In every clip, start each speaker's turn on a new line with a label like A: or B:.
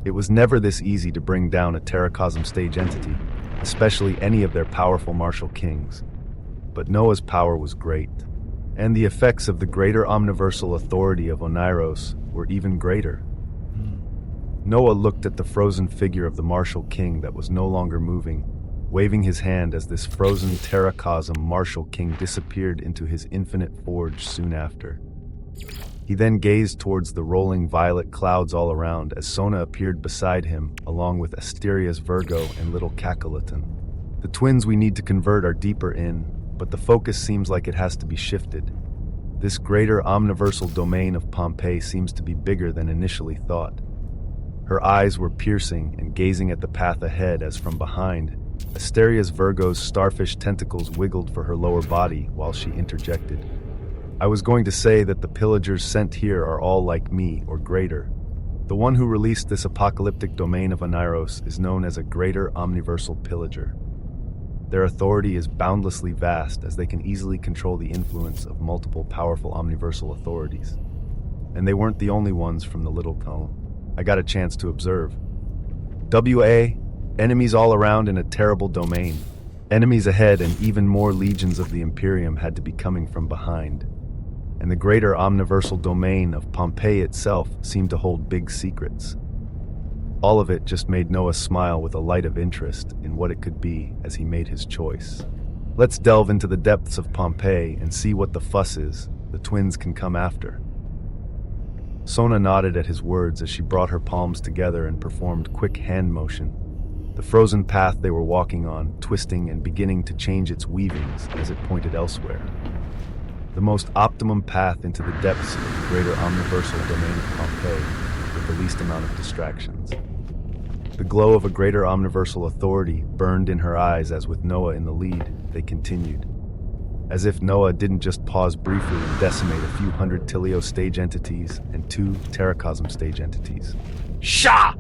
A: It was never this easy to bring down a Terracosm stage entity, especially any of their powerful martial kings. But Noah's power was great, and the effects of the greater omniversal authority of Oneiros were even greater. Noah looked at the frozen figure of the martial king that was no longer moving, waving his hand as this frozen Terracosm martial king disappeared into his infinite forge soon after. He then gazed towards the rolling violet clouds all around as Sona appeared beside him, along with Asteria's Virgo and little Cacolaton. The twins we need to convert are deeper in, but the focus seems like it has to be shifted. This greater omniversal domain of Pompeii seems to be bigger than initially thought. Her eyes were piercing and gazing at the path ahead as from behind, Asteria's Virgo's starfish tentacles wiggled for her lower body while she interjected. I was going to say that the pillagers sent here are all like me or greater. The one who released this apocalyptic domain of Oneiros is known as a greater omniversal pillager. Their authority is boundlessly vast as they can easily control the influence of multiple powerful omniversal authorities. And they weren't the only ones from the Little Cone. I got a chance to observe. WA, enemies all around in a terrible domain. Enemies ahead and even more legions of the Imperium had to be coming from behind. And the greater omniversal domain of Pompeii itself seemed to hold big secrets. All of it just made Noah smile with a light of interest in what it could be as he made his choice. Let's delve into the depths of Pompeii and see what the fuss is the twins can come after. Sona nodded at his words as she brought her palms together and performed quick hand motion. The frozen path they were walking on, twisting and beginning to change its weavings as it pointed elsewhere. The most optimum path into the depths of the greater omniversal domain of Pompeii with the least amount of distractions. The glow of a greater omniversal authority burned in her eyes as with Noah in the lead, they continued. As if Noah didn't just pause briefly and decimate a few hundred Tilio stage entities and 2 Terracosm stage entities. Shah!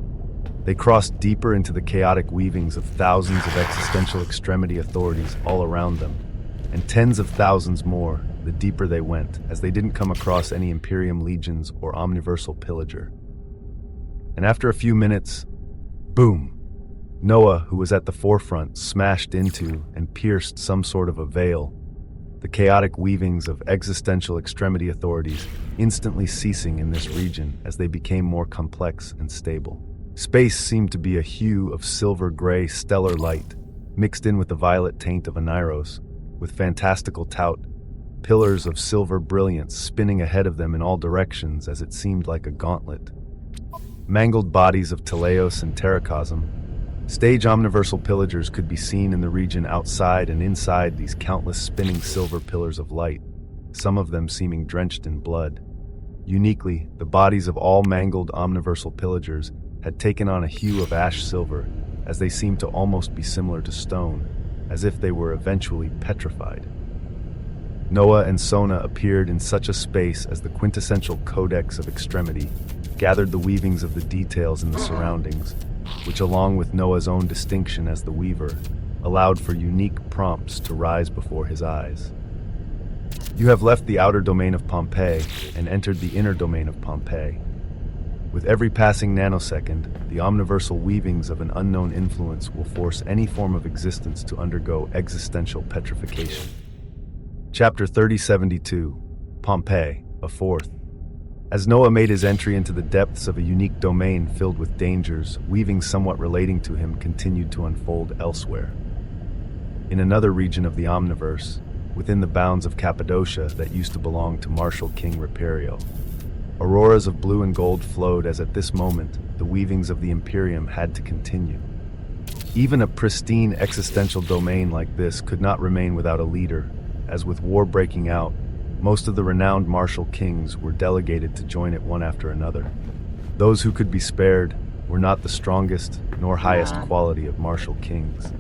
A: They crossed deeper into the chaotic weavings of thousands of existential extremity authorities all around them, and tens of thousands more the deeper they went, as they didn't come across any Imperium legions or omniversal pillager. And after a few minutes, boom! Noah, who was at the forefront, smashed into and pierced some sort of a veil, the chaotic weavings of existential extremity authorities instantly ceasing in this region as they became more complex and stable. Space seemed to be a hue of silver-gray stellar light, mixed in with the violet taint of Oneiros, with fantastical pillars of silver brilliance spinning ahead of them in all directions as it seemed like a gauntlet. Mangled bodies of Teleos and Terracosm, stage omniversal pillagers could be seen in the region outside and inside these countless spinning silver pillars of light, some of them seeming drenched in blood. Uniquely, the bodies of all mangled omniversal pillagers had taken on a hue of ash silver, as they seemed to almost be similar to stone, as if they were eventually petrified. Noah and Sona appeared in such a space as the quintessential codex of extremity, gathered the weavings of the details in the surroundings, which along with Noah's own distinction as the weaver, allowed for unique prompts to rise before his eyes. You have left the outer domain of Pompeii and entered the inner domain of Pompeii. With every passing nanosecond, the omniversal weavings of an unknown influence will force any form of existence to undergo existential petrification. Chapter 3072, Pompeii, a fourth. As Noah made his entry into the depths of a unique domain filled with dangers, weavings somewhat relating to him continued to unfold elsewhere. In another region of the Omniverse, within the bounds of Cappadocia that used to belong to Martial King Riperio, auroras of blue and gold flowed as at this moment the weavings of the Imperium had to continue. Even a pristine existential domain like this could not remain without a leader, as with war breaking out, most of the renowned martial kings were delegated to join it one after another. Those who could be spared were not the strongest nor highest quality of martial kings.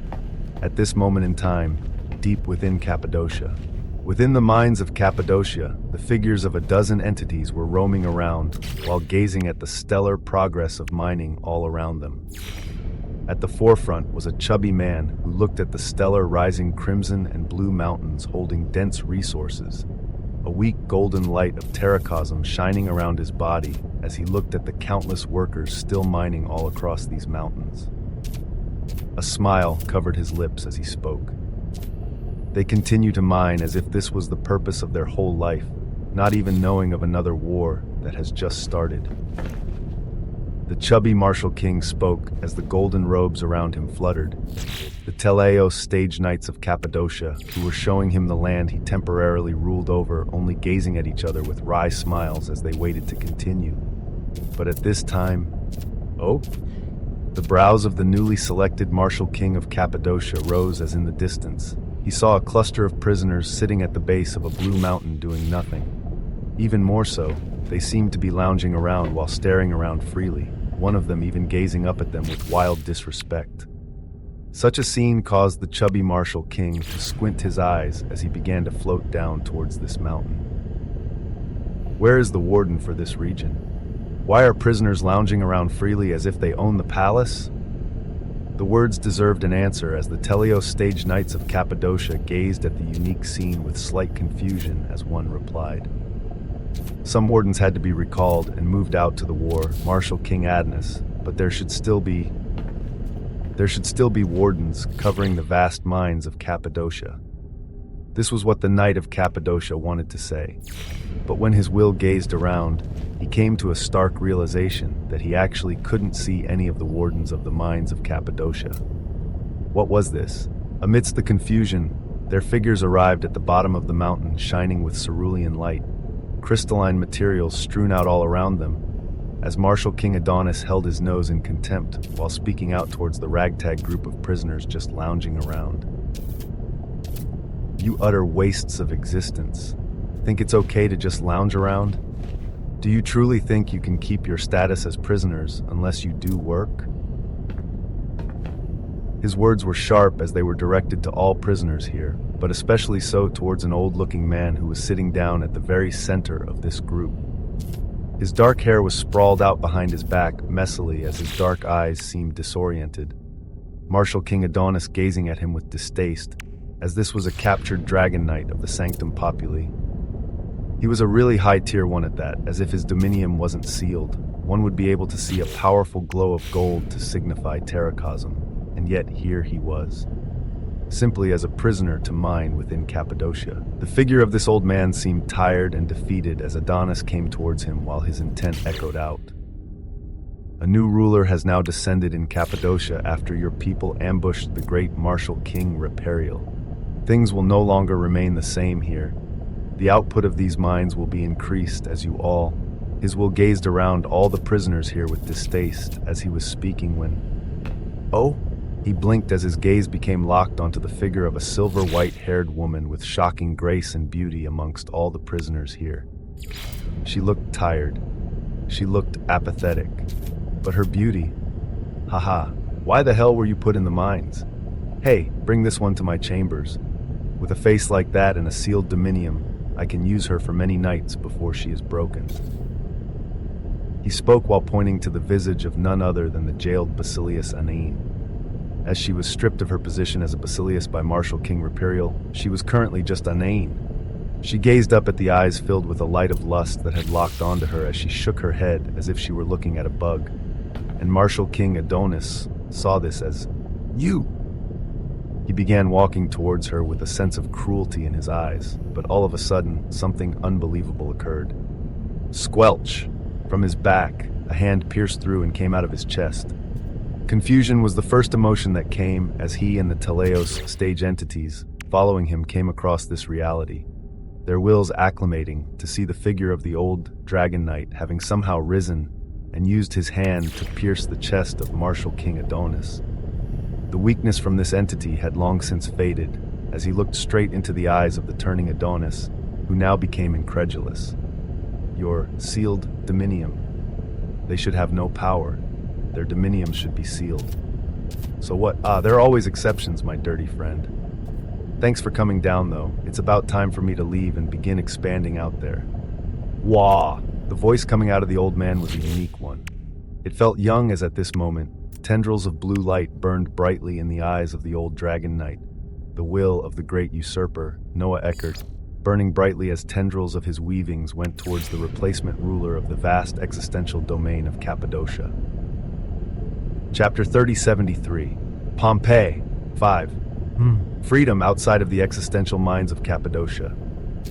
A: At this moment in time, deep within Cappadocia, within the mines of Cappadocia, the figures of a dozen entities were roaming around while gazing at the stellar progress of mining all around them. At the forefront was a chubby man who looked at the stellar rising crimson and blue mountains holding dense resources, a weak golden light of terracosm shining around his body as he looked at the countless workers still mining all across these mountains. A smile covered his lips as he spoke. They continue to mine as if this was the purpose of their whole life, not even knowing of another war that has just started. The chubby Martial King spoke as the golden robes around him fluttered. The Teleos stage knights of Cappadocia, who were showing him the land he temporarily ruled over, only gazing at each other with wry smiles as they waited to continue. But at this time, the brows of the newly selected Martial King of Cappadocia rose as in the distance. He saw a cluster of prisoners sitting at the base of a blue mountain doing nothing. Even more so, they seemed to be lounging around while staring around freely, one of them even gazing up at them with wild disrespect. Such a scene caused the chubby Martial King to squint his eyes as he began to float down towards this mountain. Where is the warden for this region? Why are prisoners lounging around freely as if they own the palace? The words deserved an answer as the Teleos stage knights of Cappadocia gazed at the unique scene with slight confusion as one replied. Some wardens had to be recalled and moved out to the war, Martial King Adnus, but there should still be wardens covering the vast mines of Cappadocia. This was what the Knight of Cappadocia wanted to say. But when his will gazed around, he came to a stark realization that he actually couldn't see any of the wardens of the mines of Cappadocia. What was this? Amidst the confusion, their figures arrived at the bottom of the mountain shining with cerulean light, crystalline materials strewn out all around them, as Martial King Adonis held his nose in contempt while speaking out towards the ragtag group of prisoners just lounging around. You utter wastes of existence. Think it's okay to just lounge around? Do you truly think you can keep your status as prisoners unless you do work? His words were sharp as they were directed to all prisoners here, but especially so towards an old-looking man who was sitting down at the very center of this group. His dark hair was sprawled out behind his back messily as his dark eyes seemed disoriented. Martial King Adonis gazing at him with distaste, as this was a captured dragon knight of the Sanctum Populi. He was a really high tier one at that, as if his dominium wasn't sealed. One would be able to see a powerful glow of gold to signify terracosm, and yet here he was, simply as a prisoner to mine within Cappadocia. The figure of this old man seemed tired and defeated as Adonis came towards him while his intent echoed out. A new ruler has now descended in Cappadocia after your people ambushed the great Martial King Reperial. Things will no longer remain the same here. The output of these mines will be increased as you all. His will gazed around all the prisoners here with distaste as he was speaking when... He blinked as his gaze became locked onto the figure of a silver white-haired woman with shocking grace and beauty amongst all the prisoners here. She looked tired. She looked apathetic. But her beauty... why the hell were you put in the mines? Hey, bring this one to my chambers. With a face like that and a sealed dominium, I can use her for many nights before she is broken. He spoke while pointing to the visage of none other than the jailed Basilius Anain. As she was stripped of her position as a Basilius by Martial King Reperial, she was currently just Anain. She gazed up at the eyes filled with a light of lust that had locked onto her as she shook her head as if she were looking at a bug. And Martial King Adonis saw this as, "You!" He began walking towards her with a sense of cruelty in his eyes, but all of a sudden, something unbelievable occurred. Squelch! From his back, a hand pierced through and came out of his chest. Confusion was the first emotion that came as he and the Teleos stage entities following him came across this reality, their wills acclimating to see the figure of the old dragon knight having somehow risen and used his hand to pierce the chest of Martial King Adonis. The weakness from this entity had long since faded as he looked straight into the eyes of the turning Adonis, who now became incredulous. Your sealed dominium. They should have no power. Their dominiums should be sealed. So what? There are always exceptions, my dirty friend. Thanks for coming down, though. It's about time for me to leave and begin expanding out there. Wah! The voice coming out of the old man was a unique one. It felt young as at this moment, tendrils of blue light burned brightly in the eyes of the old dragon knight, the will of the great usurper, Noah Eckert, burning brightly as tendrils of his weavings went towards the replacement ruler of the vast existential domain of Cappadocia. Chapter 3073, Pompeii 5. Freedom outside of the existential minds of Cappadocia.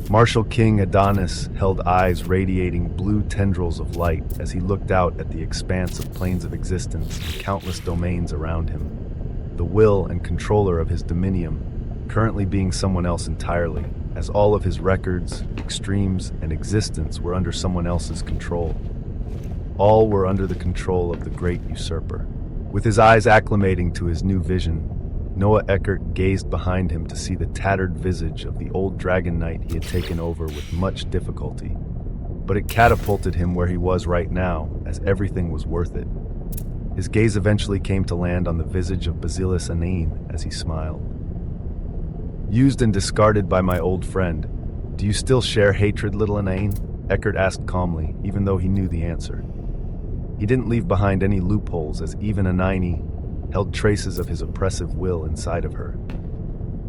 A: Martial King Adonis held eyes radiating blue tendrils of light as he looked out at the expanse of planes of existence and countless domains around him. The will and controller of his dominium, currently being someone else entirely, as all of his records, extremes, and existence were under someone else's control. All were under the control of the great usurper. With his eyes acclimating to his new vision, Noah Eckert gazed behind him to see the tattered visage of the old dragon knight he had taken over with much difficulty. But it catapulted him where he was right now, as everything was worth it. His gaze eventually came to land on the visage of Basilis Anain as he smiled. Used and discarded by my old friend, do you still share hatred, little Anain? Eckert asked calmly, even though he knew the answer. He didn't leave behind any loopholes, as even Anaini held traces of his oppressive will inside of her.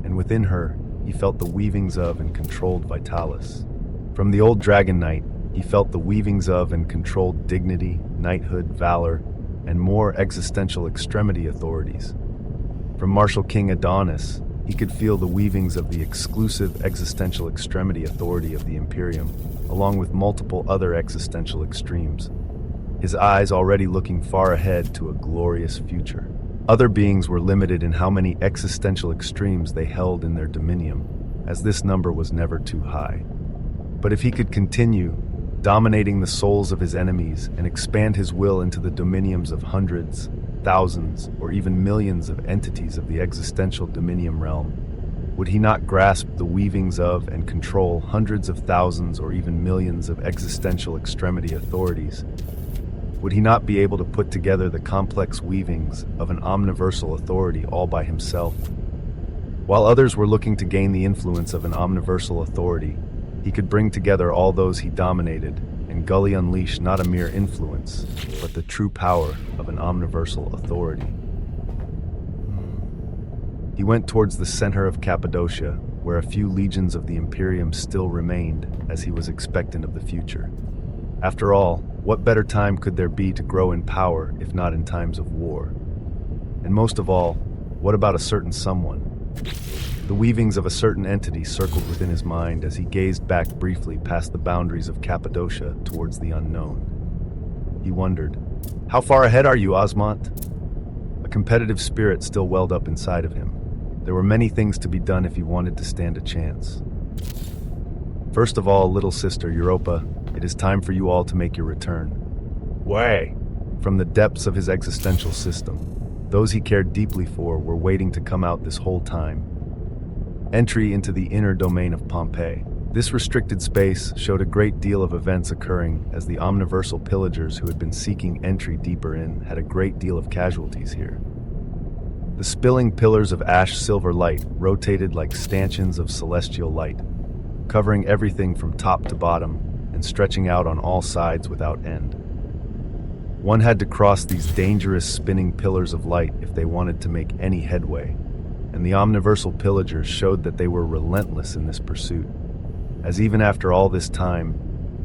A: And within her, he felt the weavings of and controlled Vitalis. From the old dragon knight, he felt the weavings of and controlled dignity, knighthood, valor, and more existential extremity authorities. From Martial King Adonis, he could feel the weavings of the exclusive existential extremity authority of the Imperium, along with multiple other existential extremes, his eyes already looking far ahead to a glorious future. Other beings were limited in how many existential extremes they held in their dominium, as this number was never too high. But if he could continue dominating the souls of his enemies and expand his will into the dominiums of hundreds, thousands, or even millions of entities of the existential dominium realm, would he not grasp the weavings of and control hundreds of thousands or even millions of existential extremity authorities? Would he not be able to put together the complex weavings of an omniversal authority all by himself? While others were looking to gain the influence of an omniversal authority, he could bring together all those he dominated and Gully unleash not a mere influence, but the true power of an omniversal authority. He went towards the center of Cappadocia, where a few legions of the Imperium still remained, as he was expectant of the future. After all, what better time could there be to grow in power if not in times of war? And most of all, what about a certain someone? The weavings of a certain entity circled within his mind as he gazed back briefly past the boundaries of Cappadocia towards the unknown. He wondered, how far ahead are you, Osmont? A competitive spirit still welled up inside of him. There were many things to be done if he wanted to stand a chance. First of all, little sister Europa, it is time for you all to make your return. Way! From the depths of his existential system, those he cared deeply for were waiting to come out this whole time. Entry into the inner domain of Pompeii. This restricted space showed a great deal of events occurring as the omniversal pillagers who had been seeking entry deeper in had a great deal of casualties here. The spilling pillars of ash-silver light rotated like stanchions of celestial light, covering everything from top to bottom and stretching out on all sides without end. One had to cross these dangerous spinning pillars of light if they wanted to make any headway, and the omniversal pillagers showed that they were relentless in this pursuit, as even after all this time,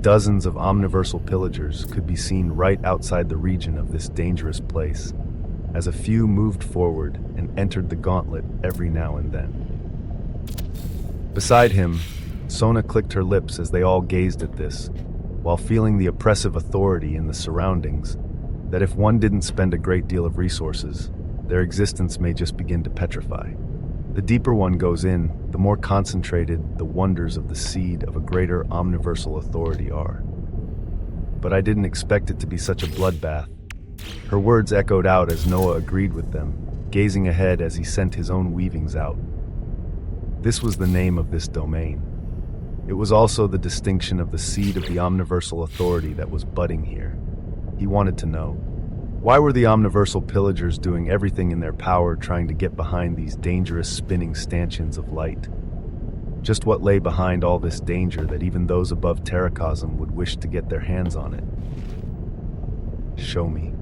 A: dozens of omniversal pillagers could be seen right outside the region of this dangerous place, as a few moved forward and entered the gauntlet every now and then. Beside him, Sona clicked her lips as they all gazed at this, while feeling the oppressive authority in the surroundings, that if one didn't spend a great deal of resources, their existence may just begin to petrify. The deeper one goes in, the more concentrated the wonders of the seed of a greater omniversal authority are. But I didn't expect it to be such a bloodbath. Her words echoed out as Noah agreed with them, gazing ahead as he sent his own weavings out. This was the name of this domain. It was also the distinction of the seed of the omniversal authority that was budding here. He wanted to know, why were the omniversal pillagers doing everything in their power trying to get behind these dangerous spinning stanchions of light? Just what lay behind all this danger that even those above Terracosm would wish to get their hands on it? Show me.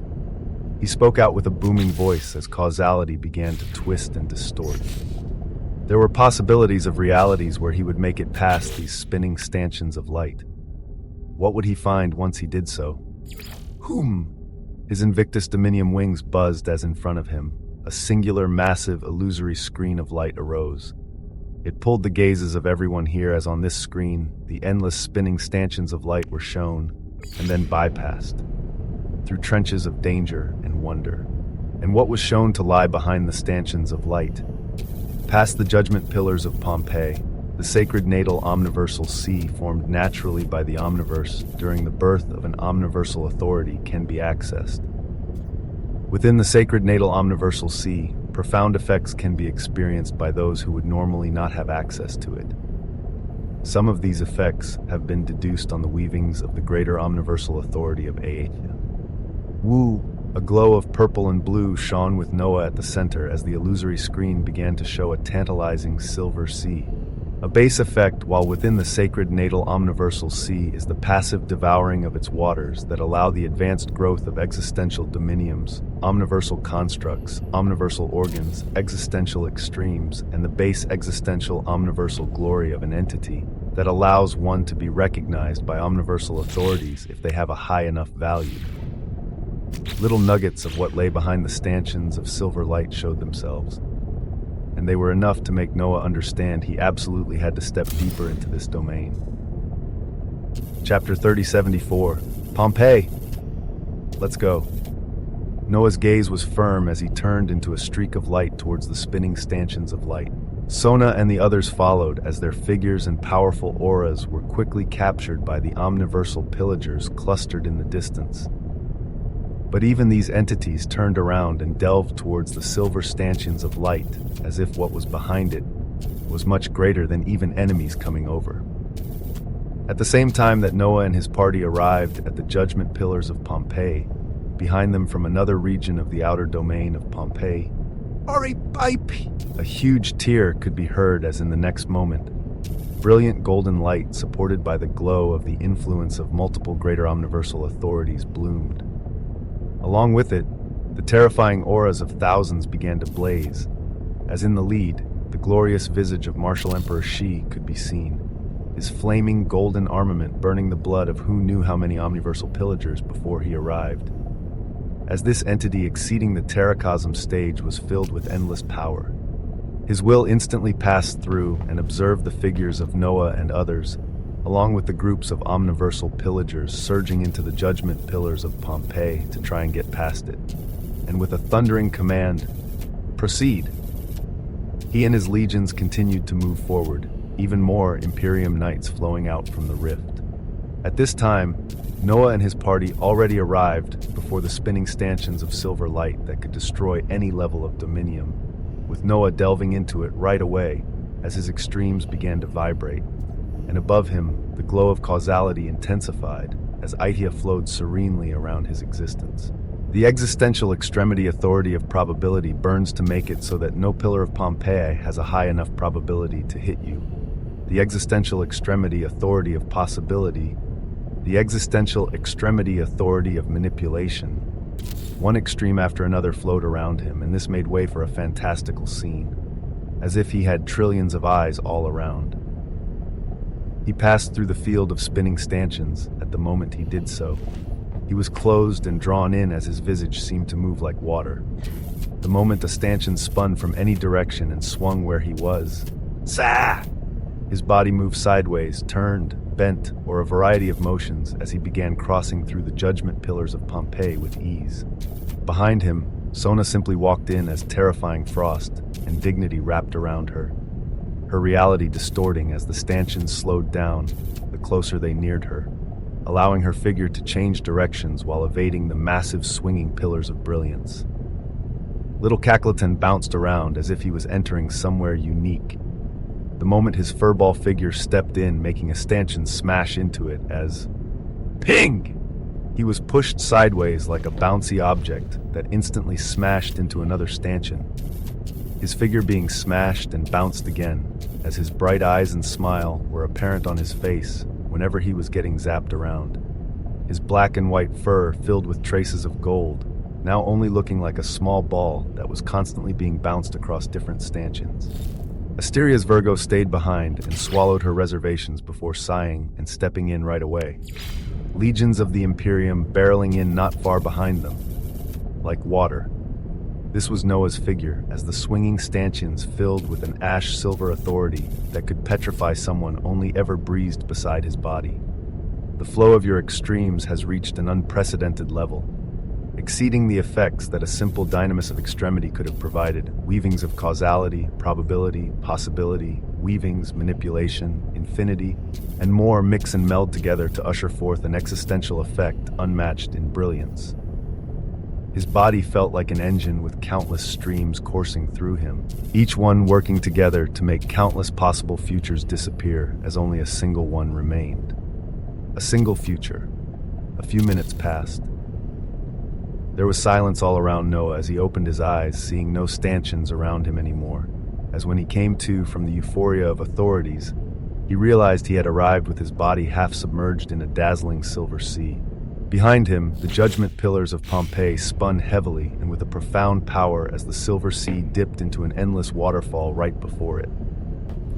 A: He spoke out with a booming voice as causality began to twist and distort. There were possibilities of realities where he would make it past these spinning stanchions of light. What would he find once he did so? Whom? His Invictus Dominium wings buzzed as in front of him. A singular, massive, illusory screen of light arose. It pulled the gazes of everyone here as on this screen, the endless spinning stanchions of light were shown, and then bypassed, through trenches of danger and wonder. And what was shown to lie behind the stanchions of light? Past the judgment pillars of Pompeii, the sacred natal omniversal sea formed naturally by the omniverse during the birth of an omniversal authority can be accessed. Within the sacred natal omniversal sea, profound effects can be experienced by those who would normally not have access to it. Some of these effects have been deduced on the weavings of the greater omniversal authority of Aethia. Woo! A glow of purple and blue shone with Noah at the center as the illusory screen began to show a tantalizing silver sea. A base effect while within the sacred natal omniversal sea is the passive devouring of its waters that allow the advanced growth of existential dominiums, omniversal constructs, omniversal organs, existential extremes, and the base existential omniversal glory of an entity that allows one to be recognized by omniversal authorities if they have a high enough value. Little nuggets of what lay behind the stanchions of silver light showed themselves, and they were enough to make Noah understand he absolutely had to step deeper into this domain. Chapter 3074, Pompeii! Let's go. Noah's gaze was firm as he turned into a streak of light towards the spinning stanchions of light. Sona and the others followed as their figures and powerful auras were quickly captured by the omniversal pillagers clustered in the distance. But even these entities turned around and delved towards the silver stanchions of light, as if what was behind it was much greater than even enemies coming over. At the same time that Noah and his party arrived at the judgment pillars of Pompeii, behind them from another region of the outer domain of Pompeii, a huge tear could be heard as in the next moment, brilliant golden light supported by the glow of the influence of multiple greater omniversal authorities bloomed. Along with it, the terrifying auras of thousands began to blaze. As in the lead, the glorious visage of Martial Emperor Shi could be seen, his flaming golden armament burning the blood of who knew how many omniversal pillagers before he arrived. As this entity exceeding the terracosm stage was filled with endless power, his will instantly passed through and observed the figures of Noah and others, along with the groups of omniversal pillagers surging into the judgment pillars of Pompeii to try and get past it. And with a thundering command, "Proceed!" he and his legions continued to move forward, even more Imperium Knights flowing out from the rift. At this time, Noah and his party already arrived before the spinning stanchions of silver light that could destroy any level of dominium, with Noah delving into it right away as his extremes began to vibrate. And above him, the glow of causality intensified as Aethia flowed serenely around his existence. The existential extremity authority of probability burns to make it so that no pillar of Pompeii has a high enough probability to hit you. The existential extremity authority of possibility, the existential extremity authority of manipulation. One extreme after another flowed around him, and this made way for a fantastical scene, as if he had trillions of eyes all around. He passed through the field of spinning stanchions. At the moment he did so, he was closed and drawn in as his visage seemed to move like water. The moment a stanchion spun from any direction and swung where he was, Sa! His body moved sideways, turned, bent, or a variety of motions as he began crossing through the judgment pillars of Pompeii with ease. Behind him, Sona simply walked in as terrifying frost and dignity wrapped around her reality distorting as the stanchions slowed down the closer they neared her, allowing her figure to change directions while evading the massive swinging pillars of brilliance. Little Cackleton bounced around as if he was entering somewhere unique. The moment his furball figure stepped in, making a stanchion smash into it as ping! He was pushed sideways like a bouncy object that instantly smashed into another stanchion, his figure being smashed and bounced again, as his bright eyes and smile were apparent on his face whenever he was getting zapped around. His black and white fur filled with traces of gold, now only looking like a small ball that was constantly being bounced across different stanchions. Asteria's Virgo stayed behind and swallowed her reservations before sighing and stepping in right away. Legions of the Imperium barreling in not far behind them, like water. This was Noah's figure, as the swinging stanchions filled with an ash-silver authority that could petrify someone only ever breezed beside his body. The flow of your extremes has reached an unprecedented level, exceeding the effects that a simple dynamis of extremity could have provided. Weavings of causality, probability, possibility, weavings, manipulation, infinity, and more mix and meld together to usher forth an existential effect unmatched in brilliance. His body felt like an engine with countless streams coursing through him, each one working together to make countless possible futures disappear as only a single one remained. A single future. A few minutes passed. There was silence all around Noah as he opened his eyes, seeing no stanchions around him anymore, as when he came to from the euphoria of authorities, he realized he had arrived with his body half submerged in a dazzling silver sea. Behind him, the judgment pillars of Pompeii spun heavily and with a profound power as the silver sea dipped into an endless waterfall right before it.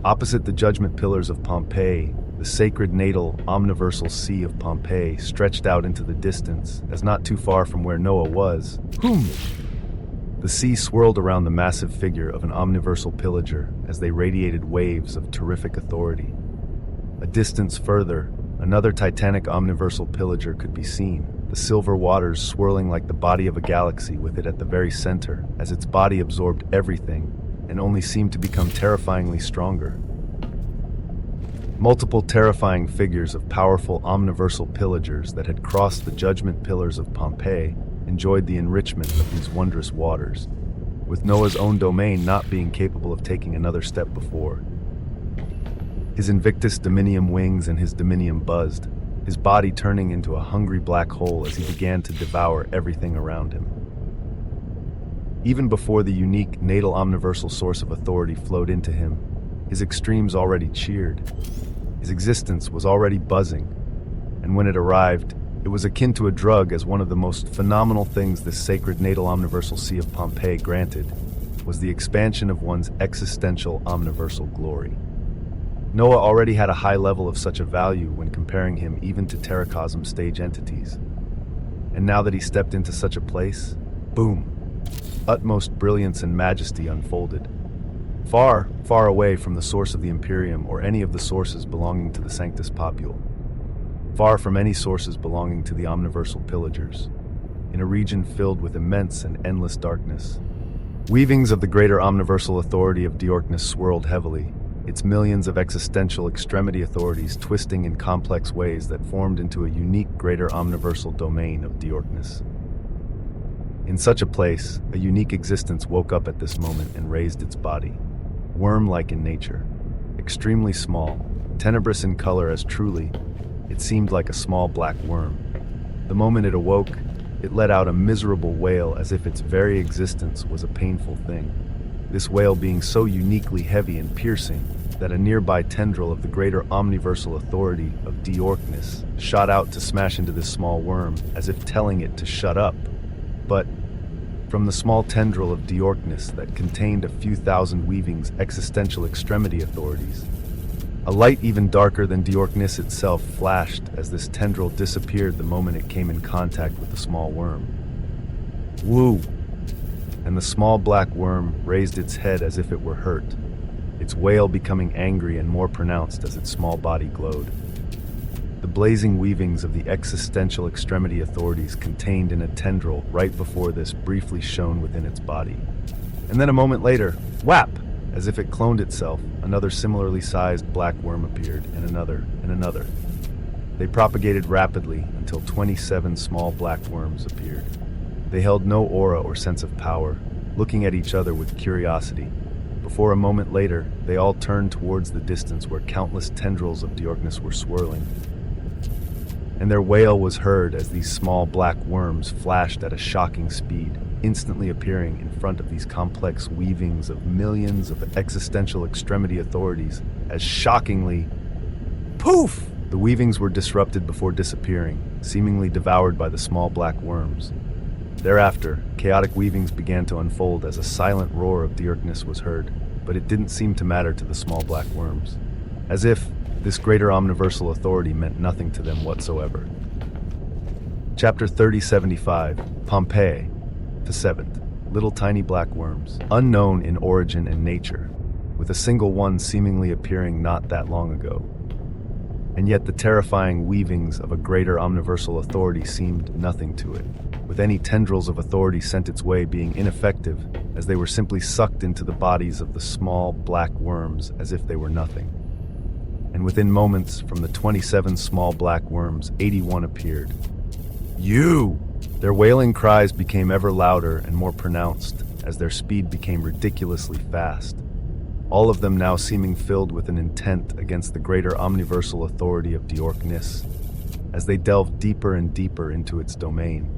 A: Opposite the judgment pillars of Pompeii, the sacred natal omniversal sea of Pompeii stretched out into the distance, as not too far from where Noah was. The sea swirled around the massive figure of an omniversal pillager as they radiated waves of terrific authority. A distance further, another titanic omniversal pillager could be seen, the silver waters swirling like the body of a galaxy with it at the very center, as its body absorbed everything and only seemed to become terrifyingly stronger. Multiple terrifying figures of powerful omniversal pillagers that had crossed the judgment pillars of Pompeii enjoyed the enrichment of these wondrous waters, with Noah's own domain not being capable of taking another step before. His Invictus Dominium wings and his Dominium buzzed, his body turning into a hungry black hole as he began to devour everything around him. Even before the unique natal omniversal source of authority flowed into him, his extremes already cheered. His existence was already buzzing, and when it arrived, it was akin to a drug, as one of the most phenomenal things this sacred natal omniversal sea of Pompeii granted was the expansion of one's existential omniversal glory. Noah already had a high level of such a value when comparing him even to terracosm stage entities. And now that he stepped into such a place, boom, utmost brilliance and majesty unfolded. Far, far away from the source of the Imperium or any of the sources belonging to the Sanctus Popule. Far from any sources belonging to the omniversal pillagers. In a region filled with immense and endless darkness. Weavings of the greater omniversal authority of Diorkness swirled heavily, its millions of existential extremity authorities twisting in complex ways that formed into a unique greater omniversal domain of Diorkness. In such a place, a unique existence woke up at this moment and raised its body. Worm-like in nature, extremely small, tenebrous in color as truly, it seemed like a small black worm. The moment it awoke, it let out a miserable wail as if its very existence was a painful thing. This wail being so uniquely heavy and piercing that a nearby tendril of the greater omniversal authority of Diorkness shot out to smash into this small worm as if telling it to shut up. But from the small tendril of Diorkness that contained a few thousand weavings existential extremity authorities, a light even darker than Diorkness itself flashed as this tendril disappeared the moment it came in contact with the small worm. Woo! And the small black worm raised its head as if it were hurt, its wail becoming angry and more pronounced as its small body glowed. The blazing weavings of the existential extremity authorities contained in a tendril right before this briefly shone within its body. And then a moment later, whap! As if it cloned itself, another similarly sized black worm appeared, and another, and another. They propagated rapidly until 27 small black worms appeared. They held no aura or sense of power, looking at each other with curiosity. Before a moment later, they all turned towards the distance where countless tendrils of Diorkness were swirling. And their wail was heard as these small black worms flashed at a shocking speed, instantly appearing in front of these complex weavings of millions of existential extremity authorities as shockingly, poof! The weavings were disrupted before disappearing, seemingly devoured by the small black worms. Thereafter, chaotic weavings began to unfold as a silent roar of Diorkness was heard, but it didn't seem to matter to the small black worms. As if this greater omniversal authority meant nothing to them whatsoever. Chapter 3075, Pompeii, the 7th. Little tiny black worms, unknown in origin and nature, with a single one seemingly appearing not that long ago. And yet the terrifying weavings of a greater omniversal authority seemed nothing to it, with any tendrils of authority sent its way being ineffective, as they were simply sucked into the bodies of the small black worms as if they were nothing. And within moments, from the 27 small black worms, 81 appeared. You! Their wailing cries became ever louder and more pronounced as their speed became ridiculously fast, all of them now seeming filled with an intent against the greater omniversal authority of Destro-y-her, as they delved deeper and deeper into its domain.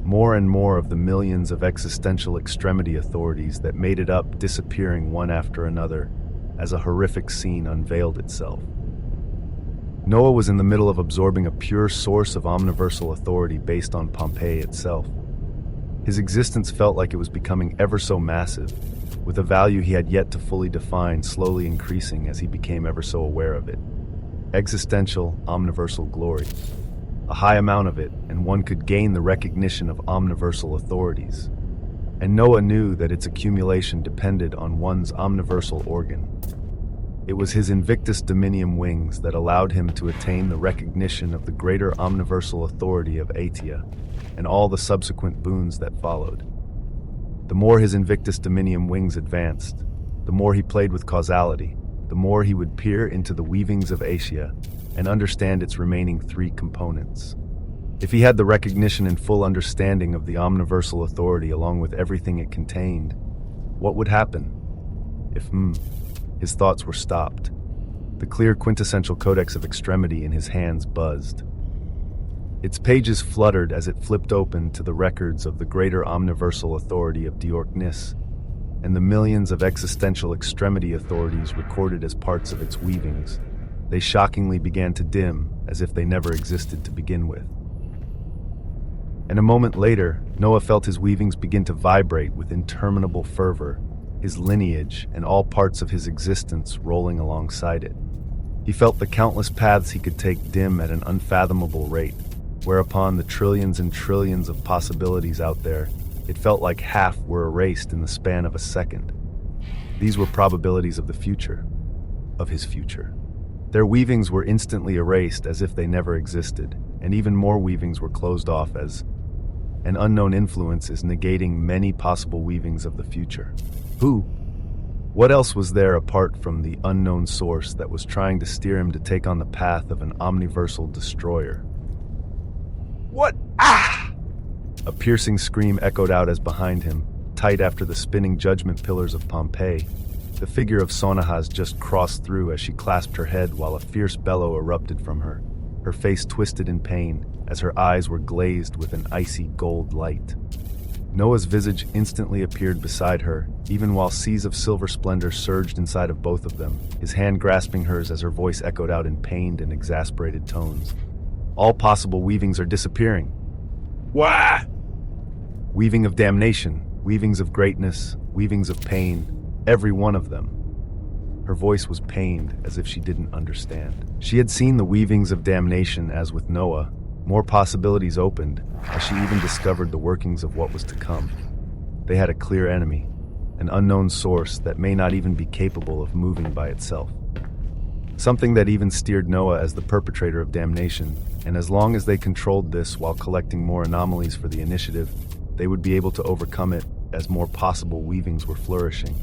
A: More and more of the millions of existential extremity authorities that made it up disappearing one after another as a horrific scene unveiled itself. Noah was in the middle of absorbing a pure source of omniversal authority based on Pompeii itself. His existence felt like it was becoming ever so massive, with a value he had yet to fully define slowly increasing as he became ever so aware of it. Existential, omniversal glory. A high amount of it, and one could gain the recognition of omniversal authorities. And Noah knew that its accumulation depended on one's omniversal organ. It was his Invictus Dominium wings that allowed him to attain the recognition of the greater omniversal authority of Atia, and all the subsequent boons that followed. The more his Invictus Dominium wings advanced, the more he played with causality, the more he would peer into the weavings of Asia and understand its remaining 3 components. If he had the recognition and full understanding of the omniversal authority along with everything it contained, what would happen? If his thoughts were stopped. The clear quintessential codex of extremity in his hands buzzed. Its pages fluttered as it flipped open to the records of the greater omniversal authority of Destro-y-her, and the millions of existential extremity authorities recorded as parts of its weavings. They shockingly began to dim, as if they never existed to begin with. And a moment later, Noah felt his weavings begin to vibrate with interminable fervor, his lineage and all parts of his existence rolling alongside it. He felt the countless paths he could take dim at an unfathomable rate, whereupon the trillions and trillions of possibilities out there, it felt like half were erased in the span of a second. These were probabilities of the future, of his future. Their weavings were instantly erased as if they never existed, and even more weavings were closed off as an unknown influence is negating many possible weavings of the future. Who? What else was there apart from the unknown source that was trying to steer him to take on the path of an omniversal destroyer? What? Ah! A piercing scream echoed out as behind him, tight after the spinning judgment pillars of Pompeii, the figure of Sonahaz just crossed through as she clasped her head while a fierce bellow erupted from her, her face twisted in pain as her eyes were glazed with an icy gold light. Noah's visage instantly appeared beside her, even while seas of silver splendor surged inside of both of them, his hand grasping hers as her voice echoed out in pained and exasperated tones. All possible weavings are disappearing. Wah! Weaving of damnation, weavings of greatness, weavings of pain, every one of them. Her voice was pained, as if she didn't understand. She had seen the weavings of damnation as with Noah. More possibilities opened, as she even discovered the workings of what was to come. They had a clear enemy, an unknown source that may not even be capable of moving by itself. Something that even steered Noah as the perpetrator of damnation, and as long as they controlled this while collecting more anomalies for the initiative, they would be able to overcome it as more possible weavings were flourishing.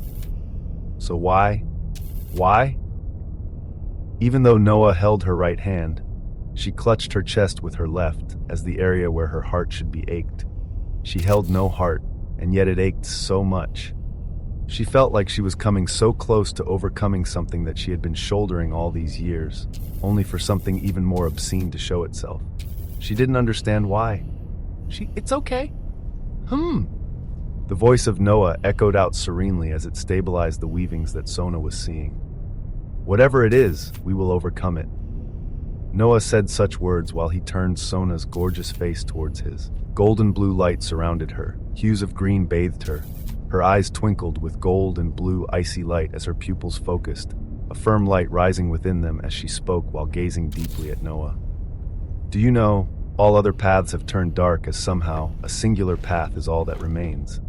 A: So why? Why? Even though Noah held her right hand, she clutched her chest with her left as the area where her heart should be ached. She held no heart, and yet it ached so much. She felt like she was coming so close to overcoming something that she had been shouldering all these years, only for something even more obscene to show itself. She didn't understand why. It's okay. The voice of Noah echoed out serenely as it stabilized the weavings that Sona was seeing. Whatever it is, we will overcome it. Noah said such words while he turned Sona's gorgeous face towards his. Golden blue light surrounded her, hues of green bathed her, Her eyes twinkled with gold and blue icy light as her pupils focused, a firm light rising within them as she spoke while gazing deeply at Noah. Do you know, all other paths have turned dark as somehow a singular path is all that remains.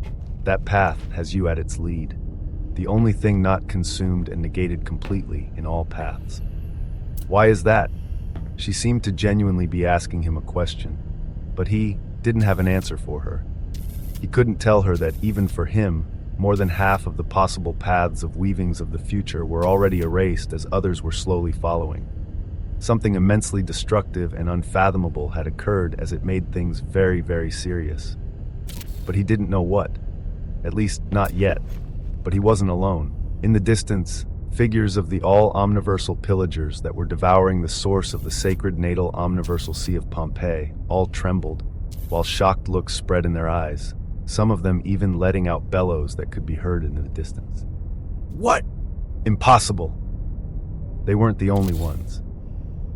A: That path has you at its lead, the only thing not consumed and negated completely in all paths. Why is that? She seemed to genuinely be asking him a question, but he didn't have an answer for her. He couldn't tell her that even for him, more than half of the possible paths of weavings of the future were already erased as others were slowly following. Something immensely destructive and unfathomable had occurred as it made things very, very serious. But he didn't know what. At least, not yet. But he wasn't alone. In the distance, figures of the all-omniversal pillagers that were devouring the source of the sacred natal omniversal sea of Pompeii all trembled, while shocked looks spread in their eyes, some of them even letting out bellows that could be heard in the distance. What? Impossible! They weren't the only ones.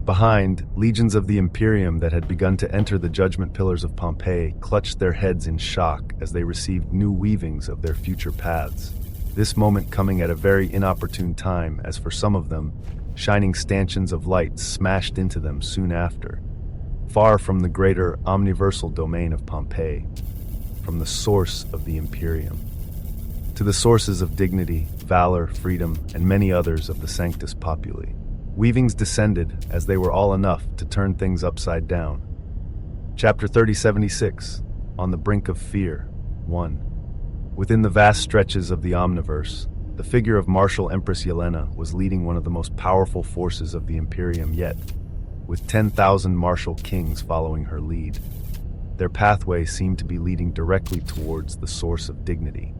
A: Behind, legions of the Imperium that had begun to enter the judgment pillars of Pompeii clutched their heads in shock as they received new weavings of their future paths. This moment coming at a very inopportune time, as for some of them, shining stanchions of light smashed into them soon after, far from the greater omniversal domain of Pompeii, from the source of the Imperium, to the sources of dignity, valor, freedom, and many others of the Sanctus Populi. Weavings descended as they were all enough to turn things upside down. Chapter 3076, On the Brink of Fear, 1. Within the vast stretches of the Omniverse, the figure of Martial Empress Yelena was leading one of the most powerful forces of the Imperium yet, with 10,000 martial kings following her lead. Their pathway seemed to be leading directly towards the source of dignity.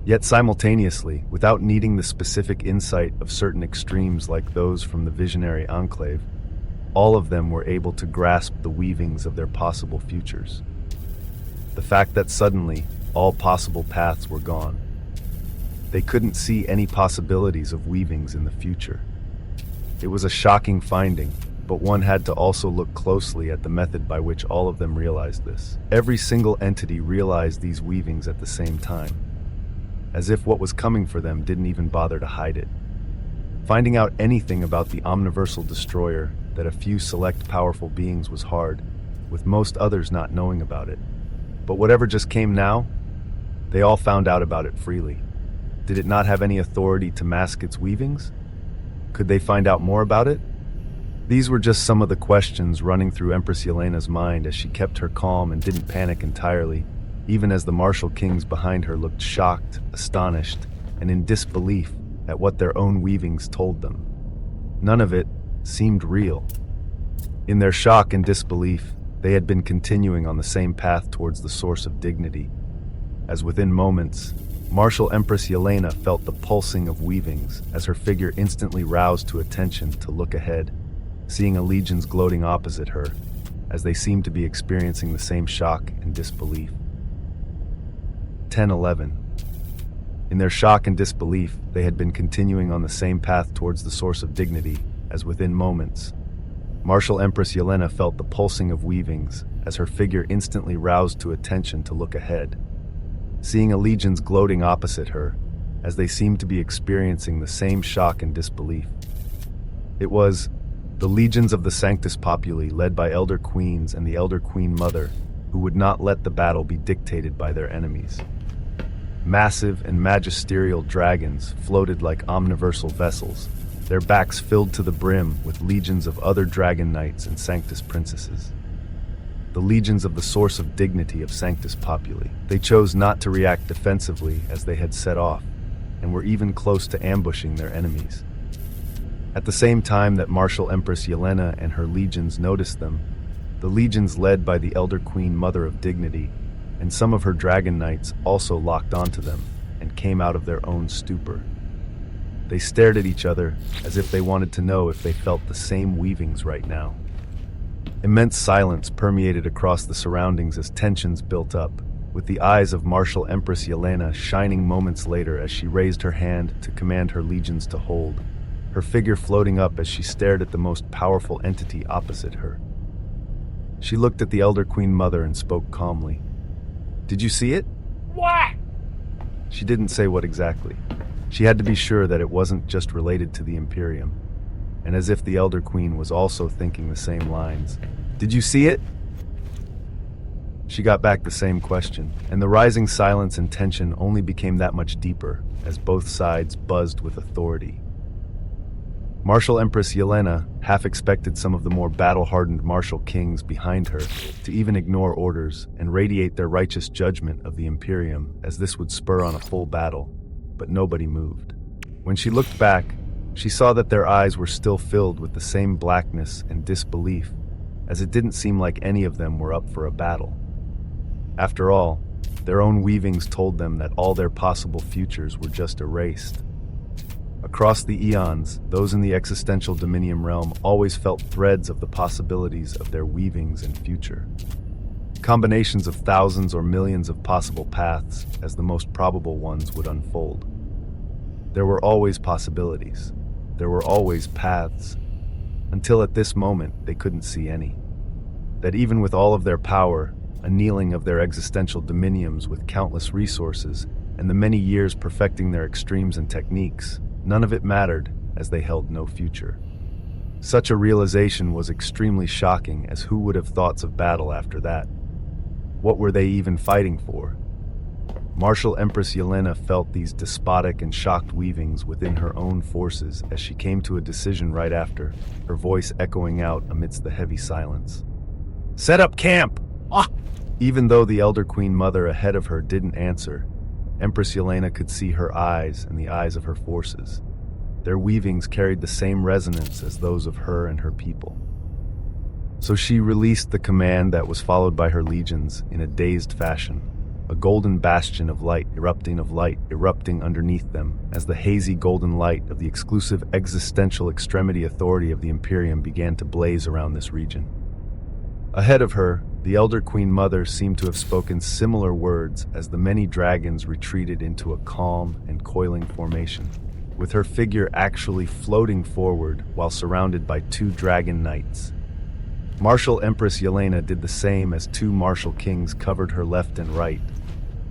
A: Yet simultaneously, without needing the specific insight of certain extremes like those from the visionary enclave, all of them were able to grasp the weavings of their possible futures. The fact that suddenly, all possible paths were gone. They couldn't see any possibilities of weavings in the future. It was a shocking finding, but one had to also look closely at the method by which all of them realized this. Every single entity realized these weavings at the same time, as if what was coming for them didn't even bother to hide it. Finding out anything about the omniversal destroyer that a few select powerful beings was hard, with most others not knowing about it. But whatever just came now, they all found out about it freely. Did it not have any authority to mask its weavings? Could they find out more about it? These were just some of the questions running through Empress Yelena's mind as she kept her calm and didn't panic entirely, even as the martial kings behind her looked shocked, astonished, and in disbelief at what their own weavings told them. None of it seemed real. In their shock and disbelief, they had been continuing on the same path towards the source of dignity, as within moments, Martial Empress Yelena felt the pulsing of weavings as her figure instantly roused to attention to look ahead, seeing a legions gloating opposite her, as they seemed to be experiencing the same shock and disbelief. 10:11. In their shock and disbelief, they had been continuing on the same path towards the source of dignity, as within moments, Martial Empress Yelena felt the pulsing of weavings as her figure instantly roused to attention to look ahead, seeing a legions gloating opposite her, as they seemed to be experiencing the same shock and disbelief. It was the legions of the Sanctus Populi, led by Elder Queens and the Elder Queen Mother, who would not let the battle be dictated by their enemies. Massive and magisterial dragons floated like omniversal vessels, their backs filled to the brim with legions of other dragon knights and Sanctus princesses. The legions of the source of dignity of Sanctus Populi. They chose not to react defensively as they had set off, and were even close to ambushing their enemies. At the same time that Martial Empress Yelena and her legions noticed them, the legions led by the Elder Queen Mother of Dignity and some of her dragon knights also locked onto them and came out of their own stupor. They stared at each other as if they wanted to know if they felt the same weavings right now. Immense silence permeated across the surroundings as tensions built up, with the eyes of Martial Empress Yelena shining moments later as she raised her hand to command her legions to hold, her figure floating up as she stared at the most powerful entity opposite her. She looked at the Elder Queen Mother and spoke calmly. "Did you see it?"
B: What?
A: She didn't say what exactly. She had to be sure that it wasn't just related to the Imperium, and as if the Elder Queen was also thinking the same lines. Did you see it? She got back the same question, and the rising silence and tension only became that much deeper as both sides buzzed with authority. Martial Empress Yelena half expected some of the more battle-hardened martial kings behind her to even ignore orders and radiate their righteous judgment of the Imperium, as this would spur on a full battle, but nobody moved. When she looked back, she saw that their eyes were still filled with the same blackness and disbelief, as it didn't seem like any of them were up for a battle. After all, their own weavings told them that all their possible futures were just erased. Across the eons, those in the existential Dominium realm always felt threads of the possibilities of their weavings and future. Combinations of thousands or millions of possible paths as the most probable ones would unfold. There were always possibilities. There were always paths, until at this moment they couldn't see any. That even with all of their power, annealing of their existential dominiums with countless resources, and the many years perfecting their extremes and techniques, none of it mattered, as they held no future. Such a realization was extremely shocking, as who would have thoughts of battle after that? What were they even fighting for? Martial Empress Yelena felt these despotic and shocked weavings within her own forces as she came to a decision right after, her voice echoing out amidst the heavy silence. Set up camp! Ah! Even though the Elder Queen Mother ahead of her didn't answer, Empress Yelena could see her eyes and the eyes of her forces. Their weavings carried the same resonance as those of her and her people. So she released the command that was followed by her legions in a dazed fashion, a golden bastion of light erupting underneath them as the hazy golden light of the exclusive existential extremity authority of the Imperium began to blaze around this region. Ahead of her, the Elder Queen Mother seemed to have spoken similar words as the many dragons retreated into a calm and coiling formation, with her figure actually floating forward while surrounded by 2 dragon knights. Martial Empress Yelena did the same as 2 martial kings covered her left and right,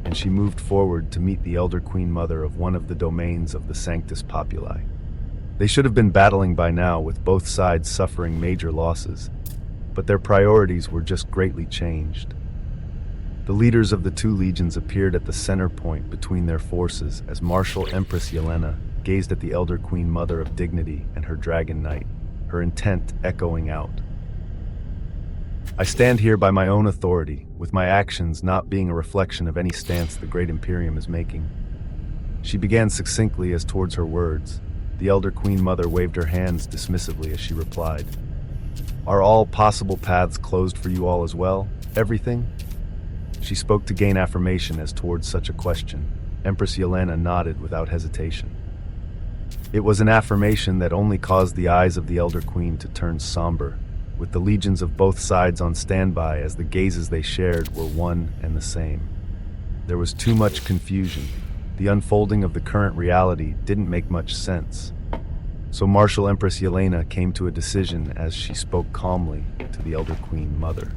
A: and she moved forward to meet the Elder Queen Mother of one of the domains of the Sanctus Populi. They should have been battling by now, with both sides suffering major losses, but their priorities were just greatly changed. The leaders of the 2 legions appeared at the center point between their forces as Martial Empress Yelena gazed at the Elder Queen Mother of Dignity and her Dragon Knight, her intent echoing out. I stand here by my own authority, with my actions not being a reflection of any stance the Great Imperium is making. She began succinctly as towards her words. The Elder Queen Mother waved her hands dismissively as she replied, Are all possible paths closed for you all as well? Everything? She spoke to gain affirmation as towards such a question. Empress Yelena nodded without hesitation. It was an affirmation that only caused the eyes of the Elder Queen to turn somber, with the legions of both sides on standby as the gazes they shared were one and the same. There was too much confusion. The unfolding of the current reality didn't make much sense. So Martial Empress Yelena came to a decision as she spoke calmly to the Elder Queen Mother.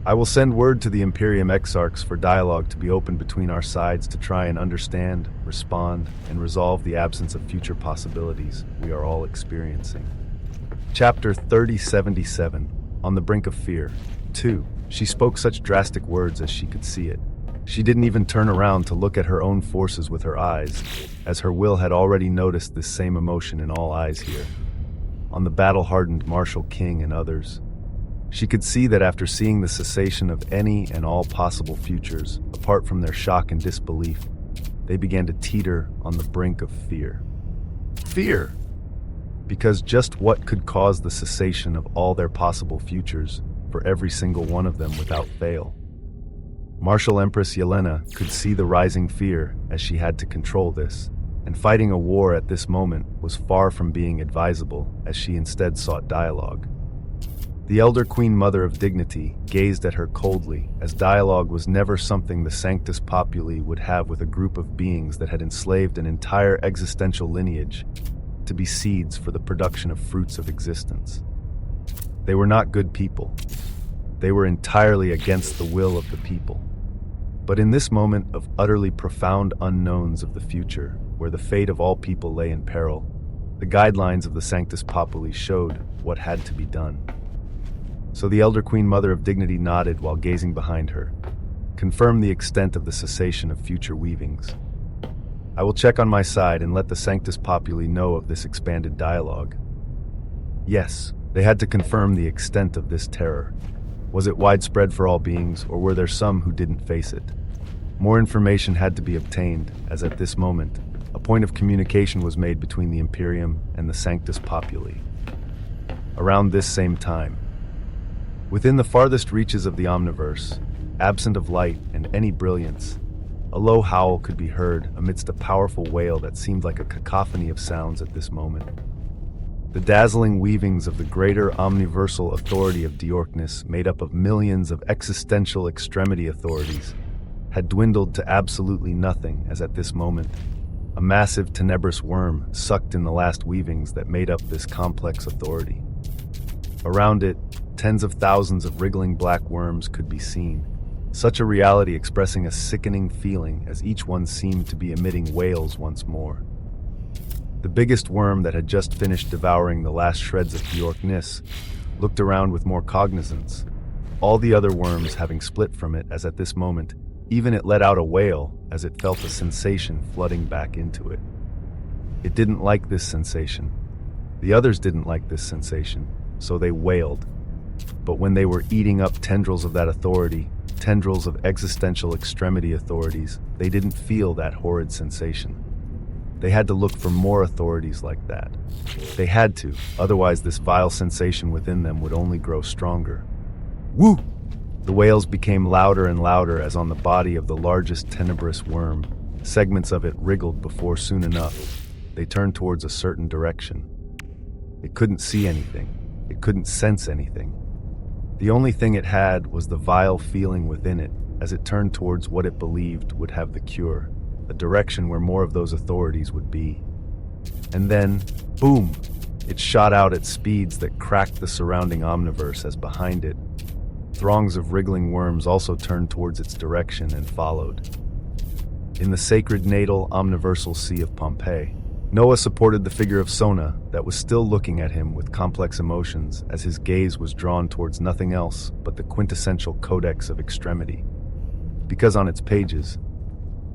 A: I will send word to the Imperium Exarchs for dialogue to be opened between our sides to try and understand, respond, and resolve the absence of future possibilities we are all experiencing. Chapter 3077, On the Brink of Fear. 2. She spoke such drastic words as she could see it. She didn't even turn around to look at her own forces with her eyes, as her will had already noticed this same emotion in all eyes here. On the battle-hardened martial king and others. She could see that after seeing the cessation of any and all possible futures, apart from their shock and disbelief, they began to teeter on the brink of fear. Fear! Because just what could cause the cessation of all their possible futures for every single one of them without fail? Martial Empress Yelena could see the rising fear as she had to control this, and fighting a war at this moment was far from being advisable as she instead sought dialogue. The Elder Queen Mother of Dignity gazed at her coldly, as dialogue was never something the Sanctus Populi would have with a group of beings that had enslaved an entire existential lineage to be seeds for the production of fruits of existence. They were not good people. They were entirely against the will of the people. But in this moment of utterly profound unknowns of the future, where the fate of all people lay in peril, the guidelines of the Sanctus Populi showed what had to be done. So the elder Queen Mother of Dignity nodded while gazing behind her, confirmed the extent of the cessation of future weavings. I will check on my side and let the Sanctus Populi know of this expanded dialogue. Yes, they had to confirm the extent of this terror. Was it widespread for all beings, or were there some who didn't face it? More information had to be obtained, as at this moment, a point of communication was made between the Imperium and the Sanctus Populi. Around this same time, within the farthest reaches of the Omniverse, absent of light and any brilliance, a low howl could be heard amidst a powerful wail that seemed like a cacophony of sounds at this moment. The dazzling weavings of the greater omniversal authority of Diorkness, made up of millions of existential extremity authorities, had dwindled to absolutely nothing as at this moment, a massive tenebrous worm sucked in the last weavings that made up this complex authority. Around it, tens of thousands of wriggling black worms could be seen, such a reality expressing a sickening feeling as each one seemed to be emitting wails once more. The biggest worm that had just finished devouring the last shreds of Diorkness looked around with more cognizance, all the other worms having split from it as at this moment, even it let out a wail as it felt a sensation flooding back into it. It didn't like this sensation. The others didn't like this sensation, so they wailed. But when they were eating up tendrils of that authority, tendrils of existential extremity authorities, they didn't feel that horrid sensation. They had to look for more authorities like that. They had to, otherwise this vile sensation within them would only grow stronger. Woo! The wails became louder and louder as on the body of the largest tenebrous worm, segments of it wriggled before soon enough they turned towards a certain direction. It couldn't see anything. It couldn't sense anything. The only thing it had was the vile feeling within it as it turned towards what it believed would have the cure, a direction where more of those authorities would be. And then, boom! It shot out at speeds that cracked the surrounding omniverse as behind it, throngs of wriggling worms also turned towards its direction and followed. In the sacred natal omniversal sea of Pompeii, Noah supported the figure of Sona that was still looking at him with complex emotions as his gaze was drawn towards nothing else but the quintessential codex of extremity. Because on its pages,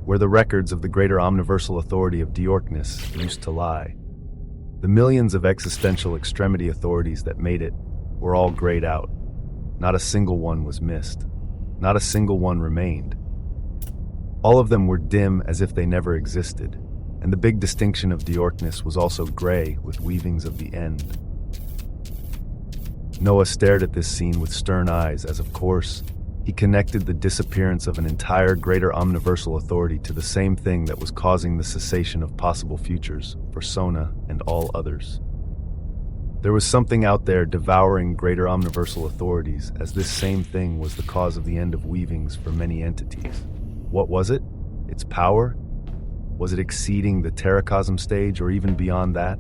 A: where the records of the greater omniversal authority of Diorkness used to lie, the millions of existential extremity authorities that made it were all grayed out. Not a single one was missed. Not a single one remained. All of them were dim as if they never existed, and the big distinction of Diorkness was also gray with weavings of the end. Noah stared at this scene with stern eyes as, of course, he connected the disappearance of an entire greater omniversal authority to the same thing that was causing the cessation of possible futures for Sona and all others. There was something out there devouring greater omniversal authorities, as this same thing was the cause of the end of weavings for many entities. What was it? Its power? Was it exceeding the terracosm stage or even beyond that?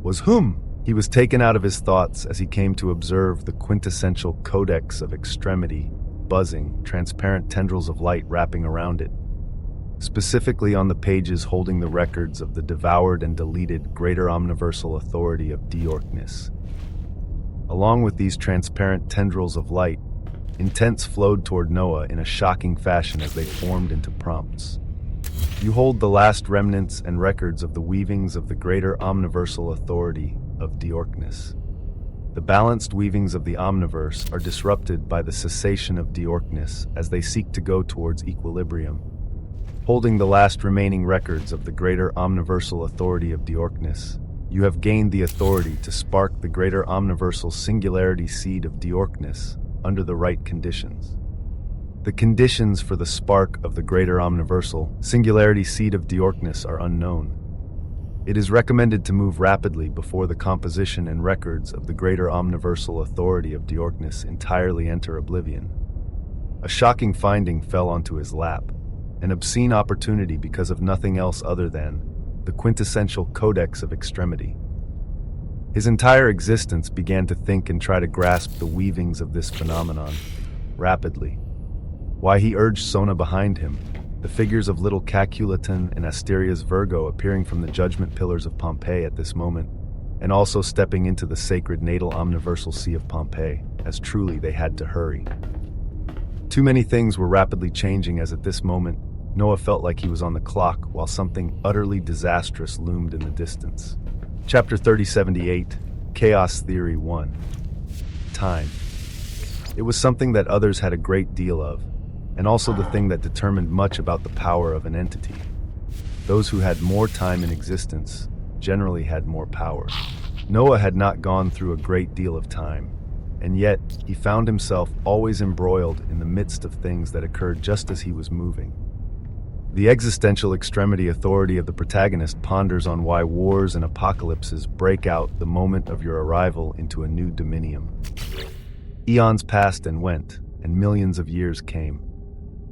A: Was whom? He was taken out of his thoughts as he came to observe the quintessential codex of extremity, buzzing, transparent tendrils of light wrapping around it, specifically on the pages holding the records of the devoured and deleted greater omniversal authority of Diorkness. Along with these transparent tendrils of light, intents flowed toward Noah in a shocking fashion as they formed into prompts. You hold the last remnants and records of the weavings of the greater omniversal authority of Diorkness. The balanced weavings of the omniverse are disrupted by the cessation of Diorkness as they seek to go towards equilibrium. Holding the last remaining records of the greater omniversal authority of Diorkness, you have gained the authority to spark the greater omniversal singularity seed of Diorkness under the right conditions. The conditions for the spark of the greater omniversal singularity seed of Diorkness are unknown. It is recommended to move rapidly before the composition and records of the greater omniversal authority of Diorkness entirely enter oblivion. A shocking finding fell onto his lap, an obscene opportunity because of nothing else other than the quintessential codex of extremity. His entire existence began to think and try to grasp the weavings of this phenomenon, rapidly. Why he urged Sona behind him, the figures of little Calculatin and Asteria's Virgo appearing from the judgment pillars of Pompeii at this moment, and also stepping into the sacred natal omniversal sea of Pompeii, as truly they had to hurry. Too many things were rapidly changing as at this moment, Noah felt like he was on the clock while something utterly disastrous loomed in the distance. Chapter 3078, Chaos Theory 1. Time. It was something that others had a great deal of, and also the thing that determined much about the power of an entity. Those who had more time in existence generally had more power. Noah had not gone through a great deal of time, and yet he found himself always embroiled in the midst of things that occurred just as he was moving. The existential extremity authority of the protagonist ponders on why wars and apocalypses break out the moment of your arrival into a new dominium. Eons passed and went, and millions of years came.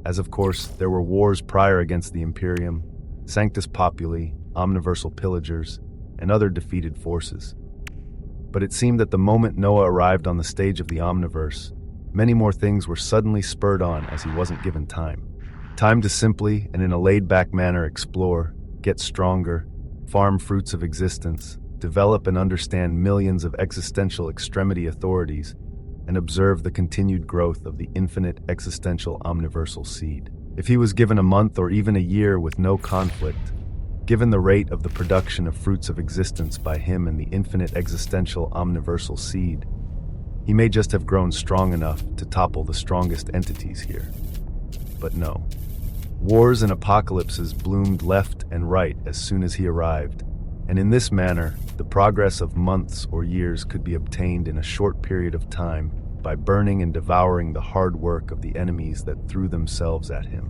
A: As of course, there were wars prior against the Imperium, Sanctus Populi, omniversal pillagers, and other defeated forces. But it seemed that the moment Noah arrived on the stage of the Omniverse, many more things were suddenly spurred on as he wasn't given time. Time to simply, and in a laid-back manner, explore, get stronger, farm fruits of existence, develop and understand millions of existential extremity authorities, and observe the continued growth of the infinite existential omniversal seed. If he was given a month or even a year with no conflict, given the rate of the production of fruits of existence by him and the infinite existential omniversal seed, he may just have grown strong enough to topple the strongest entities here. But no. Wars and apocalypses bloomed left and right as soon as he arrived, and in this manner, the progress of months or years could be obtained in a short period of time by burning and devouring the hard work of the enemies that threw themselves at him.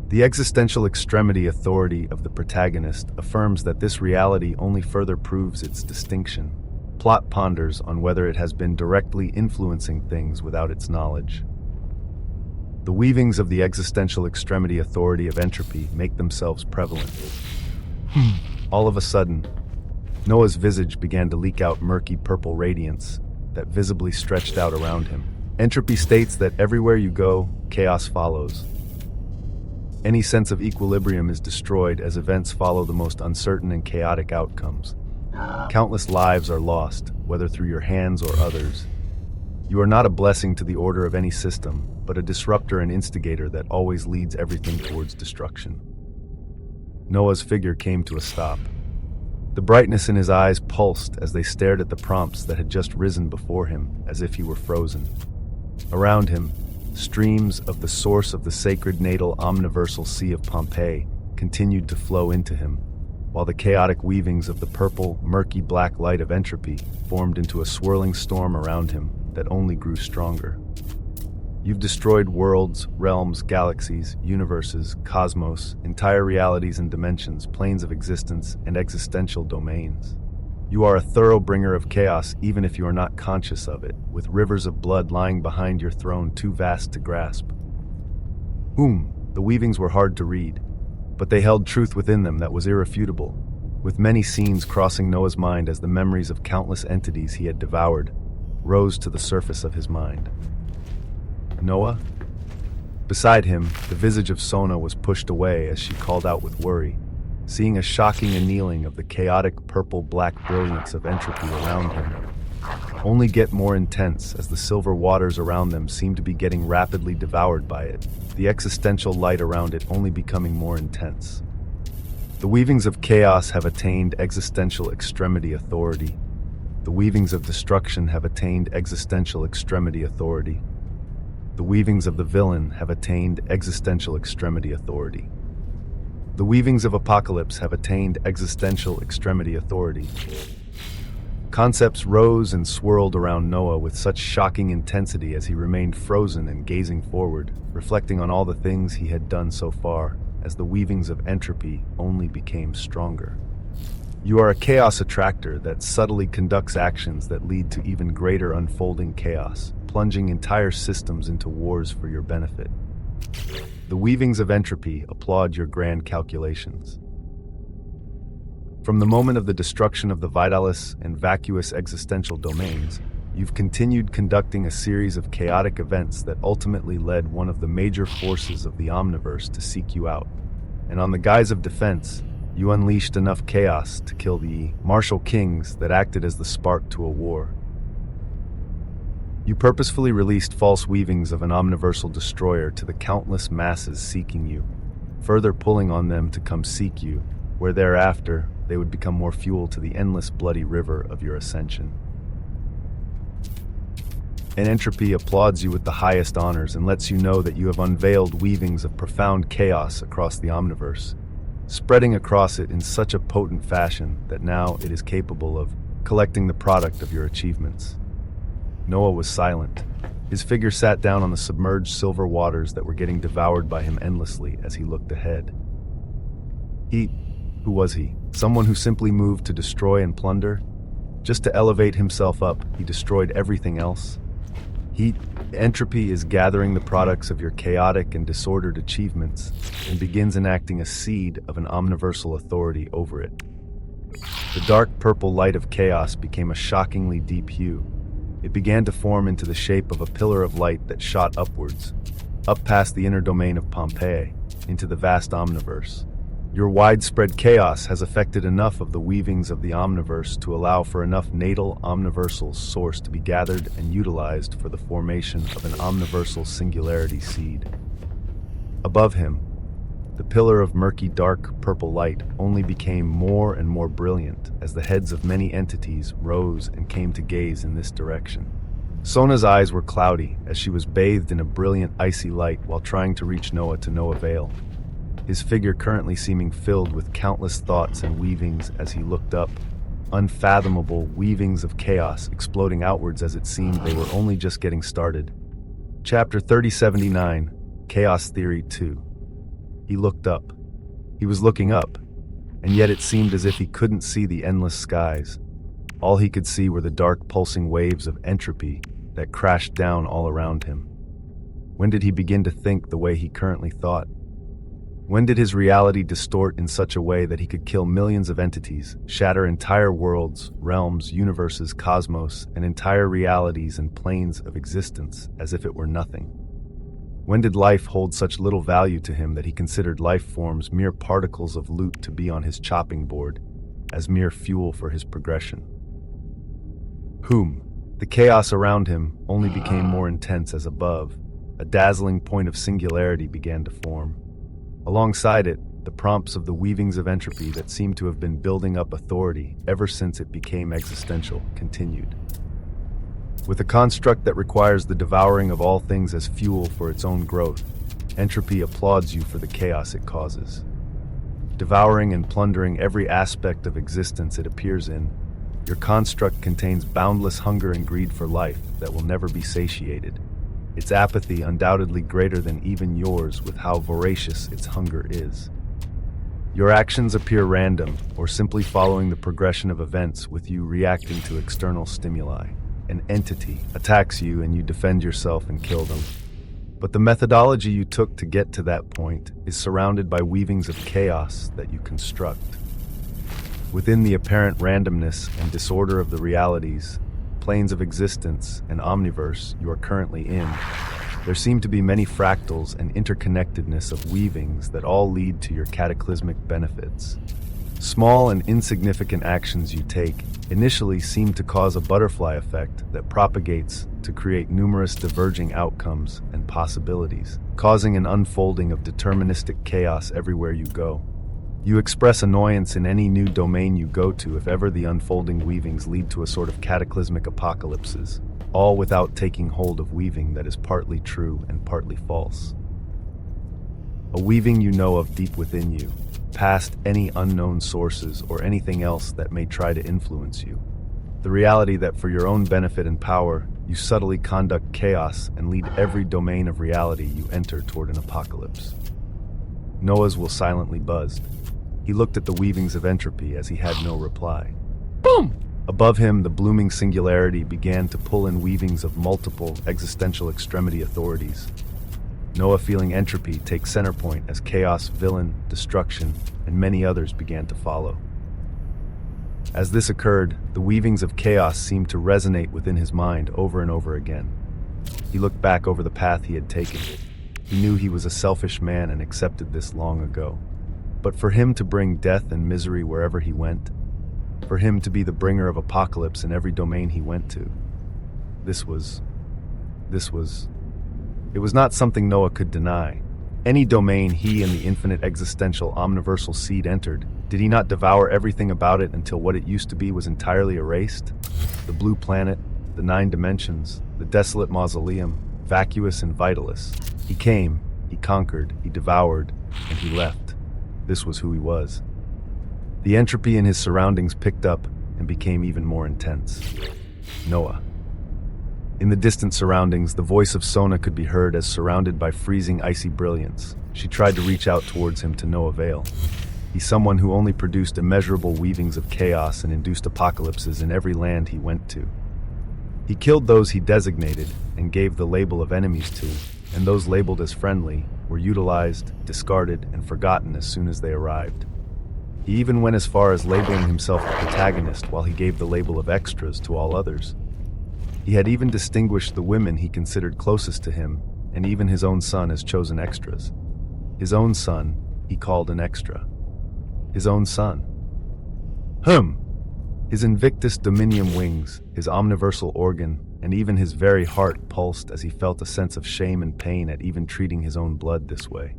A: The existential extremity authority of the protagonist affirms that this reality only further proves its distinction. Plot ponders on whether it has been directly influencing things without its knowledge. The weavings of the existential extremity authority of entropy make themselves prevalent. All of a sudden, Noah's visage began to leak out murky purple radiance that visibly stretched out around him. Entropy states that everywhere you go, chaos follows. Any sense of equilibrium is destroyed as events follow the most uncertain and chaotic outcomes. Countless lives are lost, whether through your hands or others. You are not a blessing to the order of any system, but a disruptor and instigator that always leads everything towards destruction. Noah's figure came to a stop. The brightness in his eyes pulsed as they stared at the prompts that had just risen before him, as if he were frozen. Around him, streams of the source of the sacred natal omniversal sea of Pompeii continued to flow into him, while the chaotic weavings of the purple, murky black light of entropy formed into a swirling storm around him that only grew stronger. You've destroyed worlds, realms, galaxies, universes, cosmos, entire realities and dimensions, planes of existence, and existential domains. You are a thorough bringer of chaos even if you are not conscious of it, with rivers of blood lying behind your throne too vast to grasp. The weavings were hard to read, but they held truth within them that was irrefutable, with many scenes crossing Noah's mind as the memories of countless entities he had devoured rose to the surface of his mind. Noah? Beside him, the visage of Sona was pushed away as she called out with worry, seeing a shocking annealing of the chaotic purple-black brilliance of entropy around him, only get more intense as the silver waters around them seemed to be getting rapidly devoured by it, the existential light around it only becoming more intense. The weavings of chaos have attained existential extremity authority. The weavings of destruction have attained existential extremity authority. The weavings of the villain have attained existential extremity authority. The weavings of apocalypse have attained existential extremity authority. Concepts rose and swirled around Noah with such shocking intensity as he remained frozen and gazing forward, reflecting on all the things he had done so far, as the weavings of entropy only became stronger. You are a chaos attractor that subtly conducts actions that lead to even greater unfolding chaos, plunging entire systems into wars for your benefit. The weavings of entropy applaud your grand calculations. From the moment of the destruction of the vitalist and vacuous existential domains, you've continued conducting a series of chaotic events that ultimately led one of the major forces of the Omniverse to seek you out. And on the guise of defense, you unleashed enough chaos to kill the martial kings that acted as the spark to a war. You purposefully released false weavings of an omniversal destroyer to the countless masses seeking you, further pulling on them to come seek you, where thereafter they would become more fuel to the endless bloody river of your ascension. And Entropy applauds you with the highest honors and lets you know that you have unveiled weavings of profound chaos across the Omniverse, spreading across it in such a potent fashion that now it is capable of collecting the product of your achievements. Noah was silent. His figure sat down on the submerged silver waters that were getting devoured by him endlessly as he looked ahead. Who was he? Someone who simply moved to destroy and plunder? Just to elevate himself up, he destroyed everything else? Entropy is gathering the products of your chaotic and disordered achievements and begins enacting a seed of an omniversal authority over it. The dark purple light of chaos became a shockingly deep hue. It began to form into the shape of a pillar of light that shot upwards, up past the inner domain of Pompeii, into the vast Omniverse. Your widespread chaos has affected enough of the weavings of the Omniverse to allow for enough natal omniversal source to be gathered and utilized for the formation of an omniversal singularity seed. Above him, the pillar of murky dark purple light only became more and more brilliant as the heads of many entities rose and came to gaze in this direction. Sona's eyes were cloudy as she was bathed in a brilliant icy light while trying to reach Noah to no avail. His figure currently seeming filled with countless thoughts and weavings as he looked up, unfathomable weavings of chaos exploding outwards as it seemed they were only just getting started. Chapter 3079, Chaos Theory 2. He looked up. He was looking up, and yet it seemed as if he couldn't see the endless skies. All he could see were the dark pulsing waves of entropy that crashed down all around him. When did he begin to think the way he currently thought? When did his reality distort in such a way that he could kill millions of entities, shatter entire worlds, realms, universes, cosmos, and entire realities and planes of existence as if it were nothing? When did life hold such little value to him that he considered life forms mere particles of loot to be on his chopping board, as mere fuel for his progression? The chaos around him only became more intense as above. A dazzling point of singularity began to form. Alongside it, the prompts of the weavings of entropy that seemed to have been building up authority ever since it became existential continued. With a construct that requires the devouring of all things as fuel for its own growth, entropy applauds you for the chaos it causes. Devouring and plundering every aspect of existence it appears in, your construct contains boundless hunger and greed for life that will never be satiated. Its apathy undoubtedly greater than even yours with how voracious its hunger is. Your actions appear random or simply following the progression of events with you reacting to external stimuli. An entity attacks you and you defend yourself and kill them. But the methodology you took to get to that point is surrounded by weavings of chaos that you construct. Within the apparent randomness and disorder of the realities, planes of existence, and omniverse you are currently in, there seem to be many fractals and interconnectedness of weavings that all lead to your cataclysmic benefits. Small and insignificant actions you take initially seem to cause a butterfly effect that propagates to create numerous diverging outcomes and possibilities, causing an unfolding of deterministic chaos everywhere you go. You express annoyance in any new domain you go to if ever the unfolding weavings lead to a sort of cataclysmic apocalypses, all without taking hold of weaving that is partly true and partly false. A weaving you know of deep within you, past any unknown sources or anything else that may try to influence you. The reality that for your own benefit and power, you subtly conduct chaos and lead every domain of reality you enter toward an apocalypse. Noah's will silently buzzed. He looked at the weavings of entropy as he had no reply. Boom! Above him, the blooming singularity began to pull in weavings of multiple existential extremity authorities. Noah, feeling entropy take center point as chaos, villain, destruction, and many others began to follow. As this occurred, the weavings of chaos seemed to resonate within his mind over and over again. He looked back over the path he had taken. He knew he was a selfish man and accepted this long ago. But for him to bring death and misery wherever he went, for him to be the bringer of apocalypse in every domain he went to, it was not something Noah could deny. Any domain he and the infinite existential omniversal seed entered, did he not devour everything about it until what it used to be was entirely erased? The blue planet, the 9 dimensions, the desolate mausoleum, vacuous and vitaless. He came, he conquered, he devoured, and he left. This was who he was. The entropy in his surroundings picked up and became even more intense. Noah. In the distant surroundings, the voice of Sona could be heard as surrounded by freezing icy brilliance. She tried to reach out towards him to no avail. He's someone who only produced immeasurable weavings of chaos and induced apocalypses in every land he went to. He killed those he designated and gave the label of enemies to, and those labeled as friendly were utilized, discarded, and forgotten as soon as they arrived. He even went as far as labeling himself the protagonist while he gave the label of extras to all others. He had even distinguished the women he considered closest to him, and even his own son as chosen extras. His own son he called an extra. His own son. His Invictus Dominium wings, his omniversal organ, and even his very heart pulsed as he felt a sense of shame and pain at even treating his own blood this way.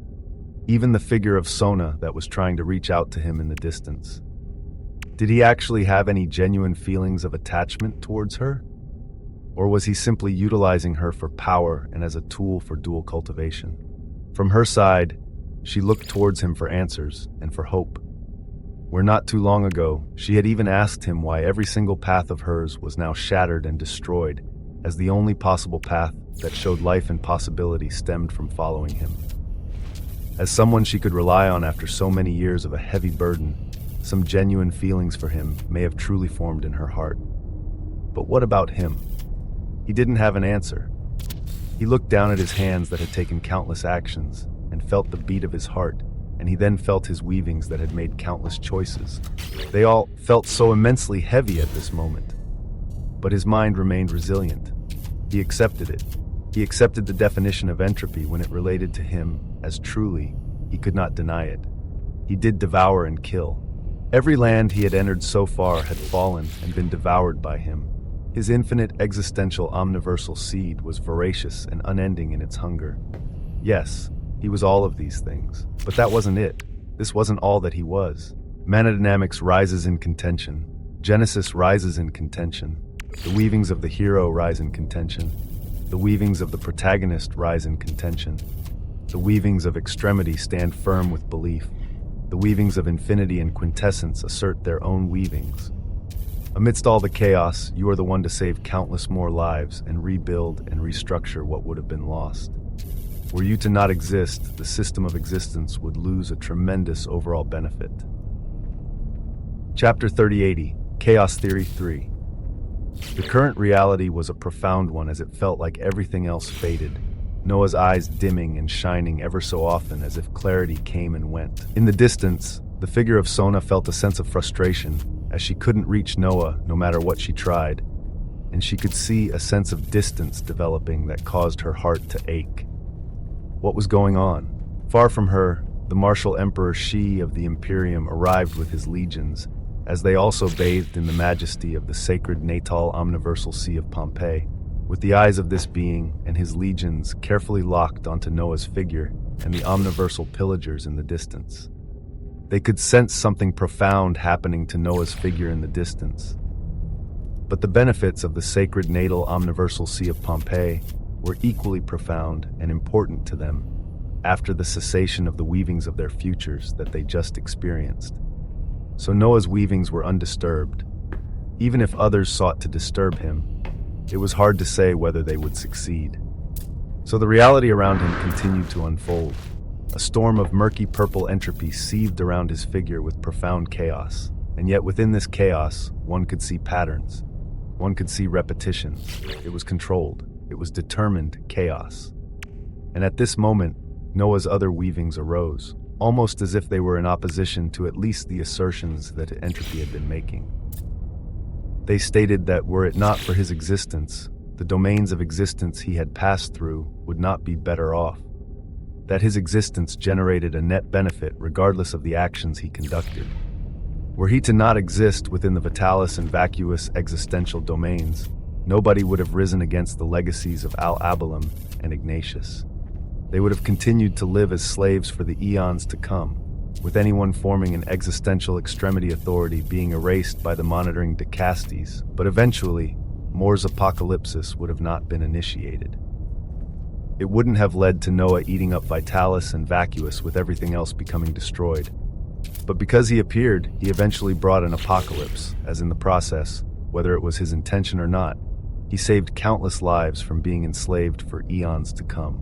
A: Even the figure of Sona that was trying to reach out to him in the distance. Did he actually have any genuine feelings of attachment towards her? Or was he simply utilizing her for power and as a tool for dual cultivation? From her side, she looked towards him for answers and for hope. Where not too long ago, she had even asked him why every single path of hers was now shattered and destroyed, as the only possible path that showed life and possibility stemmed from following him. As someone she could rely on after so many years of a heavy burden, some genuine feelings for him may have truly formed in her heart. But what about him? He didn't have an answer. He looked down at his hands that had taken countless actions and felt the beat of his heart, and he then felt his weavings that had made countless choices. They all felt so immensely heavy at this moment. But his mind remained resilient. He accepted it. He accepted the definition of entropy when it related to him as truly, he could not deny it. He did devour and kill. Every land he had entered so far had fallen and been devoured by him. His infinite existential omniversal seed was voracious and unending in its hunger. Yes, he was all of these things, but that wasn't it. This wasn't all that he was. Manodynamics rises in contention. Genesis rises in contention. The weavings of the hero rise in contention. The weavings of the protagonist rise in contention. The weavings of extremity stand firm with belief. The weavings of infinity and quintessence assert their own weavings. Amidst all the chaos, you are the one to save countless more lives and rebuild and restructure what would have been lost. Were you to not exist, the system of existence would lose a tremendous overall benefit. Chapter 3080, Chaos Theory 3. The current reality was a profound one as it felt like everything else faded, Noah's eyes dimming and shining ever so often as if clarity came and went. In the distance, the figure of Sona felt a sense of frustration as she couldn't reach Noah no matter what she tried, and she could see a sense of distance developing that caused her heart to ache. What was going on? Far from her, the martial Emperor Shi of the Imperium arrived with his legions, as they also bathed in the majesty of the sacred natal omniversal sea of Pompeii, with the eyes of this being and his legions carefully locked onto Noah's figure and the omniversal pillagers in the distance. They could sense something profound happening to Noah's figure in the distance. But the benefits of the sacred natal omniversal sea of Pompeii were equally profound and important to them after the cessation of the weavings of their futures that they just experienced. So Noah's weavings were undisturbed. Even if others sought to disturb him, it was hard to say whether they would succeed. So the reality around him continued to unfold. A storm of murky purple entropy seethed around his figure with profound chaos, and yet within this chaos, one could see patterns. One could see repetitions. It was controlled. It was determined chaos. And at this moment, Noah's other weavings arose, almost as if they were in opposition to at least the assertions that entropy had been making. They stated that were it not for his existence, the domains of existence he had passed through would not be better off, that his existence generated a net benefit regardless of the actions he conducted. Were he to not exist within the vitalis and vacuous existential domains, nobody would have risen against the legacies of Al-Abalam and Ignatius. They would have continued to live as slaves for the eons to come, with anyone forming an existential extremity authority being erased by the monitoring dicastes, but eventually, More's apocalypsis would have not been initiated. It wouldn't have led to Noah eating up Vitalis and Vacuous with everything else becoming destroyed. But because he appeared, he eventually brought an apocalypse, as in the process, whether it was his intention or not, he saved countless lives from being enslaved for eons to come,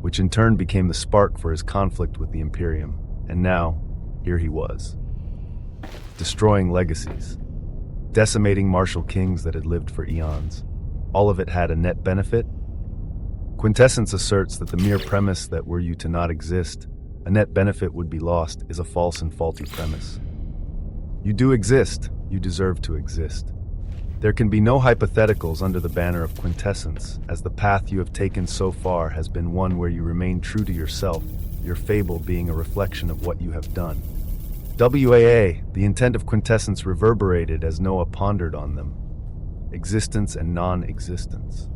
A: which in turn became the spark for his conflict with the Imperium. And now, here he was, destroying legacies, decimating martial kings that had lived for eons. All of it had a net benefit? Quintessence asserts that the mere premise that were you to not exist, a net benefit would be lost is a false and faulty premise. You do exist, you deserve to exist. There can be no hypotheticals under the banner of quintessence, as the path you have taken so far has been one where you remain true to yourself, your fable being a reflection of what you have done. WAA, the intent of quintessence reverberated as Noah pondered on them. Existence and non-existence.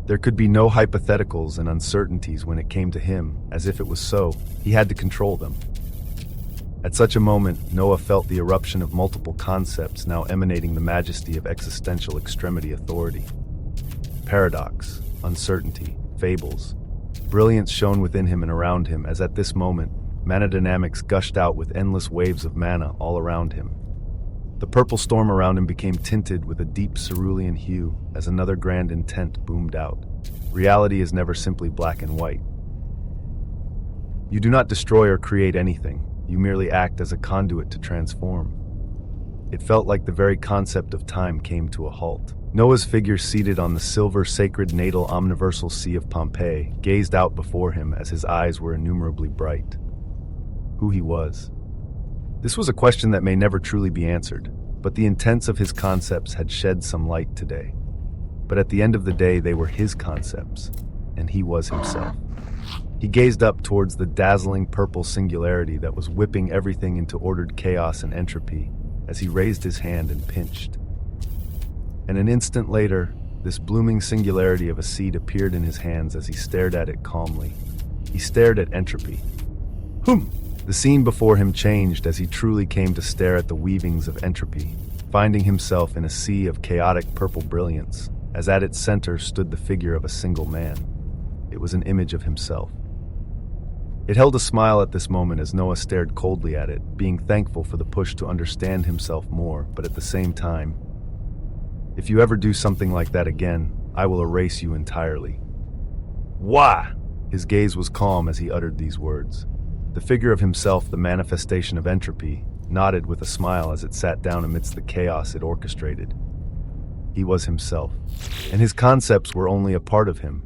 A: There could be no hypotheticals and uncertainties when it came to him, as if it was so, he had to control them. At such a moment, Noah felt the eruption of multiple concepts now emanating the majesty of existential extremity authority. Paradox, uncertainty, fables. Brilliance shone within him and around him as at this moment, mana dynamics gushed out with endless waves of mana all around him. The purple storm around him became tinted with a deep cerulean hue as another grand intent boomed out. Reality is never simply black and white. You do not destroy or create anything. You merely act as a conduit to transform. It felt like the very concept of time came to a halt. Noah's figure seated on the silver sacred natal omniversal sea of Pompeii gazed out before him as his eyes were innumerably bright. Who he was. This was a question that may never truly be answered, but the intents of his concepts had shed some light today. But at the end of the day, they were his concepts, and he was himself. He gazed up towards the dazzling purple singularity that was whipping everything into ordered chaos and entropy as he raised his hand and pinched. And an instant later, this blooming singularity of a seed appeared in his hands as he stared at it calmly. He stared at entropy. The scene before him changed as he truly came to stare at the weavings of entropy, finding himself in a sea of chaotic purple brilliance, as at its center stood the figure of a single man. It was an image of himself. It held a smile at this moment as Noah stared coldly at it, being thankful for the push to understand himself more, but at the same time, if you ever do something like that again, I will erase you entirely. Why? His gaze was calm as he uttered these words. The figure of himself, the manifestation of entropy, nodded with a smile as it sat down amidst the chaos it orchestrated. He was himself, and his concepts were only a part of him.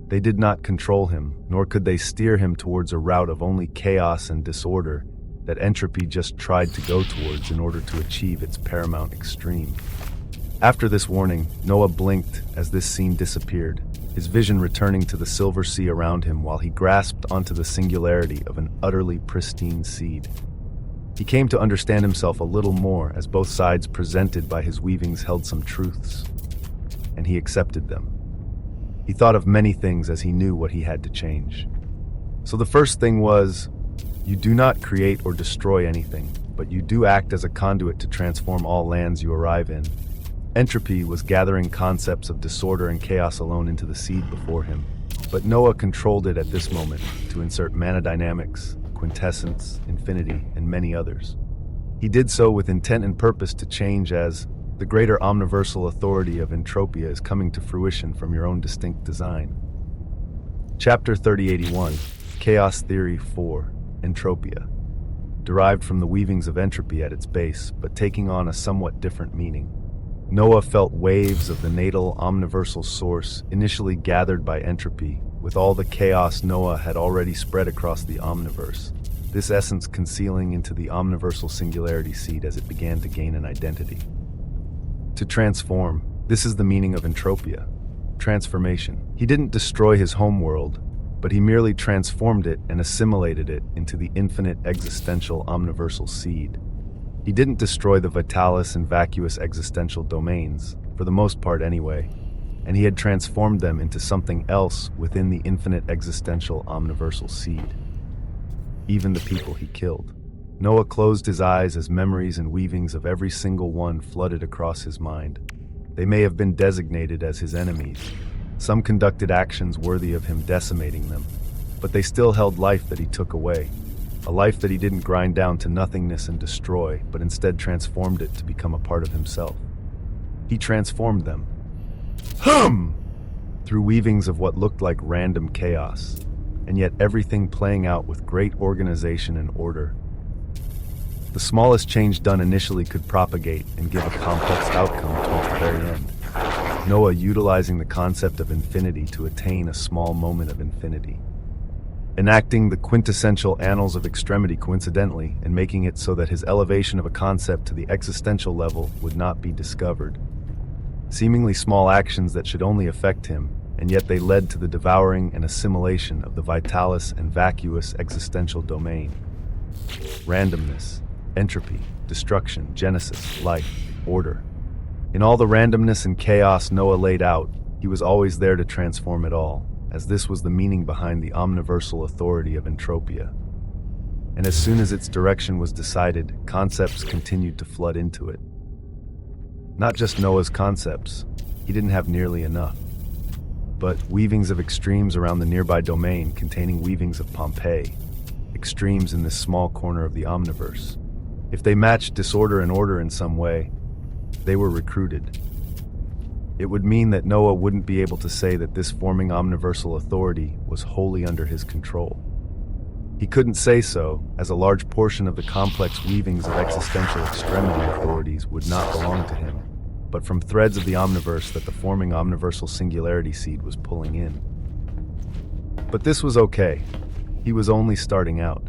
A: They did not control him, nor could they steer him towards a route of only chaos and disorder that entropy just tried to go towards in order to achieve its paramount extreme. After this warning, Noah blinked as this scene disappeared, his vision returning to the silver sea around him while he grasped onto the singularity of an utterly pristine seed. He came to understand himself a little more as both sides presented by his weavings held some truths, and he accepted them. He thought of many things as he knew what he had to change. So the first thing was, you do not create or destroy anything, but you do act as a conduit to transform all lands you arrive in. Entropy was gathering concepts of disorder and chaos alone into the seed before him, but Noah controlled it at this moment to insert mana dynamics, quintessence, infinity, and many others. He did so with intent and purpose to change as the greater omniversal authority of entropia is coming to fruition from your own distinct design. Chapter 3081, Chaos Theory 4, Entropia. Derived from the weavings of entropy at its base, but taking on a somewhat different meaning. Noah felt waves of the natal omniversal source initially gathered by entropy, with all the chaos Noah had already spread across the omniverse. this essence concealing into the omniversal singularity seed as it began to gain an identity. To transform, this is the meaning of entropia, transformation. He didn't destroy his homeworld, but he merely transformed it and assimilated it into the infinite existential omniversal seed. He didn't destroy the vitalis and vacuous existential domains, for the most part anyway, and he had transformed them into something else within the infinite existential omniversal seed. Even the people he killed. Noah closed his eyes as memories and weavings of every single one flooded across his mind. They may have been designated as his enemies. Some conducted actions worthy of him decimating them, but they still held life that he took away. A life that he didn't grind down to nothingness and destroy, but instead transformed it to become a part of himself. He transformed them. Through weavings of what looked like random chaos, and yet everything playing out with great organization and order. The smallest change done initially could propagate and give a complex outcome towards the very end. Noah utilizing the concept of infinity to attain a small moment of infinity. Enacting the quintessential annals of extremity coincidentally and making it so that his elevation of a concept to the existential level would not be discovered. Seemingly small actions that should only affect him, and yet they led to the devouring and assimilation of the vitalis and vacuous existential domain. Randomness, entropy, destruction, genesis, life, order. In all the randomness and chaos Noah laid out, he was always there to transform it all, as this was the meaning behind the omniversal authority of entropia. And as soon as its direction was decided, concepts continued to flood into it. Not just Noah's concepts, he didn't have nearly enough, but weavings of extremes around the nearby domain containing weavings of Pompeii, extremes in this small corner of the omniverse. If they matched disorder and order in some way, they were recruited. It would mean that Noah wouldn't be able to say that this forming omniversal authority was wholly under his control. He couldn't say so, as a large portion of the complex weavings of existential extremity authorities would not belong to him, but from threads of the omniverse that the forming omniversal singularity seed was pulling in. But this was okay. He was only starting out.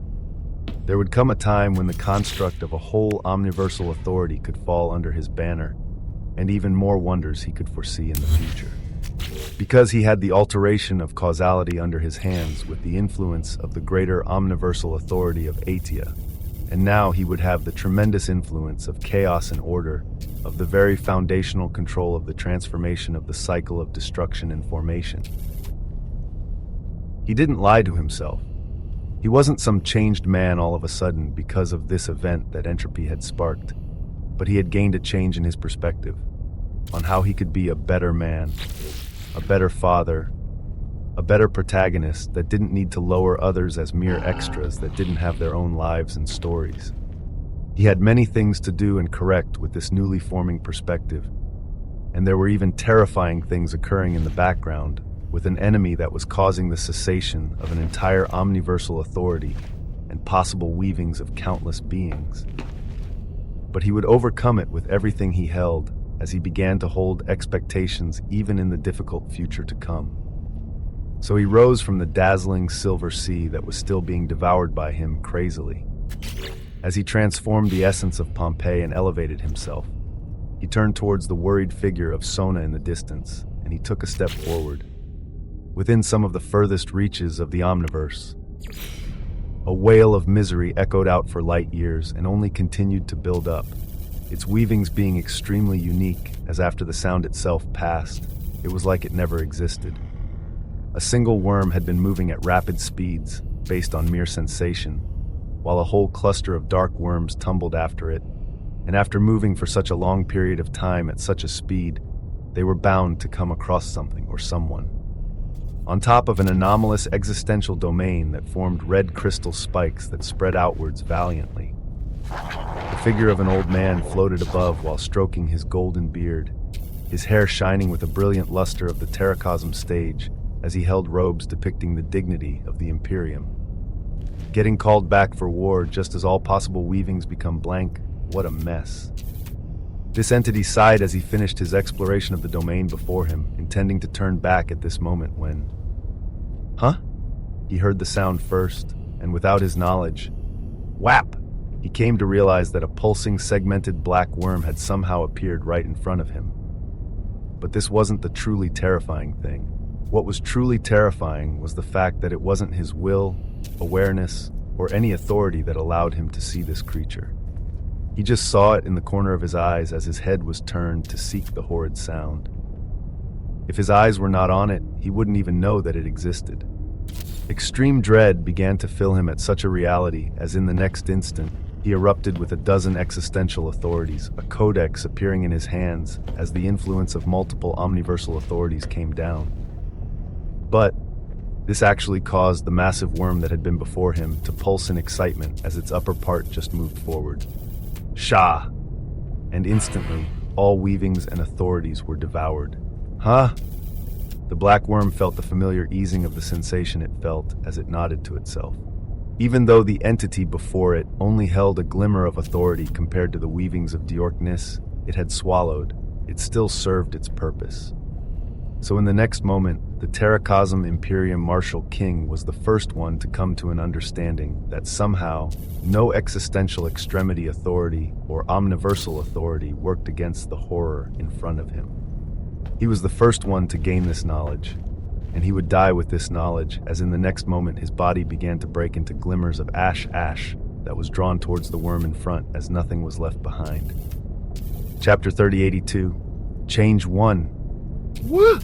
A: There would come a time when the construct of a whole omniversal authority could fall under his banner, and even more wonders he could foresee in the future. Because he had the alteration of causality under his hands with the influence of the greater omniversal authority of Atia, and now he would have the tremendous influence of chaos and order, of the very foundational control of the transformation of the cycle of destruction and formation. He didn't lie to himself. He wasn't some changed man all of a sudden because of this event that entropy had sparked, but he had gained a change in his perspective on how he could be a better man, a better father, a better protagonist that didn't need to lower others as mere extras that didn't have their own lives and stories. He had many things to do and correct with this newly forming perspective, and there were even terrifying things occurring in the background, with an enemy that was causing the cessation of an entire omniversal authority and possible weavings of countless beings. But he would overcome it with everything he held as he began to hold expectations even in the difficult future to come. So he rose from the dazzling silver sea that was still being devoured by him crazily. As he transformed the essence of Pompeii and elevated himself, he turned towards the worried figure of Sona in the distance, and he took a step forward. Within some of the furthest reaches of the omniverse, a wail of misery echoed out for light years and only continued to build up, its weavings being extremely unique, as after the sound itself passed, it was like it never existed. A single worm had been moving at rapid speeds, based on mere sensation, while a whole cluster of dark worms tumbled after it, and after moving for such a long period of time at such a speed, they were bound to come across something or someone. On top of an anomalous existential domain that formed red crystal spikes that spread outwards valiantly. The figure of an old man floated above while stroking his golden beard, his hair shining with a brilliant luster of the Terracosm stage as he held robes depicting the dignity of the Imperium. Getting called back for war just as all possible weavings become blank, what a mess. This entity sighed as he finished his exploration of the domain before him, intending to turn back at this moment when... Huh? He heard the sound first, and without his knowledge, Whap! He came to realize that a pulsing, segmented black worm had somehow appeared right in front of him. But this wasn't the truly terrifying thing. What was truly terrifying was the fact that it wasn't his will, awareness, or any authority that allowed him to see this creature. He just saw it in the corner of his eyes as his head was turned to seek the horrid sound. If his eyes were not on it, he wouldn't even know that it existed. Extreme dread began to fill him at such a reality as in the next instant, he erupted with a dozen existential authorities, a codex appearing in his hands as the influence of multiple omniversal authorities came down. But this actually caused the massive worm that had been before him to pulse in excitement as its upper part just moved forward. Shah! And instantly, all weavings and authorities were devoured. Huh? The black worm felt the familiar easing of the sensation it felt as it nodded to itself. Even though the entity before it only held a glimmer of authority compared to the weavings of Destro-y-her it had swallowed, it still served its purpose. So in the next moment, the Terracosm Imperium Martial King was the first one to come to an understanding that somehow no existential extremity authority or omniversal authority worked against the horror in front of him. He was the first one to gain this knowledge, and he would die with this knowledge as in the next moment his body began to break into glimmers of ash that was drawn towards the worm in front as nothing was left behind. Chapter 3082, Change 1. Woo!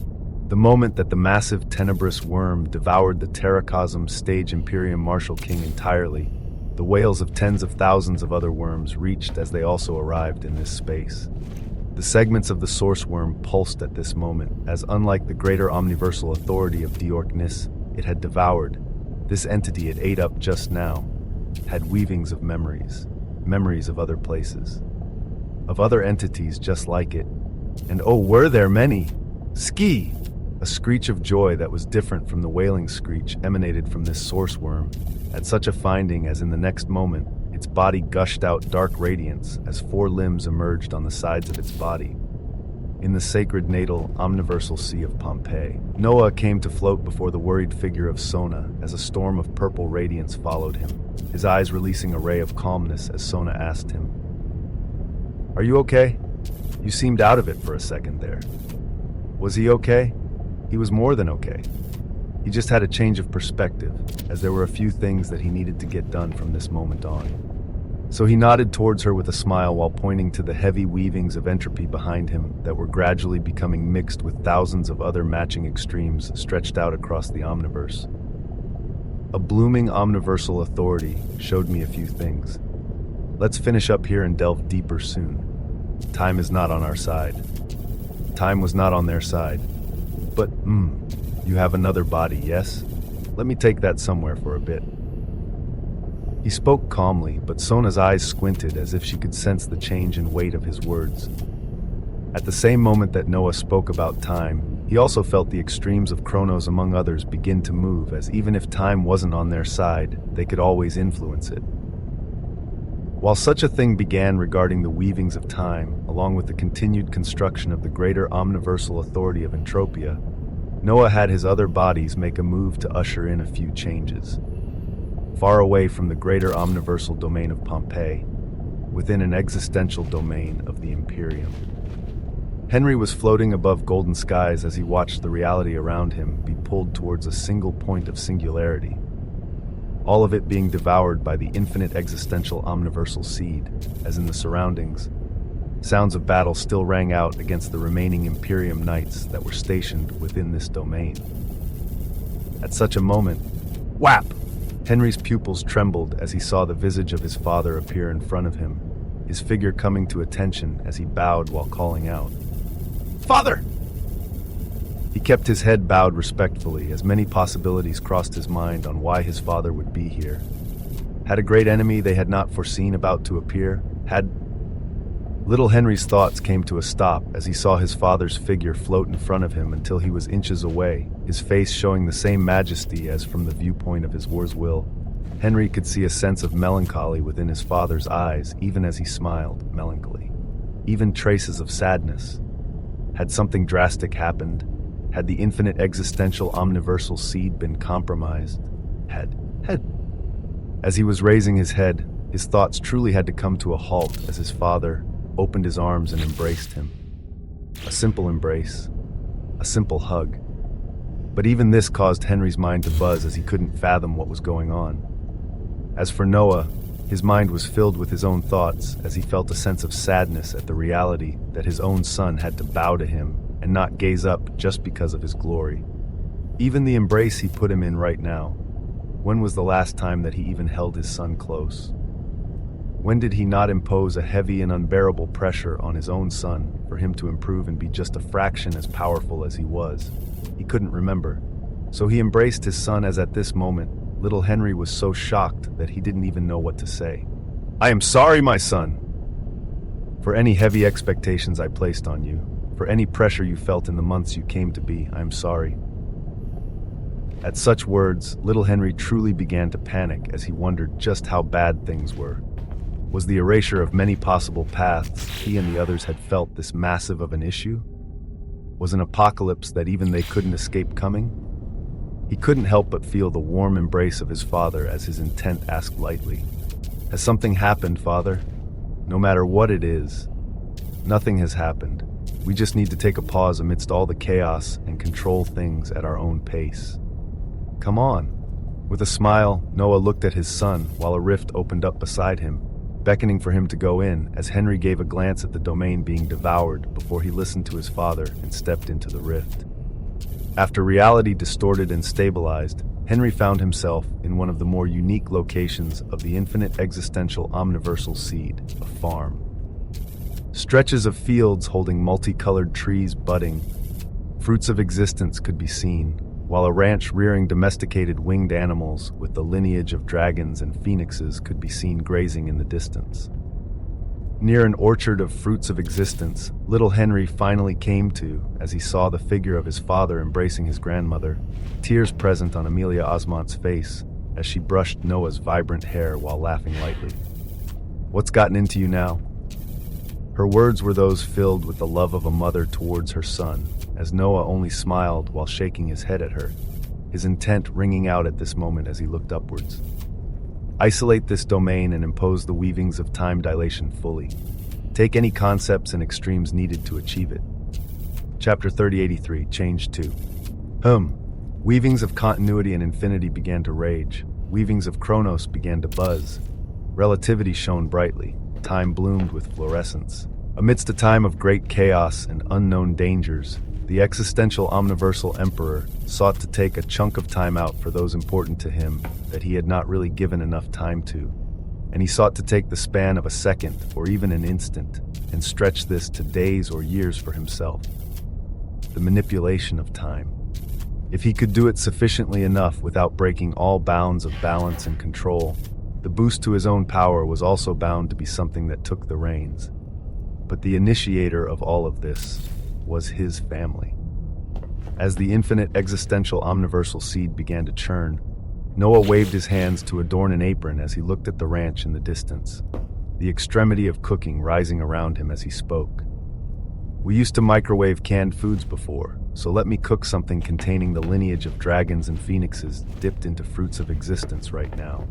A: The moment that the massive tenebrous worm devoured the Terracosm Stage Imperium Martial King entirely, the wails of tens of thousands of other worms reached as they also arrived in this space. The segments of the source worm pulsed at this moment, as unlike the greater omniversal authority of Destro-y-her, it had devoured. This entity it ate up just now had weavings of memories of other places, of other entities just like it. And oh, were there many! Ski! A screech of joy that was different from the wailing screech emanated from this source worm at such a finding as in the next moment, its body gushed out dark radiance as four limbs emerged on the sides of its body. In the sacred natal omniversal sea of Pompeii, Noah came to float before the worried figure of Sona as a storm of purple radiance followed him, his eyes releasing a ray of calmness as Sona asked him, "Are you okay? You seemed out of it for a second there." Was he okay? He was more than okay. He just had a change of perspective, as there were a few things that he needed to get done from this moment on. So he nodded towards her with a smile while pointing to the heavy weavings of entropy behind him that were gradually becoming mixed with thousands of other matching extremes stretched out across the omniverse. A blooming omniversal authority showed me a few things. Let's finish up here and delve deeper soon. Time is not on our side. Time was not on their side. But, you have another body, yes? Let me take that somewhere for a bit. He spoke calmly, but Sona's eyes squinted as if she could sense the change in weight of his words. At the same moment that Noah spoke about time, he also felt the extremes of Chronos among others begin to move, as even if time wasn't on their side, they could always influence it. While such a thing began regarding the weavings of time, along with the continued construction of the greater omniversal authority of Entropia, Noah had his other bodies make a move to usher in a few changes. Far away from the greater omniversal domain of Pompeii, within an existential domain of the Imperium. Henry was floating above golden skies as he watched the reality around him be pulled towards a single point of singularity, all of it being devoured by the infinite existential omniversal seed, as in the surroundings. Sounds of battle still rang out against the remaining Imperium knights that were stationed within this domain. At such a moment, whap! Henry's pupils trembled as he saw the visage of his father appear in front of him, his figure coming to attention as he bowed while calling out, "Father!" He kept his head bowed respectfully as many possibilities crossed his mind on why his father would be here. Had a great enemy they had not foreseen about to appear? Little Henry's thoughts came to a stop as he saw his father's figure float in front of him until he was inches away, his face showing the same majesty as from the viewpoint of his war's will. Henry could see a sense of melancholy within his father's eyes even as he smiled melancholy. Even traces of sadness. Had something drastic happened? Had the infinite existential omniversal seed been compromised? As he was raising his head, His thoughts truly had to come to a halt as his father opened his arms and embraced him. A simple embrace, a simple hug. But even this caused Henry's mind to buzz as he couldn't fathom what was going on. As for Noah, his mind was filled with his own thoughts as he felt a sense of sadness at the reality that his own son had to bow to him and not gaze up just because of his glory. Even the embrace he put him in right now, when was the last time that he even held his son close? When did he not impose a heavy and unbearable pressure on his own son for him to improve and be just a fraction as powerful as he was? He couldn't remember. So he embraced his son as at this moment, little Henry was so shocked that he didn't even know what to say. "I am sorry, my son, for any heavy expectations I placed on you, for any pressure you felt in the months you came to be. I am sorry." At such words, little Henry truly began to panic as he wondered just how bad things were. Was the erasure of many possible paths he and the others had felt this massive of an issue? Was an apocalypse that even they couldn't escape coming? He couldn't help but feel the warm embrace of his father as his intent asked lightly, "Has something happened, Father? No matter what it is, nothing has happened. We just need to take a pause amidst all the chaos and control things at our own pace. Come on." With a smile, Noah looked at his son while a rift opened up beside him, beckoning for him to go in as Henry gave a glance at the domain being devoured before he listened to his father and stepped into the rift. After reality distorted and stabilized, Henry found himself in one of the more unique locations of the infinite existential omniversal seed, a farm. Stretches of fields holding multicolored trees budding, fruits of existence could be seen, while a ranch rearing domesticated winged animals with the lineage of dragons and phoenixes could be seen grazing in the distance. Near an orchard of fruits of existence, little Henry finally came to as he saw the figure of his father embracing his grandmother, tears present on Amelia Osmont's face as she brushed Noah's vibrant hair while laughing lightly. "What's gotten into you now?" Her words were those filled with the love of a mother towards her son, as Noah only smiled while shaking his head at her, his intent ringing out at this moment as he looked upwards. Isolate this domain and impose the weavings of time dilation fully. Take any concepts and extremes needed to achieve it. Chapter 3083, Change 2. Weavings of continuity and infinity began to rage. Weavings of Chronos began to buzz. Relativity shone brightly. Time bloomed with fluorescence. Amidst a time of great chaos and unknown dangers, the existential omniversal emperor sought to take a chunk of time out for those important to him that he had not really given enough time to. And he sought to take the span of a second or even an instant and stretch this to days or years for himself. The manipulation of time. If he could do it sufficiently enough without breaking all bounds of balance and control, the boost to his own power was also bound to be something that took the reins. But the initiator of all of this was his family. As the infinite existential omniversal seed began to churn, Noah waved his hands to adorn an apron as he looked at the ranch in the distance, the extremity of cooking rising around him as he spoke. "We used to microwave canned foods before, so let me cook something containing the lineage of dragons and phoenixes dipped into fruits of existence right now."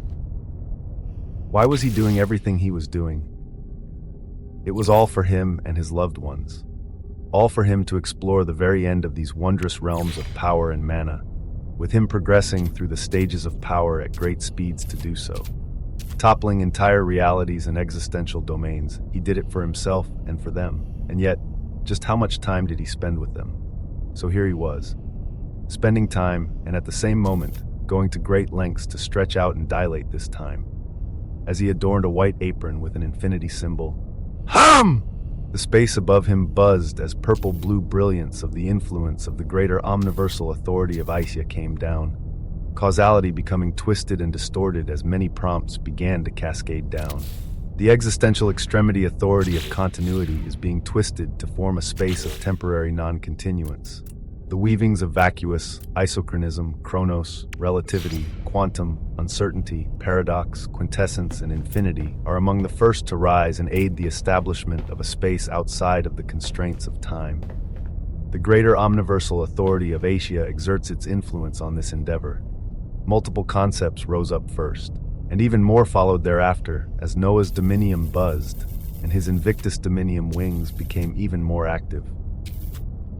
A: Why was he doing everything he was doing? It was all for him and his loved ones. All for him to explore the very end of these wondrous realms of power and mana, with him progressing through the stages of power at great speeds to do so. Toppling entire realities and existential domains, he did it for himself and for them. And yet, just how much time did he spend with them? So here he was, spending time, and at the same moment, going to great lengths to stretch out and dilate this time. As he adorned a white apron with an infinity symbol, the space above him buzzed as purple-blue brilliance of the influence of the greater omniversal authority of Asia came down, causality becoming twisted and distorted as many prompts began to cascade down. The existential extremity authority of continuity is being twisted to form a space of temporary non-continuance. The weavings of vacuous, isochronism, chronos, relativity, quantum, uncertainty, paradox, quintessence, and infinity are among the first to rise and aid the establishment of a space outside of the constraints of time. The greater omniversal authority of Asia exerts its influence on this endeavor. Multiple concepts rose up first. And even more followed thereafter as Noah's dominium buzzed and his Invictus dominium wings became even more active.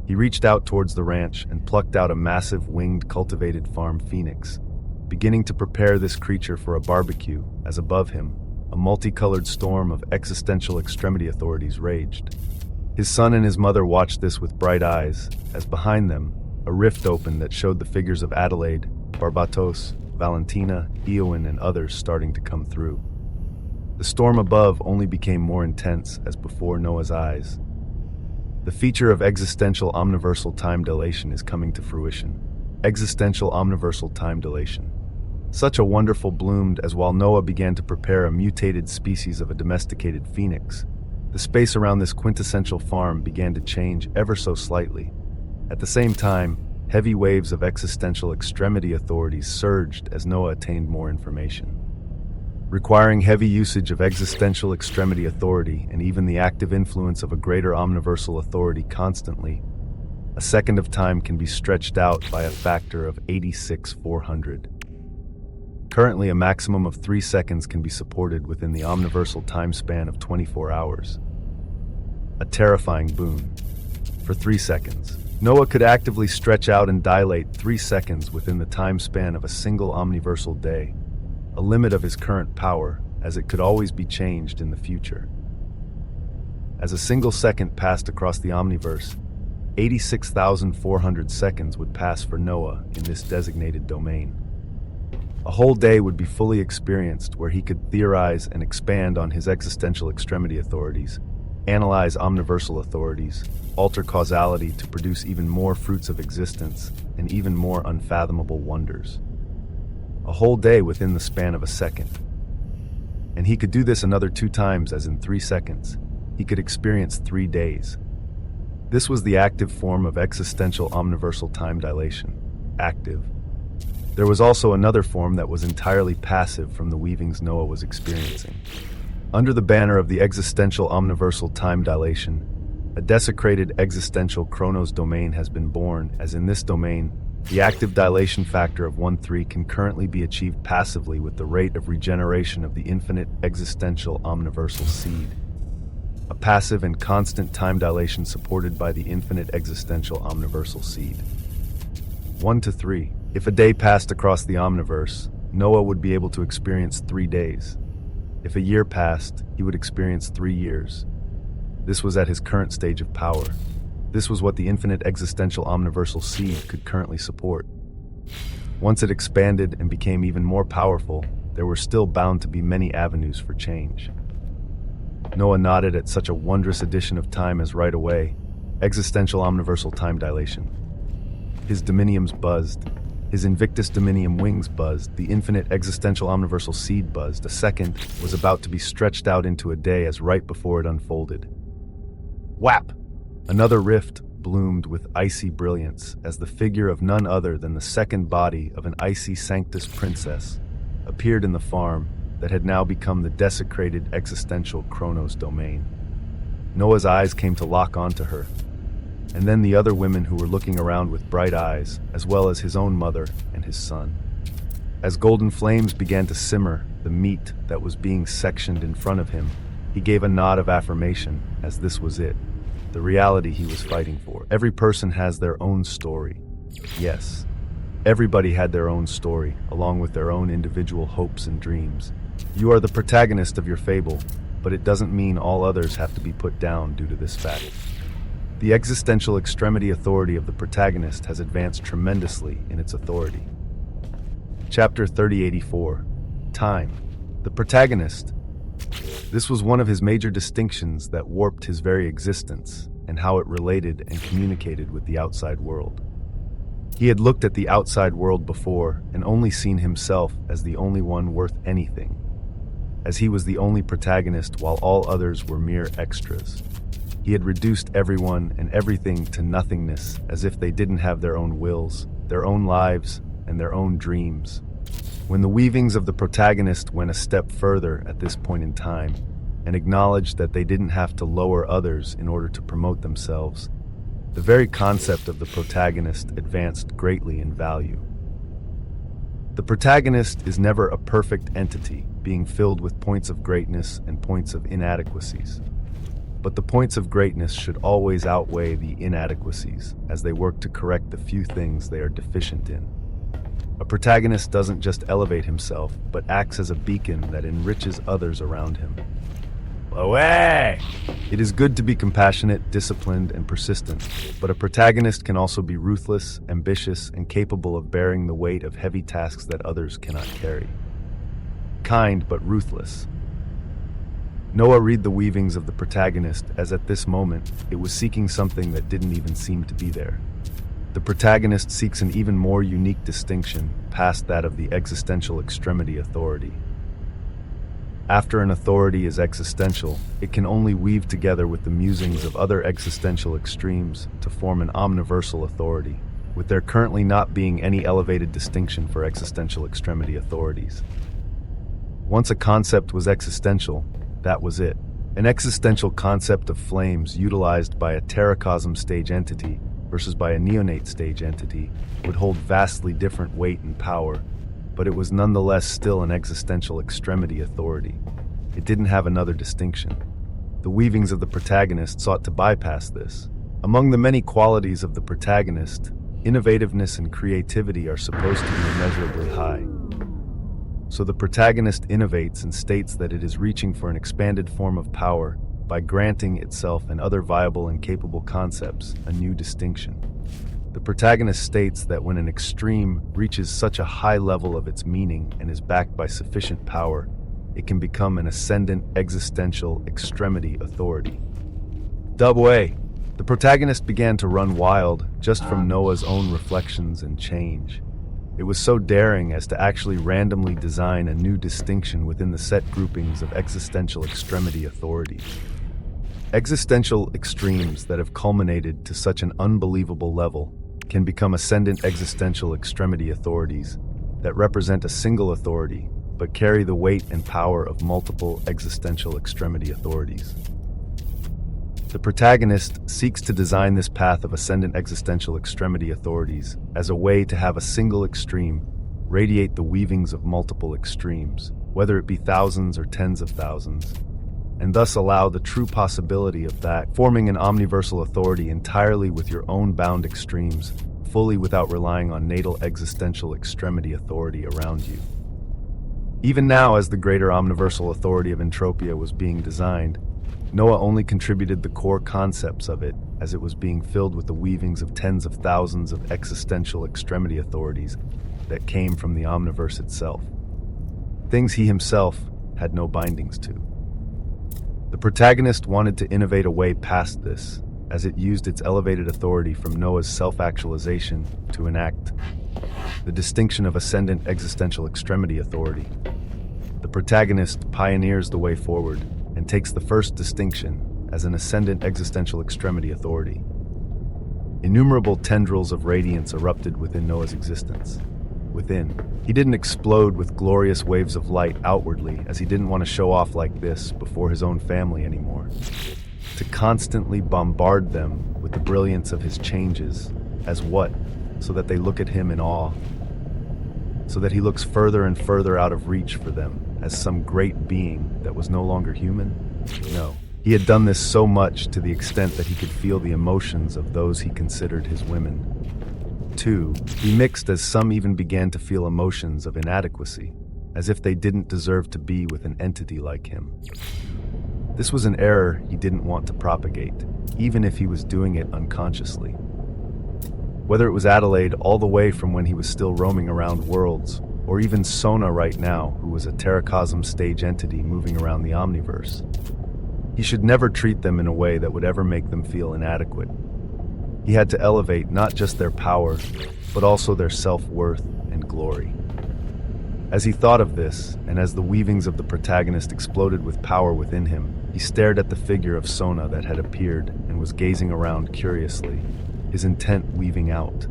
A: He reached out towards the ranch and plucked out a massive winged cultivated farm phoenix, beginning to prepare this creature for a barbecue as above him, a multicolored storm of existential extremity authorities raged. His son and his mother watched this with bright eyes as behind them, a rift opened that showed the figures of Adelaide, Barbatos, Valentina, Eowyn, and others starting to come through. The storm above only became more intense as before Noah's eyes. The feature of existential omniversal time dilation is coming to fruition. Existential omniversal time dilation. Such a wonderful bloomed as while Noah began to prepare a mutated species of a domesticated phoenix, the space around this quintessential farm began to change ever so slightly. At the same time, heavy waves of existential extremity authorities surged as Noah attained more information. Requiring heavy usage of existential extremity authority and even the active influence of a greater omniversal authority constantly, a second of time can be stretched out by a factor of 86,400. Currently, a maximum of 3 seconds can be supported within the omniversal time span of 24 hours. A terrifying boon. For 3 seconds, Noah could actively stretch out and dilate 3 seconds within the time span of a single omniversal day, a limit of his current power, as it could always be changed in the future. As a single second passed across the omniverse, 86,400 seconds would pass for Noah in this designated domain. A whole day would be fully experienced where he could theorize and expand on his existential extremity authorities, analyze omniversal authorities, alter causality to produce even more fruits of existence and even more unfathomable wonders. A whole day within the span of a second. And he could do this another 2 times, as in 3 seconds. He could experience 3 days. This was the active form of existential omniversal time dilation. Active. There was also another form that was entirely passive from the weavings Noah was experiencing. Under the banner of the existential omniversal time dilation, a desecrated existential chronos domain has been born, as in this domain, the active dilation factor of 1-3 can currently be achieved passively with the rate of regeneration of the infinite existential omniversal seed. A passive and constant time dilation supported by the infinite existential omniversal seed. 1-3. If a day passed across the omniverse, Noah would be able to experience 3 days. If a year passed, he would experience 3 years. This was at his current stage of power. This was what the infinite existential omniversal seed could currently support. Once it expanded and became even more powerful, there were still bound to be many avenues for change. Noah nodded at such a wondrous addition of time as right away, existential omniversal time dilation. His dominiums buzzed. His Invictus dominium wings buzzed. The infinite existential omniversal seed buzzed. A second was about to be stretched out into a day as right before it unfolded. Whap! Another rift bloomed with icy brilliance as the figure of none other than the second body of an icy Sanctus princess appeared in the farm that had now become the desecrated existential Chronos domain. Noah's eyes came to lock onto her, and then the other women who were looking around with bright eyes, as well as his own mother and his son. As golden flames began to simmer the meat that was being sectioned in front of him, he gave a nod of affirmation, as this was it, the reality he was fighting for. Every person has their own story. Yes, everybody had their own story, along with their own individual hopes and dreams. You are the protagonist of your fable, but it doesn't mean all others have to be put down due to this fact. The existential extremity authority of the protagonist has advanced tremendously in its authority. Chapter 3084. Time. The protagonist. This was one of his major distinctions that warped his very existence and how it related and communicated with the outside world. He had looked at the outside world before and only seen himself as the only one worth anything, as he was the only protagonist while all others were mere extras. He had reduced everyone and everything to nothingness, as if they didn't have their own wills, their own lives, and their own dreams. When the weavings of the protagonist went a step further at this point in time and acknowledged that they didn't have to lower others in order to promote themselves, the very concept of the protagonist advanced greatly in value. The protagonist is never a perfect entity, being filled with points of greatness and points of inadequacies. But the points of greatness should always outweigh the inadequacies as they work to correct the few things they are deficient in. A protagonist doesn't just elevate himself, but acts as a beacon that enriches others around him. Away! It is good to be compassionate, disciplined, and persistent, but a protagonist can also be ruthless, ambitious, and capable of bearing the weight of heavy tasks that others cannot carry. Kind, but ruthless. Noah read the weavings of the protagonist as at this moment it was seeking something that didn't even seem to be there. The protagonist seeks an even more unique distinction past that of the existential extremity authority. After an authority is existential, it can only weave together with the musings of other existential extremes to form an omniversal authority, with there currently not being any elevated distinction for existential extremity authorities. Once a concept was existential, that was it. An existential concept of flames utilized by a terracosm stage entity versus by a neonate stage entity would hold vastly different weight and power, but it was nonetheless still an existential extremity authority. It didn't have another distinction. The weavings of the protagonist sought to bypass this. Among the many qualities of the protagonist, innovativeness and creativity are supposed to be immeasurably high. So the protagonist innovates and states that it is reaching for an expanded form of power by granting itself and other viable and capable concepts a new distinction. The protagonist states that when an extreme reaches such a high level of its meaning and is backed by sufficient power, it can become an ascendant existential extremity authority. Dubway. The protagonist began to run wild just from Noah's own reflections and change. It was so daring as to actually randomly design a new distinction within the set groupings of existential extremity authorities. Existential extremes that have culminated to such an unbelievable level can become ascendant existential extremity authorities that represent a single authority but carry the weight and power of multiple existential extremity authorities. The protagonist seeks to design this path of ascendant existential extremity authorities as a way to have a single extreme radiate the weavings of multiple extremes, whether it be thousands or tens of thousands, and thus allow the true possibility of that forming an omniversal authority entirely with your own bound extremes, fully without relying on natal existential extremity authority around you. Even now, as the greater omniversal authority of Entropia was being designed, Noah only contributed the core concepts of it as it was being filled with the weavings of tens of thousands of existential extremity authorities that came from the omniverse itself. Things he himself had no bindings to. The protagonist wanted to innovate a way past this, as it used its elevated authority from Noah's self-actualization to enact the distinction of ascendant existential extremity authority. The protagonist pioneers the way forward and takes the first distinction as an ascendant existential extremity authority. Innumerable tendrils of radiance erupted within Noah's existence. Within, he didn't explode with glorious waves of light outwardly, as he didn't want to show off like this before his own family anymore. To constantly bombard them with the brilliance of his changes, as what? So that they look at him in awe. So that he looks further and further out of reach for them, as some great being that was no longer human? No. He had done this so much to the extent that he could feel the emotions of those he considered his women. 2. He mixed as some even began to feel emotions of inadequacy, as if they didn't deserve to be with an entity like him. This was an error he didn't want to propagate, even if he was doing it unconsciously. Whether it was Adelaide all the way from when he was still roaming around worlds, or even Sona right now, who was a terracosm stage entity moving around the omniverse, he should never treat them in a way that would ever make them feel inadequate. He had to elevate not just their power, but also their self-worth and glory. As he thought of this, and as the weavings of the protagonist exploded with power within him, he stared at the figure of Sona that had appeared and was gazing around curiously, his intent weaving out.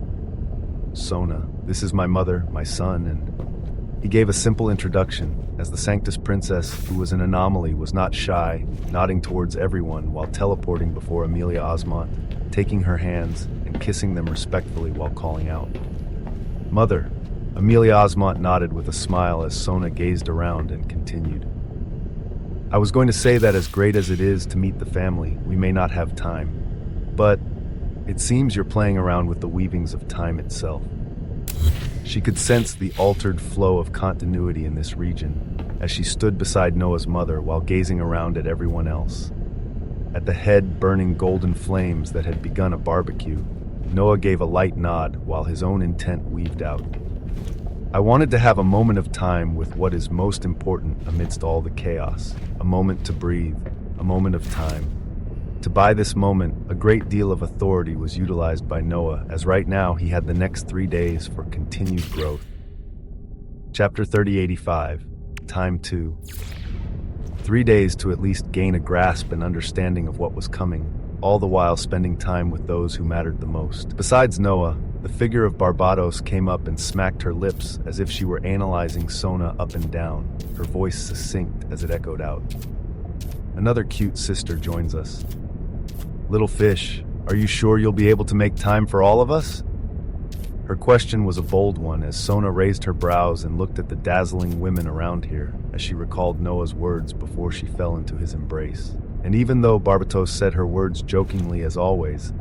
A: Sona, this is my mother, my son, and he gave a simple introduction, as the Sanctus Princess, who was an anomaly, was not shy, nodding towards everyone while teleporting before Amelia Osmont, taking her hands and kissing them respectfully while calling out, "Mother, Amelia Osmont nodded with a smile as Sona gazed around and continued. I was going to say that as great as it is to meet the family, we may not have time. But it seems you're playing around with the weavings of time itself. She could sense the altered flow of continuity in this region as she stood beside Noah's mother while gazing around at everyone else. At the head burning golden flames that had begun a barbecue, Noah gave a light nod while his own intent weaved out. I wanted to have a moment of time with what is most important amidst all the chaos, a moment to breathe, a moment of time. To buy this moment, a great deal of authority was utilized by Noah, as right now he had the next 3 days for continued growth. Chapter 3085, Time 2. 3 days to at least gain a grasp and understanding of what was coming, all the while spending time with those who mattered the most. Besides Noah, the figure of Barbados came up and smacked her lips as if she were analyzing Sona up and down, her voice succinct as it echoed out. Another cute sister joins us. Little fish, are you sure you'll be able to make time for all of us? Her question was a bold one as Sona raised her brows and looked at the dazzling women around here as she recalled Noah's words before she fell into his embrace. And even though Barbatos said her words jokingly as always,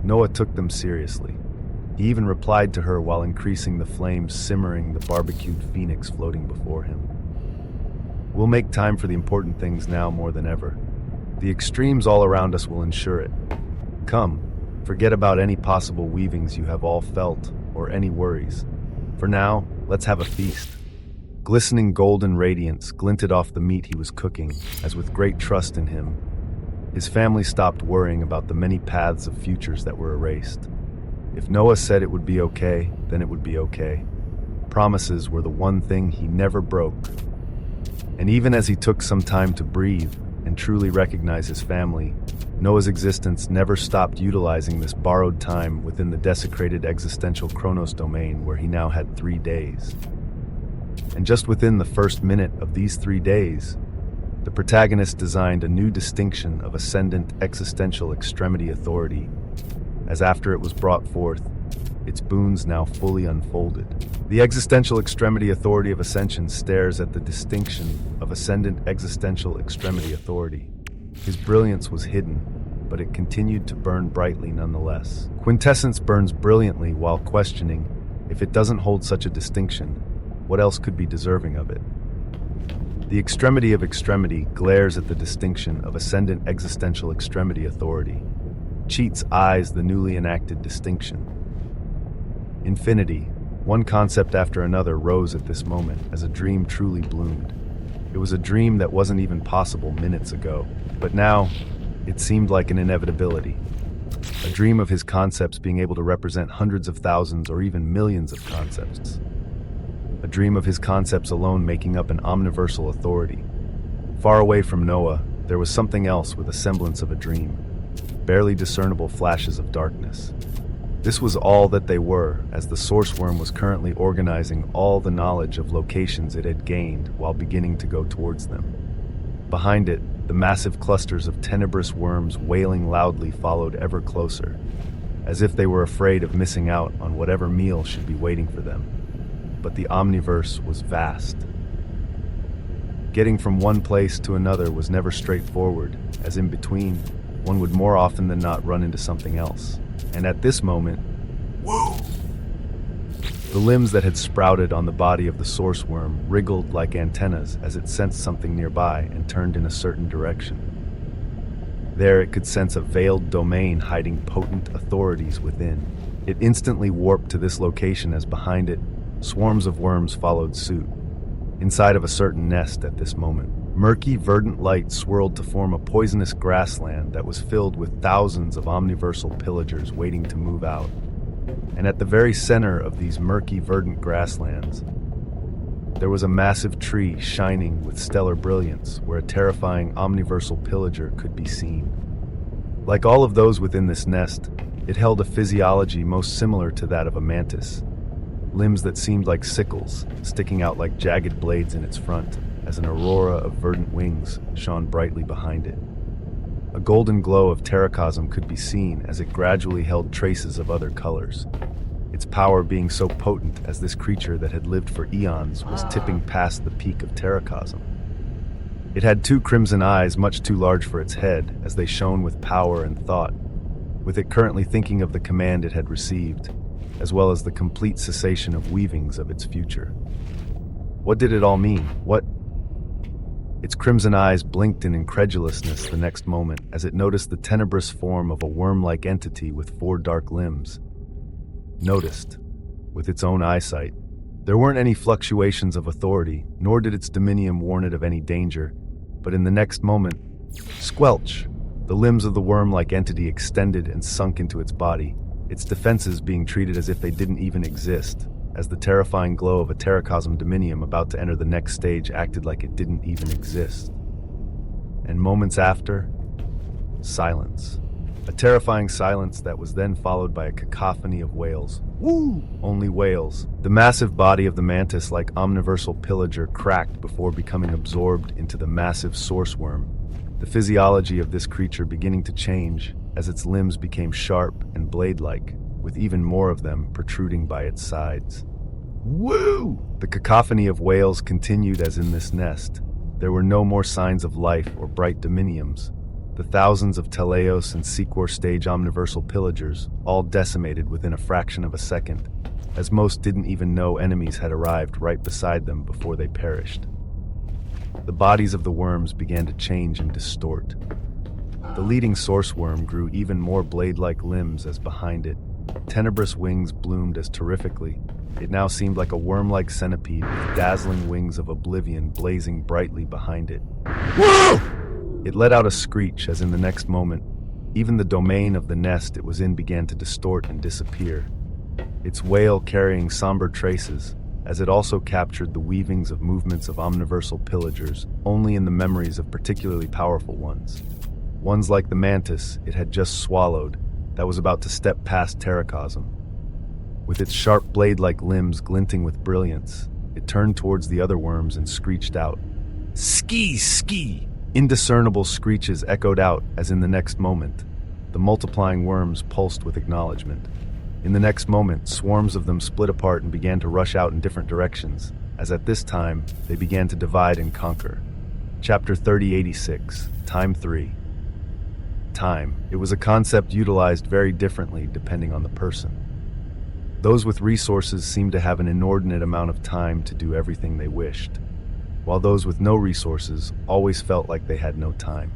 A: Noah took them seriously. He even replied to her while increasing the flames simmering the barbecued phoenix floating before him. We'll make time for the important things now more than ever. The extremes all around us will ensure it. Come, forget about any possible weavings you have all felt or any worries. For now, let's have a feast. Glistening golden radiance glinted off the meat he was cooking, as with great trust in him, his family stopped worrying about the many paths of futures that were erased. If Noah said it would be okay, then it would be okay. Promises were the one thing he never broke. And even as he took some time to breathe and truly recognize his family, Noah's existence never stopped utilizing this borrowed time within the desecrated existential Chronos domain where he now had 3 days. And just within the first minute of these 3 days, the protagonist designed a new distinction of ascendant existential extremity authority, as after it was brought forth, its boons now fully unfolded. The existential extremity authority of ascension stares at the distinction of ascendant existential extremity authority. His brilliance was hidden, but it continued to burn brightly nonetheless. Quintessence burns brilliantly while questioning, if it doesn't hold such a distinction, what else could be deserving of it? The extremity of extremity glares at the distinction of ascendant existential extremity authority. Cheats eyes the newly enacted distinction. Infinity, one concept after another rose at this moment as a dream truly bloomed. It was a dream that wasn't even possible minutes ago, but now it seemed like an inevitability. A dream of his concepts being able to represent hundreds of thousands or even millions of concepts. A dream of his concepts alone making up an omniversal authority. Far away from Noah, there was something else with a semblance of a dream. Barely discernible flashes of darkness. This was all that they were, as the source worm was currently organizing all the knowledge of locations it had gained while beginning to go towards them. Behind it, the massive clusters of tenebrous worms wailing loudly followed ever closer, as if they were afraid of missing out on whatever meal should be waiting for them. But the omniverse was vast. Getting from one place to another was never straightforward, as in between, one would more often than not run into something else. And at this moment, whoa! The limbs that had sprouted on the body of the source worm wriggled like antennas as it sensed something nearby and turned in a certain direction. There it could sense a veiled domain hiding potent authorities within. It instantly warped to this location as behind it, swarms of worms followed suit. Inside of a certain nest at this moment, murky, verdant light swirled to form a poisonous grassland that was filled with thousands of omniversal pillagers waiting to move out. And at the very center of these murky, verdant grasslands, there was a massive tree shining with stellar brilliance where a terrifying omniversal pillager could be seen. Like all of those within this nest, it held a physiology most similar to that of a mantis. Limbs that seemed like sickles, sticking out like jagged blades in its front, as an aurora of verdant wings shone brightly behind it. A golden glow of terracosm could be seen as it gradually held traces of other colors. its power being so potent as this creature that had lived for eons was tipping past the peak of terracosm. It had two crimson eyes much too large for its head, as they shone with power and thought, with it currently thinking of the command it had received, as well as the complete cessation of weavings of its future. What did it all mean? What? Its crimson eyes blinked in incredulousness the next moment as it noticed the tenebrous form of a worm-like entity with 4 dark limbs. Noticed, with its own eyesight. There weren't any fluctuations of authority, nor did its dominion warn it of any danger, but in the next moment, squelch! The limbs of the worm-like entity extended and sunk into its body, its defenses being treated as if they didn't even exist, as the terrifying glow of a terracosm dominium about to enter the next stage acted like it didn't even exist. And moments after, silence. A terrifying silence that was then followed by a cacophony of wails. Woo! Only wails. The massive body of the mantis-like omniversal pillager cracked before becoming absorbed into the massive source worm, the physiology of this creature beginning to change as its limbs became sharp and blade-like, with even more of them protruding by its sides. Woo! The cacophony of wails continued as in this nest. There were no more signs of life or bright dominiums. The thousands of Teleos and Sequor stage omniversal pillagers, all decimated within a fraction of a second, as most didn't even know enemies had arrived right beside them before they perished. The bodies of the worms began to change and distort. The leading source worm grew even more blade-like limbs as behind it, tenebrous wings bloomed as terrifically. It now seemed like a worm-like centipede with dazzling wings of oblivion blazing brightly behind it. Whoa! It let out a screech as in the next moment, even the domain of the nest it was in began to distort and disappear, its wail carrying somber traces, as it also captured the weavings of movements of omniversal pillagers only in the memories of particularly powerful ones. Ones like the mantis it had just swallowed, that was about to step past terracosm. With its sharp blade-like limbs glinting with brilliance, it turned towards the other worms and screeched out, "Ski, ski!" Indiscernible screeches echoed out as in the next moment, the multiplying worms pulsed with acknowledgement. In the next moment, swarms of them split apart and began to rush out in different directions, as at this time, they began to divide and conquer. Chapter 3086, Time 3. Time. It was a concept utilized very differently depending on the person. Those with resources seemed to have an inordinate amount of time to do everything they wished, while those with no resources always felt like they had no time.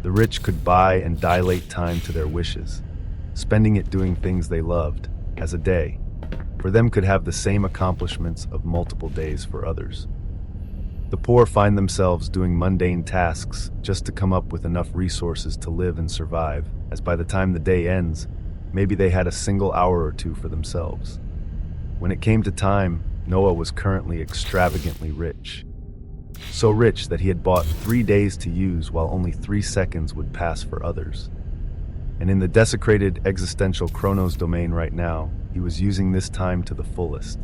A: The rich could buy and dilate time to their wishes, spending it doing things they loved, as a day, for them could have the same accomplishments of multiple days for others. The poor find themselves doing mundane tasks just to come up with enough resources to live and survive, as by the time the day ends, maybe they had a single hour or two for themselves. When it came to time, Noah was currently extravagantly rich. So rich that he had bought 3 days to use while only 3 seconds would pass for others. And in the desecrated existential Chronos domain right now, he was using this time to the fullest.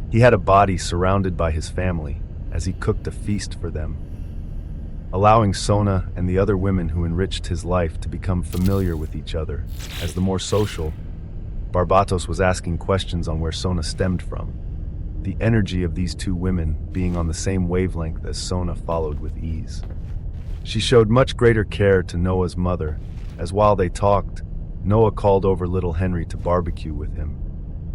A: He had a body surrounded by his family as he cooked a feast for them, allowing Sona and the other women who enriched his life to become familiar with each other. As the more social, Barbatos was asking questions on where Sona stemmed from. The energy of these 2 women being on the same wavelength as Sona followed with ease. She showed much greater care to Noah's mother, as while they talked, Noah called over little Henry to barbecue with him,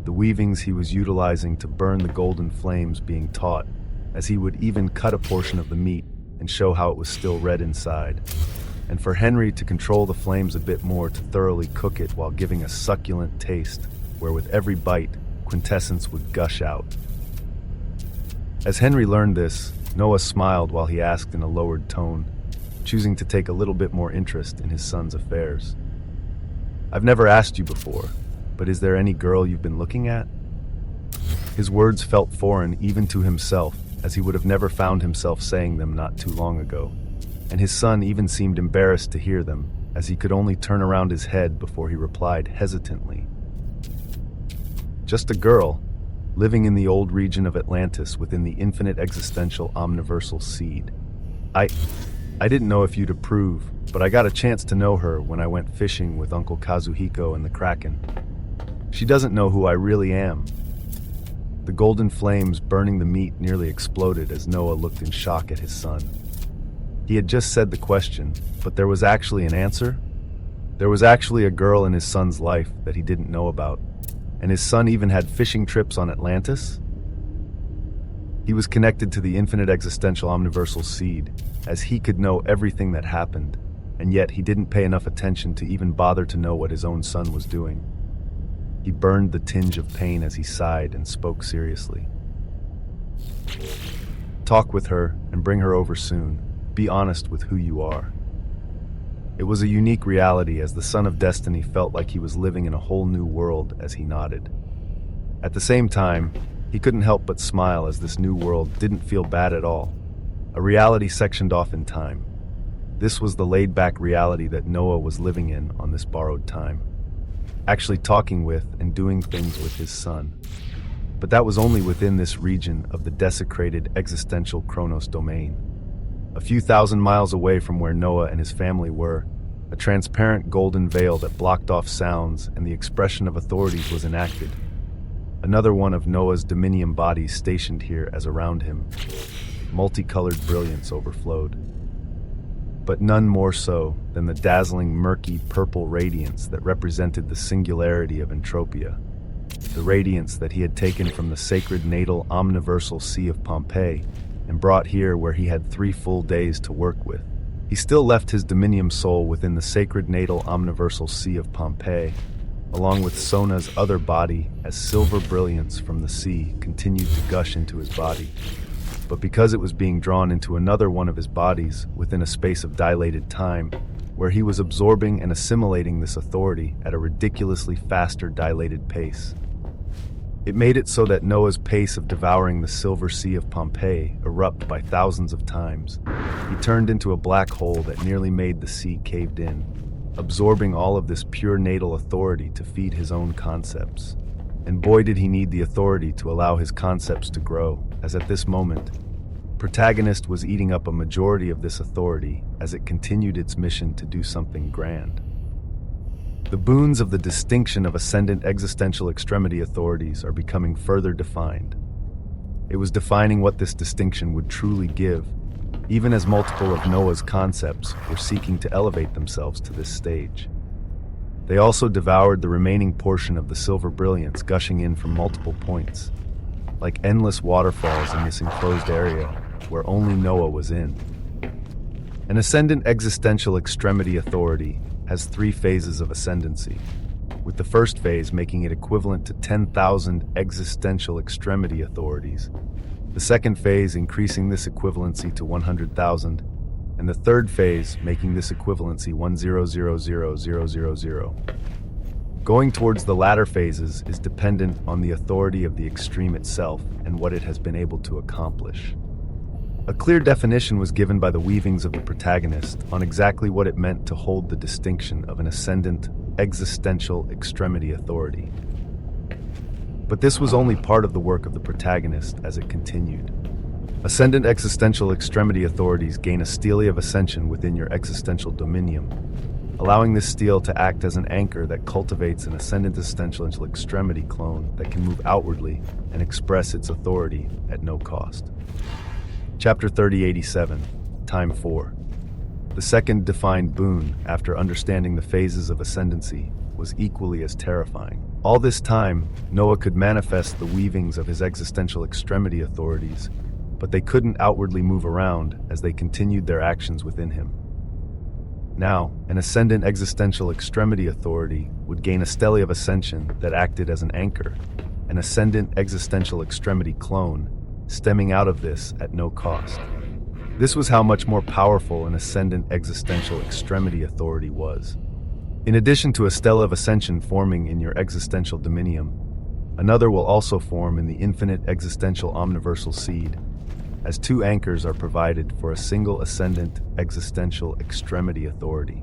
A: the weavings he was utilizing to burn the golden flames being taught, as he would even cut a portion of the meat and show how it was still red inside, and for Henry to control the flames a bit more to thoroughly cook it while giving a succulent taste, where with every bite, quintessence would gush out. As Henry learned this, Noah smiled while he asked in a lowered tone, choosing to take a little bit more interest in his son's affairs. "I've never asked you before, but is there any girl you've been looking at?" His words felt foreign even to himself, as he would have never found himself saying them not too long ago, and his son even seemed embarrassed to hear them, as he could only turn around his head before he replied hesitantly. "Just a girl, living in the old region of Atlantis within the infinite existential omniversal seed. I didn't know if you'd approve, but I got a chance to know her when I went fishing with Uncle Kazuhiko and the Kraken. She doesn't know who I really am. The golden flames burning the meat nearly exploded as Noah looked in shock at his son. He had just said the question, but there was actually an answer? There was actually a girl in his son's life that he didn't know about, and his son even had fishing trips on Atlantis? He was connected to the infinite existential omniversal seed, as he could know everything that happened, and yet he didn't pay enough attention to even bother to know what his own son was doing. He burned the tinge of pain as he sighed and spoke seriously. Talk with her and bring her over soon. Be honest with who you are. It was a unique reality as the son of destiny felt like he was living in a whole new world as he nodded. At the same time, he couldn't help but smile as this new world didn't feel bad at all. A reality sectioned off in time. This was the laid-back reality that Noah was living in on this borrowed time. Actually talking with and doing things with his son. But that was only within this region of the desecrated existential Chronos domain. A few thousand miles away from where Noah and his family were, a transparent golden veil that blocked off sounds and the expression of authorities was enacted. Another one of Noah's dominium bodies stationed here as around him. Multicolored brilliance overflowed. But none more so than the dazzling murky purple radiance that represented the singularity of entropia, the radiance that he had taken from the sacred natal omniversal sea of Pompeii and brought here where he had 3 full days to work with. He still left his dominium soul within the sacred natal omniversal sea of Pompeii, along with Sona's other body as silver brilliance from the sea continued to gush into his body. But because it was being drawn into another one of his bodies within a space of dilated time, where he was absorbing and assimilating this authority at a ridiculously faster dilated pace. It made it so that Noah's pace of devouring the silver sea of Pompeii erupt by thousands of times. He turned into a black hole that nearly made the sea caved in, absorbing all of this pure natal authority to feed his own concepts. And boy did he need the authority to allow his concepts to grow, as at this moment, Protagonist was eating up a majority of this authority as it continued its mission to do something grand. The boons of the distinction of ascendant existential extremity authorities are becoming further defined. It was defining what this distinction would truly give, even as multiple of Noah's concepts were seeking to elevate themselves to this stage. They also devoured the remaining portion of the silver brilliance gushing in from multiple points, like endless waterfalls in this enclosed area where only Noah was in. An ascendant existential extremity authority has 3 phases of ascendancy, with the first phase making it equivalent to 10,000 existential extremity authorities, the second phase increasing this equivalency to 100,000, and the third phase making this equivalency 1000000. Going towards the latter phases is dependent on the authority of the extreme itself and what it has been able to accomplish. A clear definition was given by the weavings of the protagonist on exactly what it meant to hold the distinction of an ascendant existential extremity authority. But this was only part of the work of the protagonist as it continued. Ascendant existential extremity authorities gain a stele of ascension within your existential dominium, allowing this stele to act as an anchor that cultivates an ascendant existential extremity clone that can move outwardly and express its authority at no cost. Chapter 3087, Time 4. The second defined boon, after understanding the phases of ascendancy, was equally as terrifying. All this time, Noah could manifest the weavings of his existential extremity authorities, but they couldn't outwardly move around as they continued their actions within him. Now, an ascendant existential extremity authority would gain a stele of ascension that acted as an anchor, an ascendant existential extremity clone, stemming out of this at no cost. This was how much more powerful an ascendant existential extremity authority was. In addition to a stele of ascension forming in your existential dominium, another will also form in the infinite existential omniversal seed, as 2 anchors are provided for a single ascendant existential extremity authority.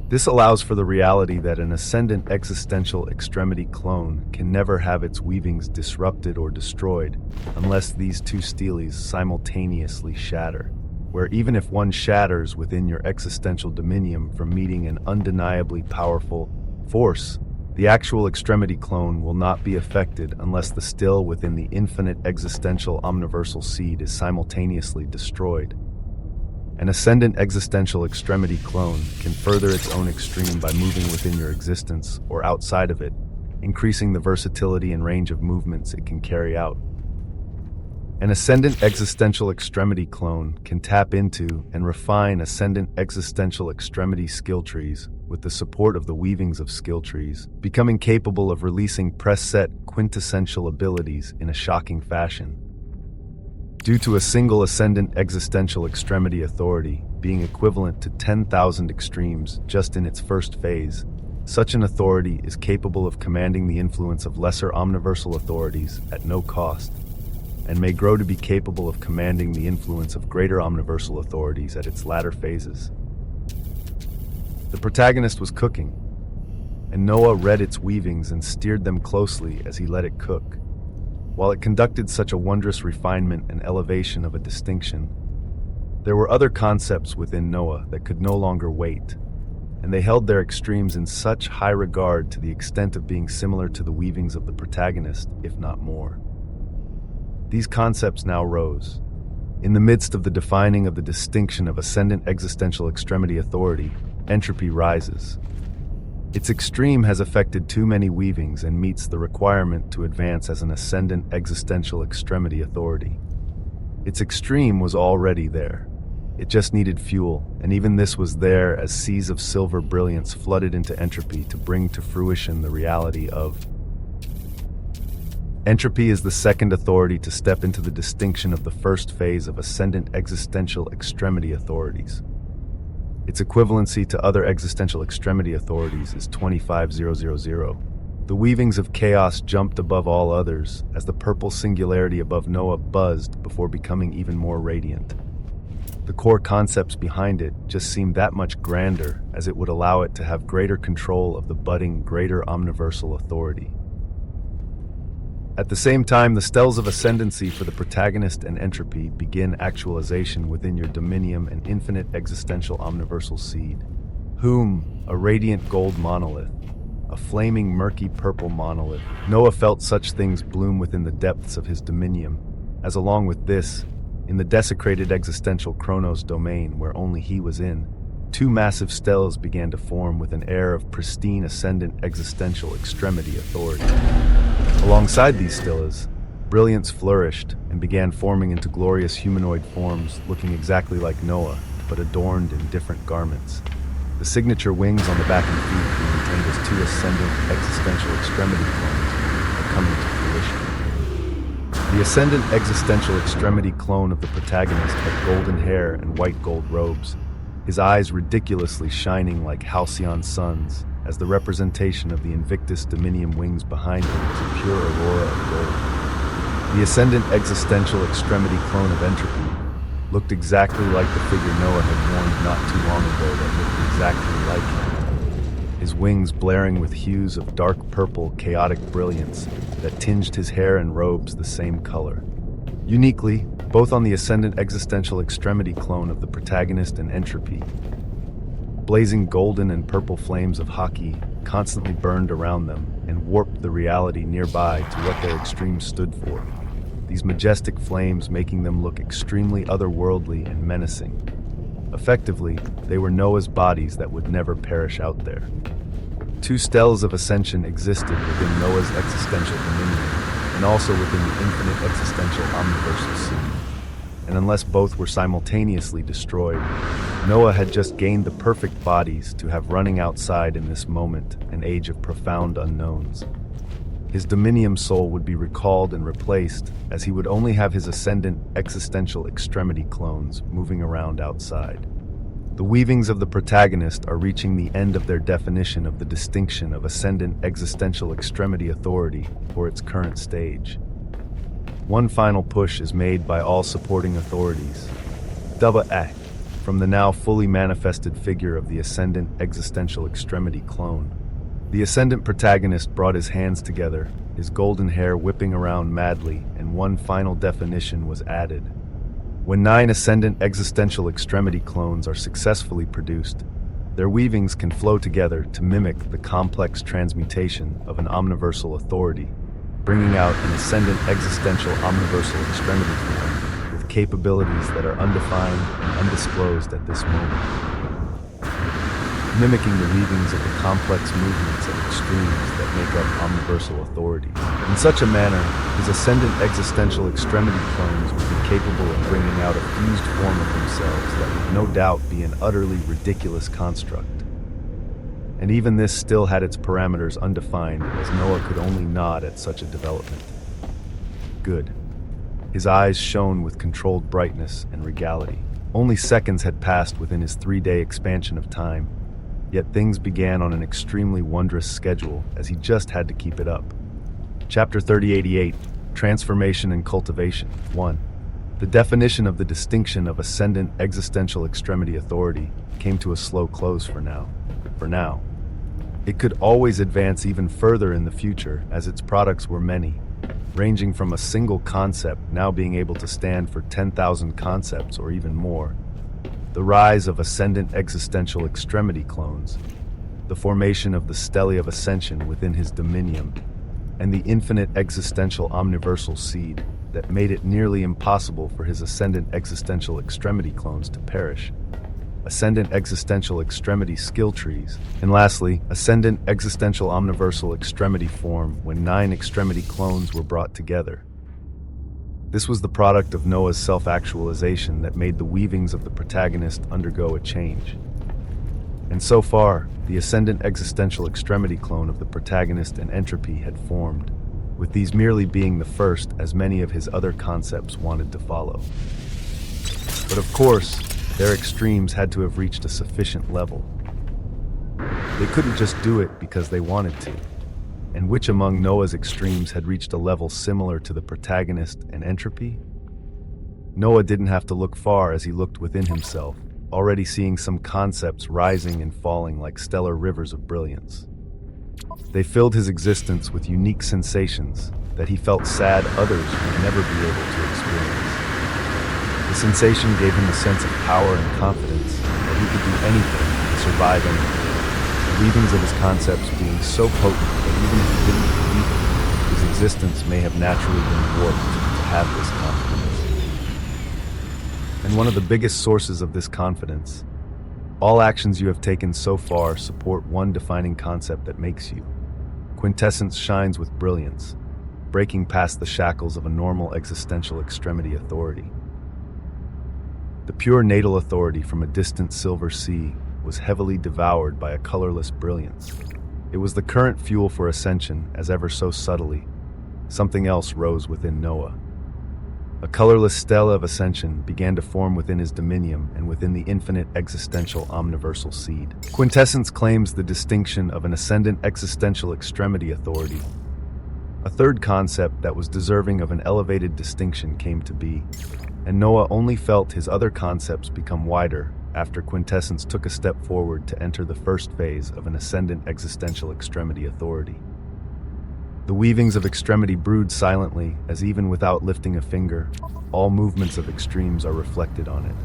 A: This allows for the reality that an ascendant existential extremity clone can never have its weavings disrupted or destroyed unless these 2 steles simultaneously shatter, where even if one shatters within your existential dominium from meeting an undeniably powerful force, The actual extremity clone will not be affected unless the still within the infinite existential omniversal seed is simultaneously destroyed. An ascendant existential extremity clone can further its own extreme by moving within your existence or outside of it, increasing the versatility and range of movements it can carry out. An ascendant existential extremity clone can tap into and refine ascendant existential extremity skill trees with the support of the weavings of skill trees, becoming capable of releasing preset quintessential abilities in a shocking fashion. Due to a single ascendant existential extremity authority being equivalent to 10,000 extremes just in its first phase, such an authority is capable of commanding the influence of lesser omniversal authorities at no cost, and may grow to be capable of commanding the influence of greater omniversal authorities at its latter phases. The protagonist was cooking, and Noah read its weavings and steered them closely as he let it cook. While it conducted such a wondrous refinement and elevation of a distinction, there were other concepts within Noah that could no longer wait, and they held their extremes in such high regard to the extent of being similar to the weavings of the protagonist, if not more. These concepts now rose. In the midst of the defining of the distinction of ascendant existential extremity authority, entropy rises. Its extreme has affected too many weavings and meets the requirement to advance as an ascendant existential extremity authority. Its extreme was already there. It just needed fuel, and even this was there as seas of silver brilliance flooded into entropy to bring to fruition the reality of. Entropy is the second authority to step into the distinction of the first phase of ascendant existential extremity authorities. Its equivalency to other existential extremity authorities is 25000. The weavings of chaos jumped above all others as the purple singularity above Noah buzzed before becoming even more radiant. The core concepts behind it just seemed that much grander as it would allow it to have greater control of the budding greater omniversal authority. At the same time, the stells of ascendancy for the protagonist and entropy begin actualization within your dominium and infinite existential omniversal seed. Whom, a radiant gold monolith, a flaming murky purple monolith. Noah felt such things bloom within the depths of his dominium, as along with this, in the desecrated existential Chronos domain where only he was in, two massive stells began to form with an air of pristine ascendant existential extremity authority. Alongside these stellas, brilliance flourished and began forming into glorious humanoid forms looking exactly like Noah, but adorned in different garments. The signature wings on the back and feet being retained as two ascendant existential extremity clones are coming to fruition. The ascendant existential extremity clone of the protagonist had golden hair and white gold robes, his eyes ridiculously shining like halcyon suns, as the representation of the Invictus Dominium wings behind him was a pure aurora of gold. The ascendant existential extremity clone of entropy looked exactly like the figure Noah had worn not too long ago that looked exactly like him, his wings blaring with hues of dark purple chaotic brilliance that tinged his hair and robes the same color. Uniquely, both on the ascendant existential extremity clone of the protagonist and entropy, blazing golden and purple flames of hockey constantly burned around them and warped the reality nearby to what their extremes stood for, these majestic flames making them look extremely otherworldly and menacing. Effectively, they were Noah's bodies that would never perish out there. Two stells of ascension existed within Noah's existential dominion and also within the infinite existential omniversal sea. And unless both were simultaneously destroyed, Noah had just gained the perfect bodies to have running outside in this moment, an age of profound unknowns. His dominium soul would be recalled and replaced, as he would only have his ascendant existential extremity clones moving around outside. The weavings of the protagonist are reaching the end of their definition of the distinction of ascendant existential extremity authority for its current stage. One final push is made by all supporting authorities. Destro-y-her, from the now fully manifested figure of the ascendant existential extremity clone. The ascendant protagonist brought his hands together, his golden hair whipping around madly, and one final definition was added. When 9 ascendant existential extremity clones are successfully produced, their Their weavings can flow together to mimic the complex transmutation of an omniversal authority, bringing out an ascendant existential omniversal extremity form with capabilities that are undefined and undisclosed at this moment. Mimicking the weavings of the complex movements of extremes that make up omniversal authorities. In such a manner, his ascendant existential extremity clones would be capable of bringing out a fused form of themselves that would no doubt be an utterly ridiculous construct. And even this still had its parameters undefined, as Noah could only nod at such a development. Good. His eyes shone with controlled brightness and regality. Only seconds had passed within his 3-day expansion of time, yet things began on an extremely wondrous schedule as he just had to keep it up. Chapter 3088, Transformation and Cultivation. 1. The definition of the distinction of ascendant existential extremity authority came to a slow close for now. It could always advance even further in the future, as its products were many, ranging from a single concept now being able to stand for 10,000 concepts or even more. The rise of ascendant existential extremity clones, the formation of the stele of ascension within his dominium, and the infinite existential omniversal seed that made it nearly impossible for his ascendant existential extremity clones to perish. Ascendant existential extremity skill trees, and lastly, ascendant existential omniversal extremity form when 9 extremity clones were brought together. This was the product of Noah's self-actualization that made the weavings of the protagonist undergo a change. And so far, the ascendant existential extremity clone of the protagonist and entropy had formed, with these merely being the first as many of his other concepts wanted to follow. But of course, their extremes had to have reached a sufficient level. They couldn't just do it because they wanted to. And which among Noah's extremes had reached a level similar to the protagonist and entropy? Noah didn't have to look far as he looked within himself, already seeing some concepts rising and falling like stellar rivers of brilliance. They filled his existence with unique sensations that he felt sad others would never be able to experience. The sensation gave him a sense of power and confidence that he could do anything and survive anything. The weavings of his concepts being so potent that even if he didn't believe it, his existence may have naturally been warped to have this confidence. And one of the biggest sources of this confidence, all actions you have taken so far support one defining concept that makes you. Quintessence shines with brilliance, breaking past the shackles of a normal existential extremity authority. The pure natal authority from a distant silver sea was heavily devoured by a colorless brilliance. It was the current fuel for ascension, as ever so subtly, something else rose within Noah. A colorless stele of ascension began to form within his dominium and within the infinite existential omniversal seed. Quintessence claims the distinction of an ascendant existential extremity authority. A third concept that was deserving of an elevated distinction came to be, and Noah only felt his other concepts become wider after Quintessence took a step forward to enter the first phase of an ascendant existential extremity authority. The weavings of extremity brood silently, as even without lifting a finger, all movements of extremes are reflected on it.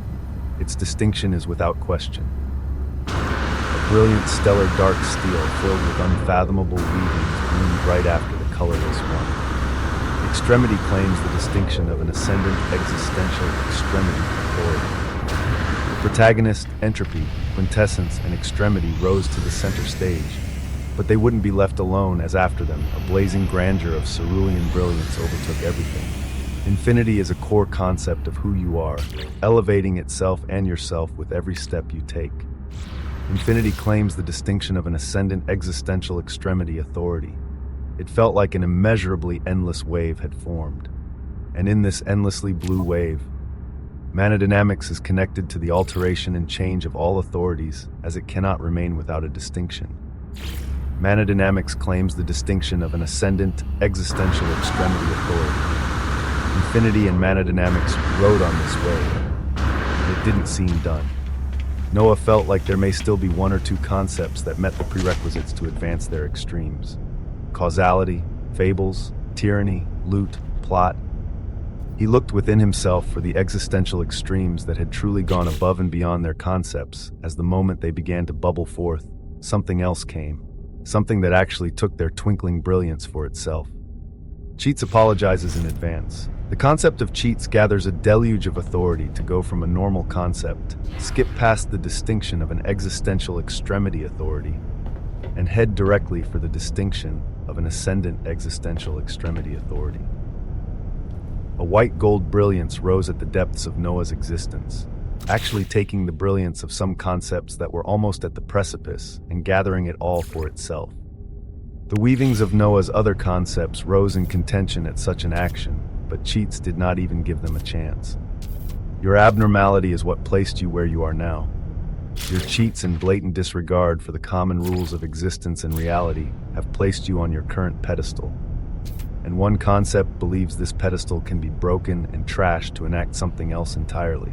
A: Its distinction is without question. A brilliant stellar dark steel filled with unfathomable weavings bloomed right after the colorless one. Extremity claims the distinction of an ascendant existential extremity authority. The protagonist, entropy, quintessence, and extremity rose to the center stage, but they wouldn't be left alone as after them, a blazing grandeur of cerulean brilliance overtook everything. Infinity is a core concept of who you are, elevating itself and yourself with every step you take. Infinity claims the distinction of an ascendant existential extremity authority. It felt like an immeasurably endless wave had formed. And in this endlessly blue wave, manadynamics is connected to the alteration and change of all authorities, as it cannot remain without a distinction. Manadynamics claims the distinction of an ascendant existential extremity authority. Infinity and manadynamics rode on this wave, and it didn't seem done. Noah felt like there may still be one or two concepts that met the prerequisites to advance their extremes. Causality, fables, tyranny, loot, plot. He looked within himself for the existential extremes that had truly gone above and beyond their concepts. As the moment they began to bubble forth, something else came, something that actually took their twinkling brilliance for itself. Cheats apologizes in advance. The concept of cheats gathers a deluge of authority to go from a normal concept, skip past the distinction of an existential extremity authority, and head directly for the distinction of an ascendant existential extremity authority. A white gold brilliance rose at the depths of Noah's existence, actually taking the brilliance of some concepts that were almost at the precipice and gathering it all for itself. The weavings of Noah's other concepts rose in contention at such an action, but cheats did not even give them a chance. Your abnormality is what placed you where you are now. Your cheats and blatant disregard for the common rules of existence and reality have placed you on your current pedestal. And one concept believes this pedestal can be broken and trashed to enact something else entirely.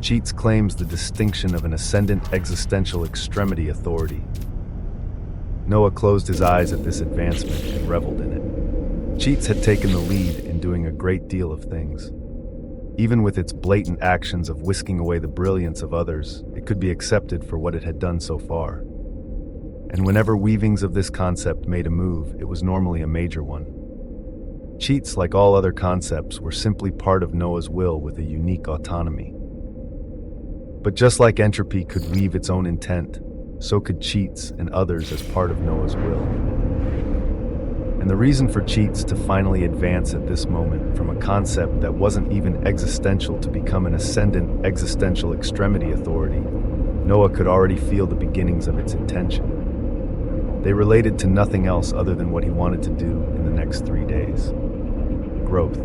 A: Cheats claims the distinction of an ascendant existential extremity authority. Noah closed his eyes at this advancement and reveled in it. Cheats had taken the lead in doing a great deal of things. Even with its blatant actions of whisking away the brilliance of others, it could be accepted for what it had done so far. And whenever weavings of this concept made a move, it was normally a major one. Cheats, like all other concepts, were simply part of Noah's will with a unique autonomy. But just like entropy could weave its own intent, so could cheats and others as part of Noah's will. And the reason for cheats to finally advance at this moment from a concept that wasn't even existential to become an ascendant existential extremity authority, Noah could already feel the beginnings of its intention. They related to nothing else other than what he wanted to do in the next 3 days. Growth.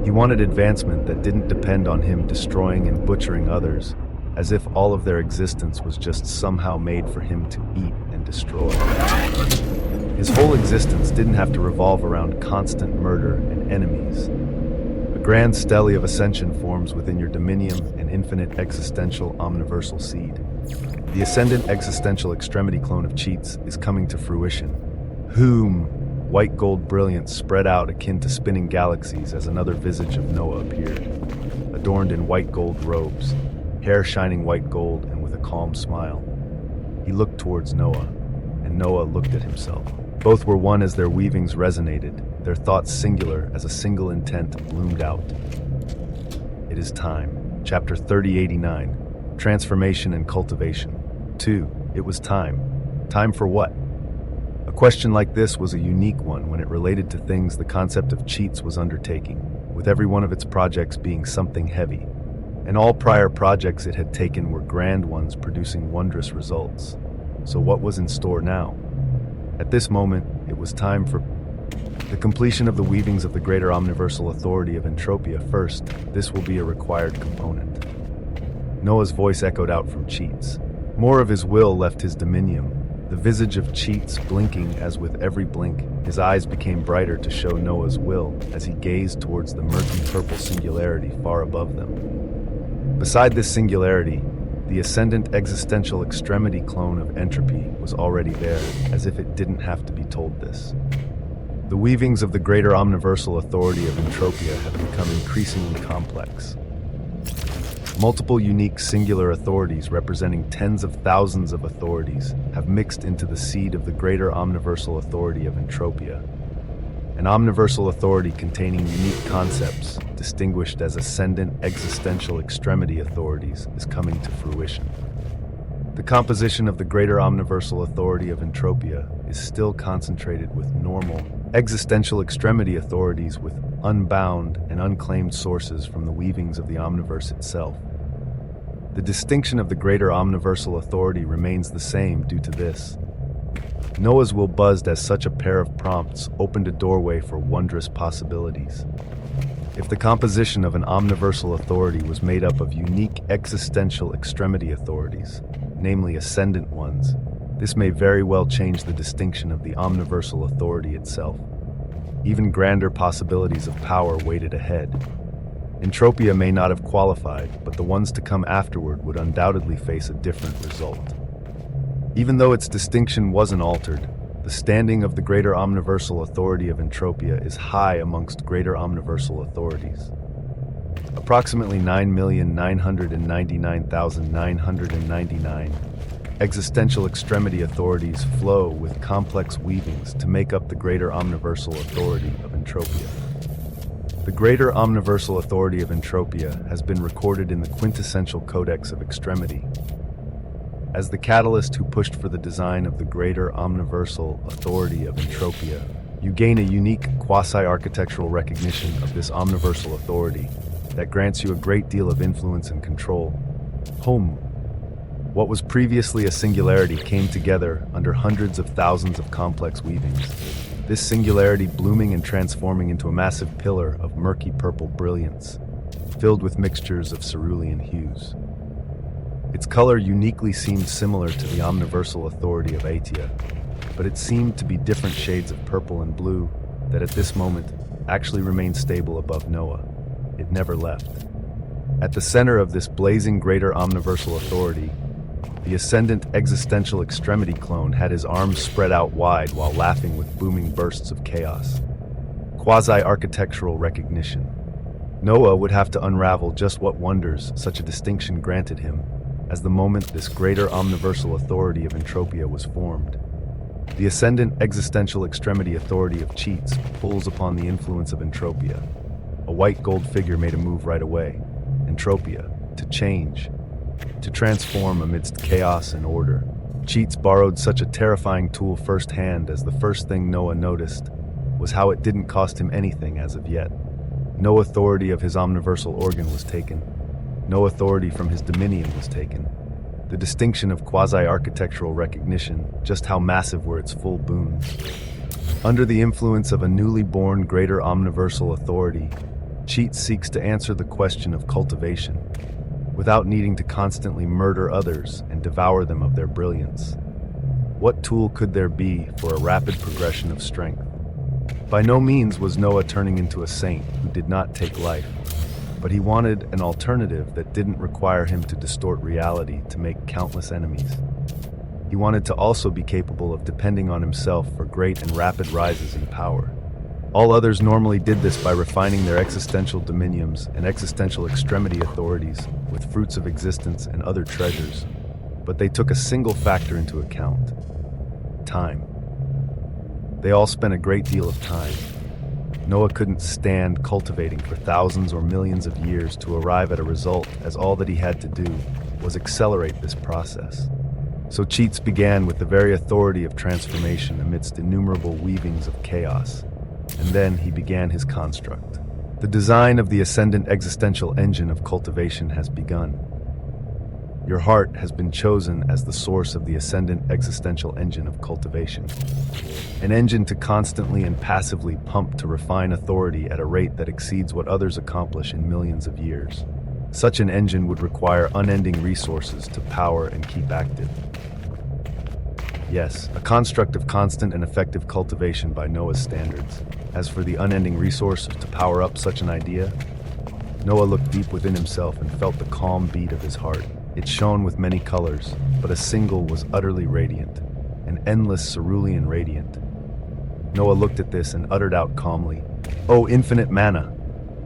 A: He wanted advancement that didn't depend on him destroying and butchering others, as if all of their existence was just somehow made for him to eat and destroy. His whole existence didn't have to revolve around constant murder and enemies. A grand stele of ascension forms within your dominium and infinite existential omniversal seed. The ascendant existential extremity clone of cheats is coming to fruition. Whom white gold brilliance spread out akin to spinning galaxies as another visage of Noah appeared, adorned in white gold robes, hair shining white gold and with a calm smile. He looked towards Noah, and Noah looked at himself. Both were one as their weavings resonated, their thoughts singular as a single intent bloomed out. It is time. Chapter 3089, Transformation and Cultivation. 2. It was time. Time for what? A question like this was a unique one when it related to things the concept of cheats was undertaking, with every one of its projects being something heavy. And all prior projects it had taken were grand ones producing wondrous results. So what was in store now? At this moment, it was time for the completion of the weavings of the greater omniversal authority of Entropia. First, this will be a required component. Noah's voice echoed out from Cheats. More of his will left his dominium, the visage of Cheats blinking as with every blink, his eyes became brighter to show Noah's will as he gazed towards the murky purple singularity far above them. Beside this singularity, the ascendant existential extremity clone of entropy was already there, as if it didn't have to be told this. The weavings of the greater omniversal authority of Entropia have become increasingly complex. Multiple unique singular authorities representing tens of thousands of authorities have mixed into the seed of the greater omniversal authority of Entropia. An omniversal authority containing unique concepts, distinguished as ascendant existential extremity authorities, is coming to fruition. The composition of the greater omniversal authority of Entropia is still concentrated with normal, existential extremity authorities with unbound and unclaimed sources from the weavings of the omniverse itself. The distinction of the greater omniversal authority remains the same due to this. Noah's will buzzed as such a pair of prompts opened a doorway for wondrous possibilities. If the composition of an omniversal authority was made up of unique existential extremity authorities, namely ascendant ones, this may very well change the distinction of the omniversal authority itself. Even grander possibilities of power waited ahead. Entropia may not have qualified, but the ones to come afterward would undoubtedly face a different result. Even though its distinction wasn't altered, The standing of the Greater Omniversal Authority of Entropia is high amongst Greater Omniversal Authorities. Approximately 9,999,999 existential extremity authorities flow with complex weavings to make up the Greater Omniversal Authority of Entropia. The Greater Omniversal Authority of Entropia has been recorded in the Quintessential Codex of Extremity as the catalyst who pushed for the design of the Greater Omniversal Authority of Entropia. You gain a unique quasi-architectural recognition of this omniversal authority that grants you a great deal of influence and control. What was previously a singularity came together under hundreds of thousands of complex weavings, this singularity blooming and transforming into a massive pillar of murky purple brilliance, filled with mixtures of cerulean hues. Its color uniquely seemed similar to the omniversal authority of Atia, but it seemed to be different shades of purple and blue that at this moment actually remained stable above Noah. It never left. At the center of this blazing Greater Omniversal Authority, the Ascendant Existential Extremity clone had his arms spread out wide while laughing with booming bursts of chaos. Quasi-architectural recognition. Noah would have to unravel just what wonders such a distinction granted him as the moment this Greater Omniversal Authority of Entropia was formed. The Ascendant Existential Extremity Authority of Cheats pulls upon the influence of Entropia. A white gold figure made a move right away. Entropia, to change, to transform amidst chaos and order. Cheats borrowed such a terrifying tool firsthand as the first thing Noah noticed was how it didn't cost him anything as of yet. No authority of his omniversal organ was taken. No authority from his dominion was taken. The distinction of quasi-architectural recognition, just how massive were its full boons. Under the influence of a newly born Greater Omniversal Authority, Cheats seeks to answer the question of cultivation, without needing to constantly murder others and devour them of their brilliance. What tool could there be for a rapid progression of strength? By no means was Noah turning into a saint who did not take life, but he wanted an alternative that didn't require him to distort reality to make countless enemies. He wanted to also be capable of depending on himself for great and rapid rises in power. All others normally did this by refining their existential dominions and existential extremity authorities with fruits of existence and other treasures, but they took a single factor into account: time. They all spent a great deal of time. Noah couldn't stand cultivating for thousands or millions of years to arrive at a result, as all that he had to do was accelerate this process. So Cheats began with the very authority of transformation amidst innumerable weavings of chaos, and then he began his construct. The design of the Ascendant Existential Engine of cultivation has begun. Your heart has been chosen as the source of the Ascendant Existential Engine of cultivation. An engine to constantly and passively pump to refine authority at a rate that exceeds what others accomplish in millions of years. Such an engine would require unending resources to power and keep active. Yes, a construct of constant and effective cultivation by Noah's standards. As for the unending resources to power up such an idea, Noah looked deep within himself and felt the calm beat of his heart. It shone with many colors, but a single was utterly radiant, an endless cerulean radiant. Noah looked at this and uttered out calmly, "Oh, infinite mana!"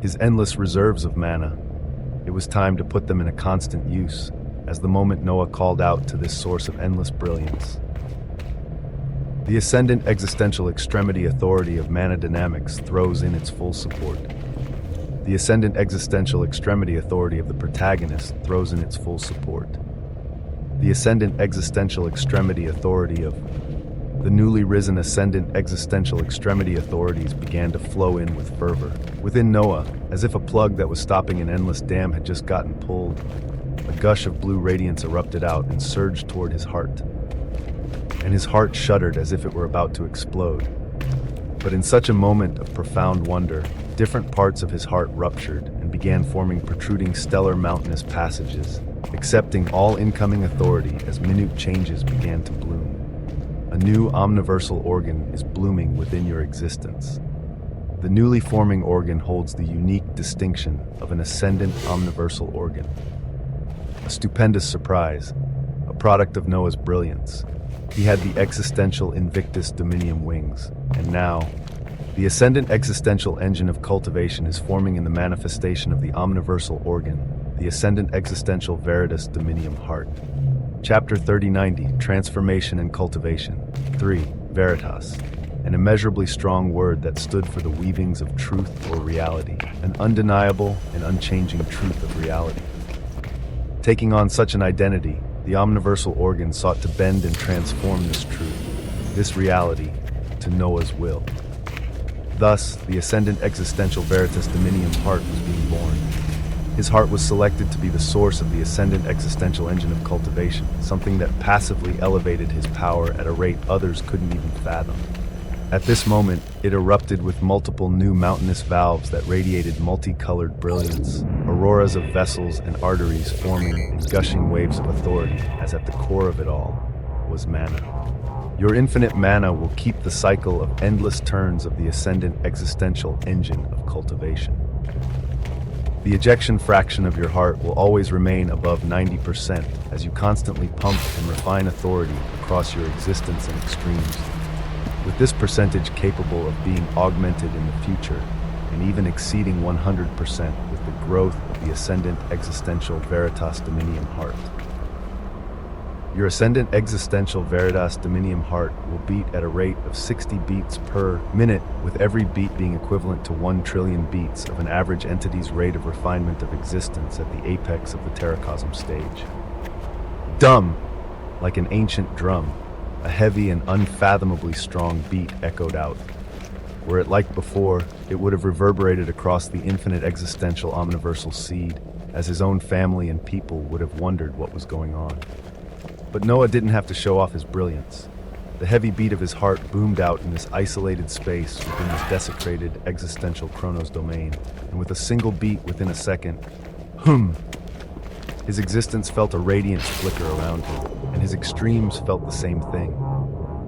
A: His endless reserves of mana. It was time to put them in a constant use, as the moment Noah called out to this source of endless brilliance. The Ascendant Existential Extremity Authority of Mana Dynamics throws in its full support. The Ascendant Existential Extremity Authority of the Protagonist throws in its full support. The Ascendant Existential Extremity Authority of the newly risen Ascendant Existential Extremity Authorities began to flow in with fervor. Within Noah, as if a plug that was stopping an endless dam had just gotten pulled, a gush of blue radiance erupted out and surged toward his heart. And his heart shuddered as if it were about to explode. But in such a moment of profound wonder, different parts of his heart ruptured and began forming protruding stellar mountainous passages, accepting all incoming authority as minute changes began to bloom. A new omniversal organ is blooming within your existence. The newly forming organ holds the unique distinction of an ascendant omniversal organ. A stupendous surprise, a product of Noah's brilliance. He had the existential Invictus Dominium wings, and now, the ascendant existential engine of cultivation is forming in the manifestation of the omniversal organ, the ascendant existential Veritas Dominium heart. Chapter 3090, Transformation and Cultivation. 3. Veritas. An immeasurably strong word that stood for the weavings of truth or reality, an undeniable and unchanging truth of reality. Taking on such an identity, the omniversal organ sought to bend and transform this truth, this reality, to Noah's will. Thus, the ascendant existential Veritas Dominium heart was being born. His heart was selected to be the source of the ascendant existential engine of cultivation, something that passively elevated his power at a rate others couldn't even fathom. At this moment, it erupted with multiple new mountainous valves that radiated multicolored brilliance, auroras of vessels and arteries forming and gushing waves of authority, as at the core of it all was mana. Your infinite mana will keep the cycle of endless turns of the ascendant existential engine of cultivation. The ejection fraction of your heart will always remain above 90% as you constantly pump and refine authority across your existence and extremes, with this percentage capable of being augmented in the future and even exceeding 100% with the growth of the ascendant existential Veritas Dominium heart. Your ascendant existential Veritas Dominium heart will beat at a rate of 60 beats per minute, with every beat being equivalent to 1 trillion beats of an average entity's rate of refinement of existence at the apex of the terracosm stage. Dumb, like an ancient drum, a heavy and unfathomably strong beat echoed out. Were it like before, it would have reverberated across the infinite existential omniversal seed, as his own family and people would have wondered what was going on. But Noah didn't have to show off his brilliance. The heavy beat of his heart boomed out in this isolated space within his desecrated existential Chronos domain, and with a single beat within a second, his existence felt a radiance flicker around him, and his extremes felt the same thing,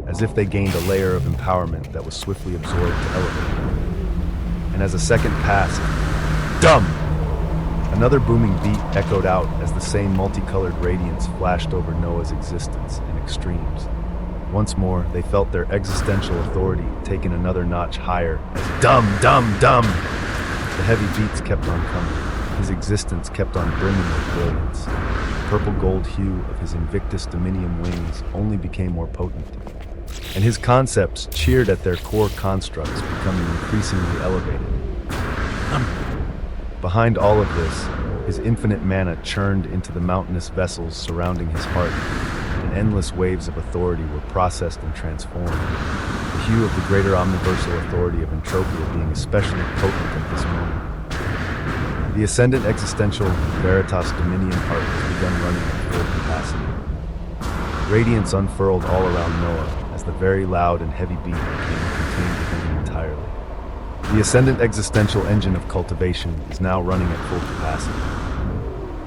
A: as if they gained a layer of empowerment that was swiftly absorbed to elevate him. And as a second passed, dumb! Another booming beat echoed out as the same multicolored radiance flashed over Noah's existence and extremes. Once more, they felt their existential authority taken another notch higher as dumb, dumb, dumb! The heavy beats kept on coming. His existence kept on brimming with brilliance. The purple-gold hue of his Invictus Dominium wings only became more potent, and his concepts cheered at their core constructs becoming increasingly elevated. Behind all of this, his infinite mana churned into the mountainous vessels surrounding his heart, and endless waves of authority were processed and transformed, the hue of the greater omniversal authority of Entropia being especially potent at this moment. The ascendant existential Veritas Dominium heart has begun running at full capacity. Radiance unfurled all around Noah as the very loud and heavy beat became contained within him entirely. The ascendant existential engine of cultivation is now running at full capacity.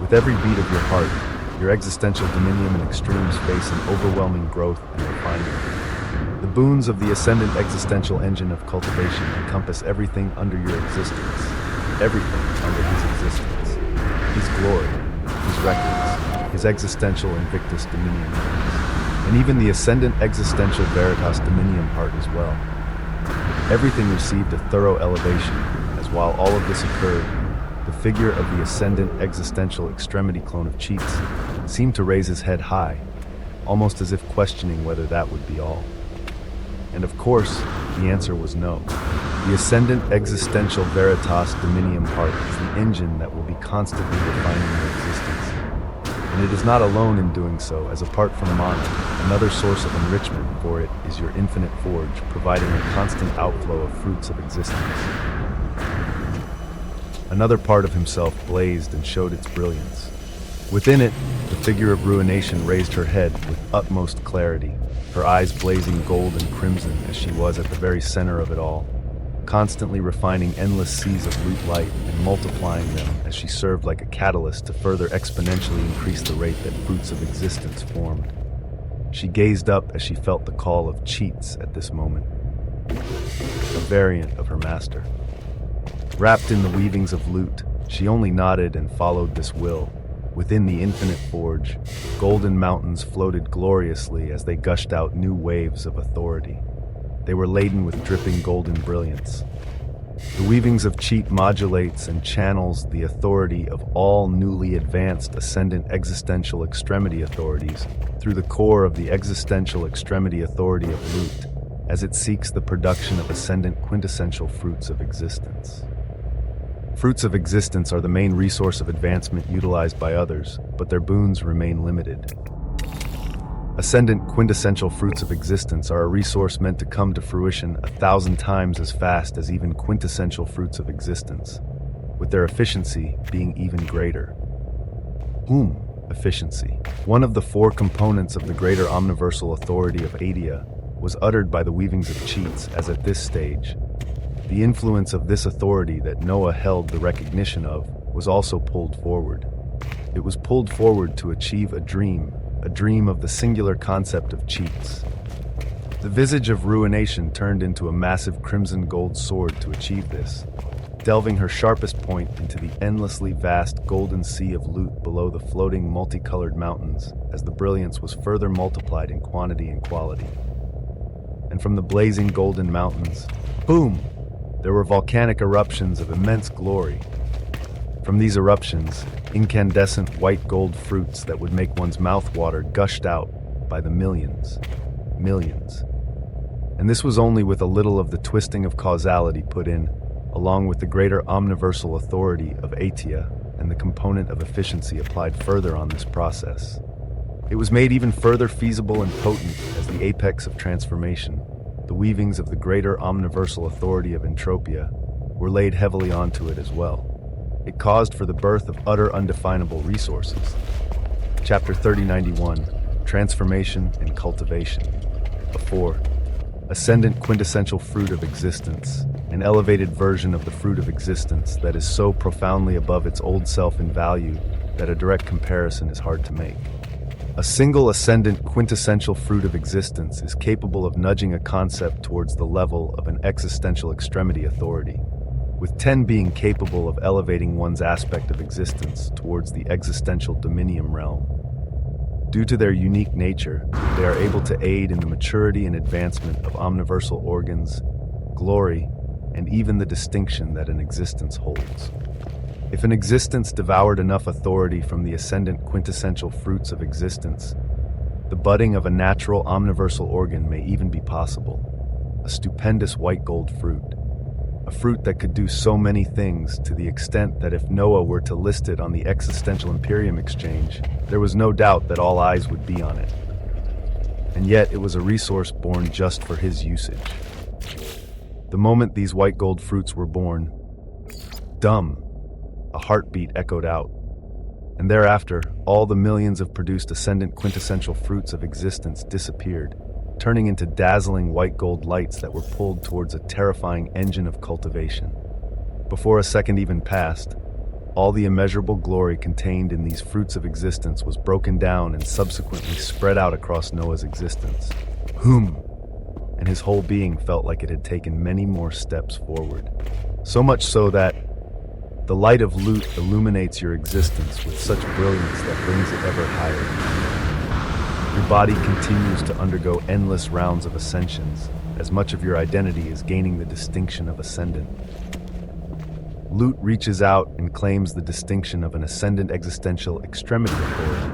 A: With every beat of your heart, your existential dominium and extremes face an overwhelming growth and refinement. The boons of the ascendant existential engine of cultivation encompass everything under your existence, everything under his existence, his glory, his records, his existential Invictus Dominium, and even the ascendant existential Veritas Dominium heart as well. Everything received a thorough elevation, as while all of this occurred, the figure of the ascendant existential extremity clone of Cheats seemed to raise his head high, almost as if questioning whether that would be all. And of course, the answer was no. The ascendant existential Veritas Dominium heart is the engine that will be constantly refining your existence. And it is not alone in doing so, as apart from mana, another source of enrichment for it is your infinite forge, providing a constant outflow of fruits of existence. Another part of himself blazed and showed its brilliance. Within it, the figure of Ruination raised her head with utmost clarity, her eyes blazing gold and crimson as she was at the very center of it all, constantly refining endless seas of loot light and multiplying them as she served like a catalyst to further exponentially increase the rate that fruits of existence formed. She gazed up as she felt the call of Cheats at this moment, a variant of her master. Wrapped in the weavings of loot, she only nodded and followed this will, Within the infinite forge, golden mountains floated gloriously as they gushed out new waves of authority. They were laden with dripping golden brilliance. The weavings of Cheat modulates and channels the authority of all newly advanced ascendant existential extremity authorities through the core of the existential extremity authority of Loot, as it seeks the production of ascendant quintessential fruits of existence. Fruits of existence are the main resource of advancement utilized by others, but their boons remain limited. Ascendant quintessential fruits of existence are a resource meant to come to fruition 1,000 times as fast as even quintessential fruits of existence, with their efficiency being even greater. Efficiency. One of the 4 components of the greater omniversal authority of Adia was uttered by the weavings of Cheats, as at this stage, the influence of this authority that Noah held the recognition of was also pulled forward. It was pulled forward to achieve a dream of the singular concept of Cheats. The visage of ruination turned into a massive crimson gold sword to achieve this, delving her sharpest point into the endlessly vast golden sea of Loot below the floating multicolored mountains as the brilliance was further multiplied in quantity and quality. And from the blazing golden mountains, boom! There were volcanic eruptions of immense glory. From these eruptions, incandescent white gold fruits that would make one's mouth water gushed out by the millions. And this was only with a little of the twisting of causality put in, along with the greater omniversal authority of Atia and the component of efficiency applied further on this process. It was made even further feasible and potent as the apex of transformation. The weavings of the greater omniversal authority of entropia were laid heavily onto it as well. It caused for the birth of utter undefinable resources. Chapter 3091, Transformation and Cultivation. Before, Ascendant quintessential fruit of existence, an elevated version of the fruit of existence that is so profoundly above its old self in value that a direct comparison is hard to make. A single ascendant quintessential fruit of existence is capable of nudging a concept towards the level of an existential extremity authority, with 10 being capable of elevating one's aspect of existence towards the existential dominium realm. Due to their unique nature, they are able to aid in the maturity and advancement of omniversal organs, glory, and even the distinction that an existence holds. If an existence devoured enough authority from the ascendant quintessential fruits of existence, the budding of a natural omniversal organ may even be possible. A stupendous white gold fruit. A fruit that could do so many things to the extent that if Noah were to list it on the Existential Imperium Exchange, there was no doubt that all eyes would be on it. And yet it was a resource born just for his usage. The moment these white gold fruits were born, dumb, a heartbeat echoed out. And thereafter, all the millions of produced ascendant quintessential fruits of existence disappeared, turning into dazzling white gold lights that were pulled towards a terrifying engine of cultivation. Before a second even passed, all the immeasurable glory contained in these fruits of existence was broken down and subsequently spread out across Noah's existence. And his whole being felt like it had taken many more steps forward. So much so that the light of Loot illuminates your existence with such brilliance that brings it ever higher. Your body continues to undergo endless rounds of ascensions, as much of your identity is gaining the distinction of ascendant. Loot reaches out and claims the distinction of an ascendant existential extremity authority.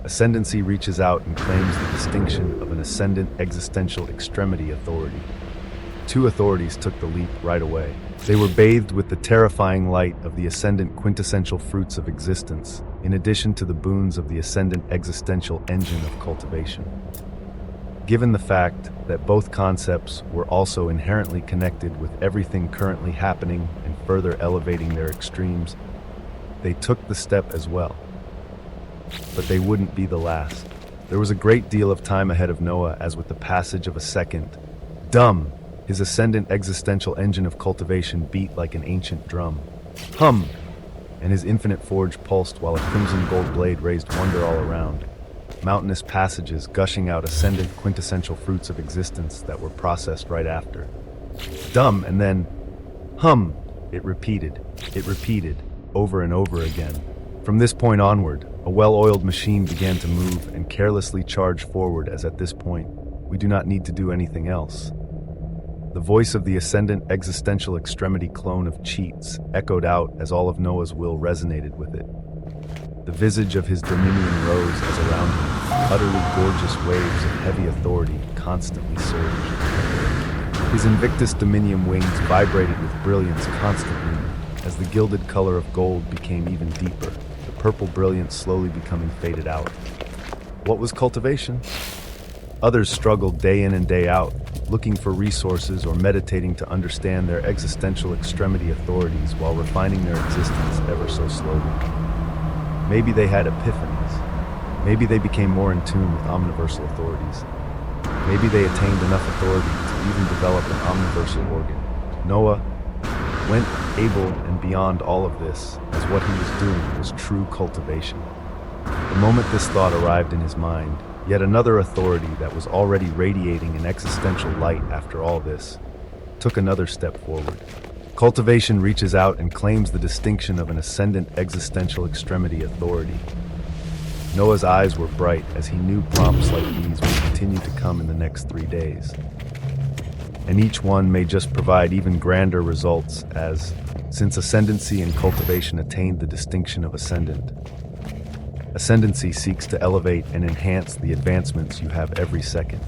A: Ascendancy reaches out and claims the distinction of an ascendant existential extremity authority. 2 authorities took the leap right away. They were bathed with the terrifying light of the ascendant quintessential fruits of existence, in addition to the boons of the ascendant existential engine of cultivation. Given the fact that both concepts were also inherently connected with everything currently happening and further elevating their extremes, they took the step as well. But they wouldn't be the last. There was a great deal of time ahead of Noah, as with the passage of a second. His ascendant existential engine of cultivation beat like an ancient drum. And his infinite forge pulsed while a crimson gold blade raised wonder all around. Mountainous passages gushing out ascendant quintessential fruits of existence that were processed right after. And then, it repeated, over and over again. From this point onward, a well-oiled machine began to move and carelessly charge forward, as at this point, we do not need to do anything else. The voice of the ascendant existential extremity clone of Cheats echoed out as all of Noah's will resonated with it. The visage of his dominion rose as around him, utterly gorgeous waves of heavy authority constantly surged. His Invictus Dominium wings vibrated with brilliance constantly as the gilded color of gold became even deeper, the purple brilliance slowly becoming faded out. What was cultivation? Others struggled day in and day out, looking for resources or meditating to understand their existential extremity authorities while refining their existence ever so slowly. Maybe they had epiphanies. Maybe they became more in tune with omniversal authorities. Maybe they attained enough authority to even develop an omniversal organ. Noah went able and beyond all of this, as what he was doing was true cultivation. The moment this thought arrived in his mind, yet another authority that was already radiating an existential light after all this took another step forward. Cultivation reaches out and claims the distinction of an ascendant existential extremity authority. Noah's eyes were bright as he knew prompts like these would continue to come in the next 3 days. And each one may just provide even grander results as, since ascendancy and cultivation attained the distinction of ascendant, ascendancy seeks to elevate and enhance the advancements you have every second.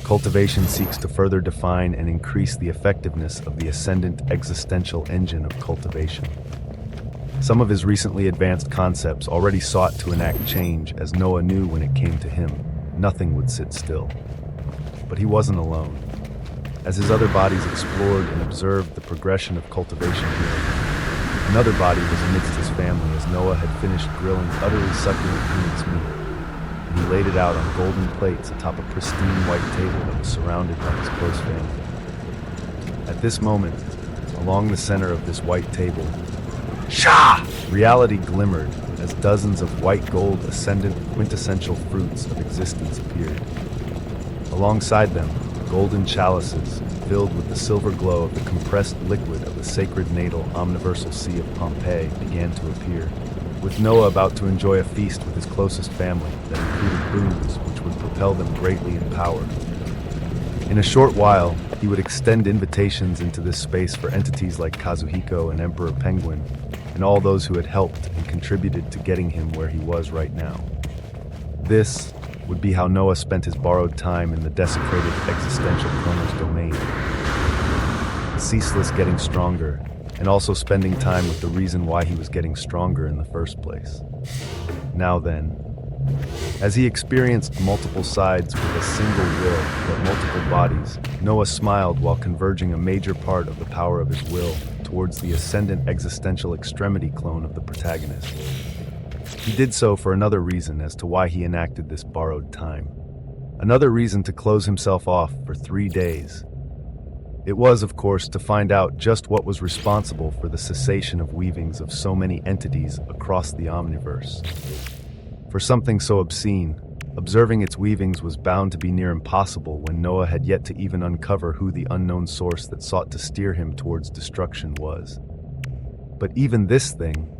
A: Cultivation seeks to further define and increase the effectiveness of the ascendant existential engine of cultivation. Some of his recently advanced concepts already sought to enact change, as Noah knew when it came to him, nothing would sit still. But he wasn't alone. As his other bodies explored and observed the progression of cultivation here, another body was amidst his family as Noah had finished grilling utterly succulent phoenix meat, and he laid it out on golden plates atop a pristine white table that was surrounded by his close family. At this moment, along the center of this white table, reality glimmered as dozens of white gold ascendant quintessential fruits of existence appeared. Alongside them, golden chalices filled with the silver glow of the compressed liquid of the sacred natal omniversal sea of Pompeii began to appear, with Noah about to enjoy a feast with his closest family that included boons which would propel them greatly in power. In a short while, he would extend invitations into this space for entities like Kazuhiko and Emperor Penguin, and all those who had helped and contributed to getting him where he was right now. This would be how Noah spent his borrowed time in the desecrated existential Chronos domain. Ceaseless getting stronger, and also spending time with the reason why he was getting stronger in the first place. Now then, as he experienced multiple sides with a single will but multiple bodies, Noah smiled while converging a major part of the power of his will towards the ascendant existential extremity clone of the protagonist. He did so for another reason as to why he enacted this borrowed time. Another reason to close himself off for 3 days. It was, of course, to find out just what was responsible for the cessation of weavings of so many entities across the omniverse. For something so obscene, observing its weavings was bound to be near impossible when Noah had yet to even uncover who the unknown source that sought to steer him towards destruction was. But even this thing